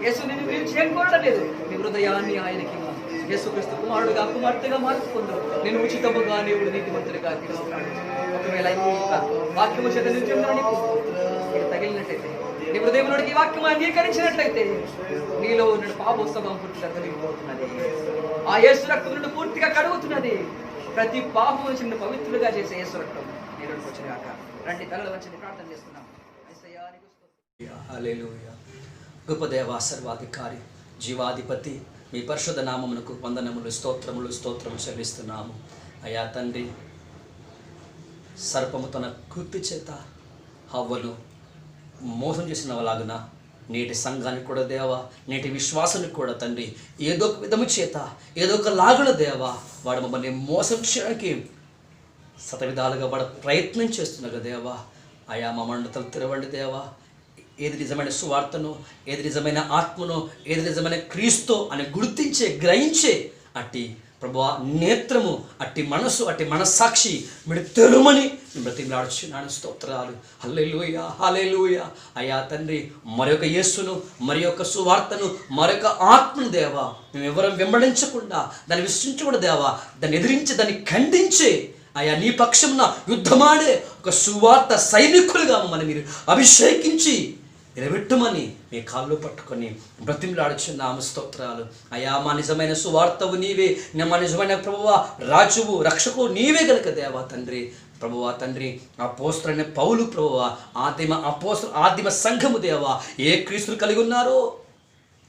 యేసు నేను గురించి ఏం కోరడం లేదు. నీ హృదయాన్ని ఆయనకి యేసుక్రీస్తు కుమారుడుగా కుమార్తెగా మార్చుకుందాం. నేను ఉచితముగా నీవుడు నీతిమంతుడిగా తీసుకున్నాడు. ఒకవేళ వాక్యము చేత నీకు తగిలినట్టయితే, నీ హృదయంలోనికి ఈ వాక్యం అంగీకరించినట్లయితే నీలో ఉన్న పాప స్వభావం పూర్తిగా తొలగిపోతున్నది. ఆ యేసు రక్తం నుండి పూర్తిగా కడుగుతున్నది. ప్రతి పాపం నుంచి నిన్ను పవిత్రులుగా చేసే యేసు రక్తం నీలోకి వచ్చిన కాక రండి తలలో వచ్చి ప్రార్థన చేస్తున్నాం. హల్లెలూయా. గొప్ప దేవ, సర్వాధికారి, జీవాధిపతి, మీ పరిశుద్ధ నామమునకు వందనములు, స్తోత్రములు చెల్లిస్తున్నాము. అయ్యా తండ్రి, సర్పము తన కృతి చేత హవ్వను మోసం చేసిన వాళ్ళలాగున నేటి సంఘానికి కూడా దేవా, నేటి విశ్వాసానికి కూడా తండ్రి, ఏదో ఒక విధము చేత ఏదో ఒక లాగున దేవా వాడు మమ్మల్ని మోసం చేయడానికి శతవిధాలుగా వాడు ప్రయత్నం చేస్తున్నాడు దేవా. అయా మా మండతలు తెరవండి దేవా. ఏది నిజమైన సువార్తను, ఏది నిజమైన ఆత్మను, ఏది నిజమైన క్రీస్తు అని గుర్తించే, గ్రహించే అట్టి ప్రభువా నేత్రము, అట్టి మనసు, అట్టి మనస్సాక్షి మీరు తెరుమని బ్రతిమలాడుచున్నాను. స్తోత్రాలు. హల్లెలూయా, హల్లెలూయా. అయ్యా తండ్రి, మరొక యేసును, మరి యొక్క సువార్తను, మరొక ఆత్మను దేవా మేము ఎవరం వెంబడించకుండా, దాన్ని విశ్వసించకుండా దేవా, దాన్ని ఎదిరించి, దాన్ని ఖండించే అయ్యా నీ పక్షమున యుద్ధమాడే ఒక సువార్త సైనికులుగా మమ్మల్ని మీరు అభిషేకించి నిలబెట్టుమని మీ కాళ్ళు పట్టుకొని బ్రతిమలాడుచున్నాము. స్తోత్రాలు. అయ్యా మా నిజమైన సువార్తవు నీవే, మా నిజమైన ప్రభువా రాజువు, రక్షకు నీవే గనుక దేవా తండ్రి, ప్రభువా తండ్రి, అపోస్తలుడైన పౌలు ప్రభువా ఆదిమ సంఘము దేవా ఏ క్రీస్తులు కలిగి ఉన్నారో,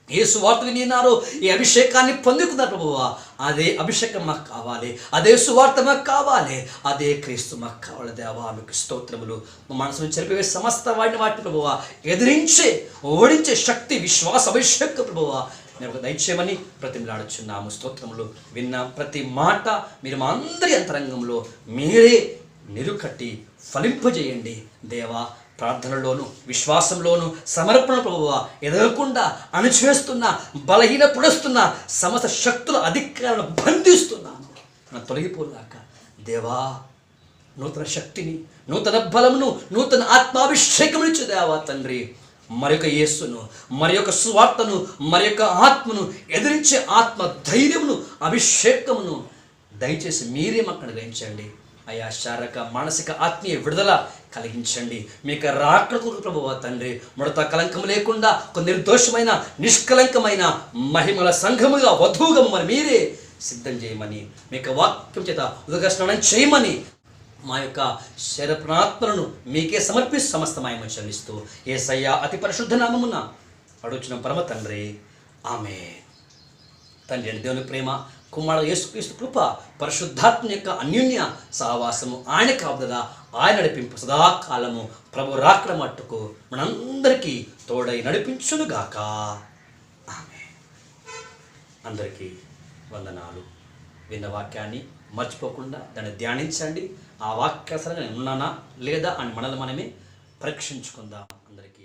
ఏ సువార్త విన్నారు, ఈ అభిషేకాన్ని పొందుకున్నారు ప్రభువా, అదే అభిషేకం మాకు కావాలి, అదే సువార్త మాకు కావాలి, అదే క్రీస్తు మాకు కావాలి దేవా. మీకు స్తోత్రములు. మా మనసును చెరిపివే సమస్త వాటిని ప్రభువా ఎదిరించే, ఓడించే శక్తి, విశ్వాస అభిషేక ప్రభువా నేను దయచేయమని బ్రతిమలాడుచున్నాము. స్తోత్రములు. విన్న ప్రతి మాట మీరు మా అందరి అంతరంగంలో మీరే నిరుకట్టి ఫలింపజేయండి దేవా. ప్రార్థనలోను, విశ్వాసంలోను, సమర్పణ ప్రభువా ఎదగకుండా అణచివేస్తున్న, బలహీనపడుస్తున్న సమస్త శక్తుల అధికారాలను బంధిస్తున్నాను. నా తొలగిపోలాక దేవా నూతన శక్తిని, నూతన బలమును, నూతన ఆత్మాభిషేకమును ఇచ్చు దేవా తండ్రి. మరొక యేసును, మరి యొక్క సువార్తను, మరి యొక్క ఆత్మను ఎదిరించే ఆత్మ ధైర్యమును, అభిషేకమును దయచేసి మీరే మాకు అనుగ్రహించండి అయ్యా. శారీరక, మానసిక, ఆత్మీయ విడుదల కలిగించండి. మీకు రాకడకు ప్రభువా తండ్రి, ముడత కలంకం లేకుండా ఒక నిర్దోషమైన, నిష్కలంకమైన మహిమల సంఘముగా, వధువుగా మరి మీరే సిద్ధం చేయమని, మీకు వాక్యం చేత ఉదక స్నానం చేయమని మా యొక్క శరీరప్రాత్మలను మీకే సమర్పిస్తూ సమస్త మాయము చెల్లిస్తూ యేసయ్య అతి పరిశుద్ధ నామమున అడుగుచున్న పరమ తండ్రి, ఆమేన్. తండ్రి అని దేవుని ప్రేమ, కుమారుడు యేసుక్రీస్తు కృప, పరిశుద్ధాత్మ యొక్క అన్యోన్య సహవాసము, ఆయన కాపుదల, ఆయన నడిపింపు సదాకాలము ప్రభు రాకడ మట్టుకు మనందరికీ తోడై నడిపించునుగాక. ఆమేన్. అందరికీ వందనాలు. విన్న వాక్యాన్ని మర్చిపోకుండా దాన్ని ధ్యానించండి. ఆ వాక్యాసరంగా నేను ఉన్నానా లేదా అని మనల్ని మనమే పరీక్షించుకుందాం. అందరికీ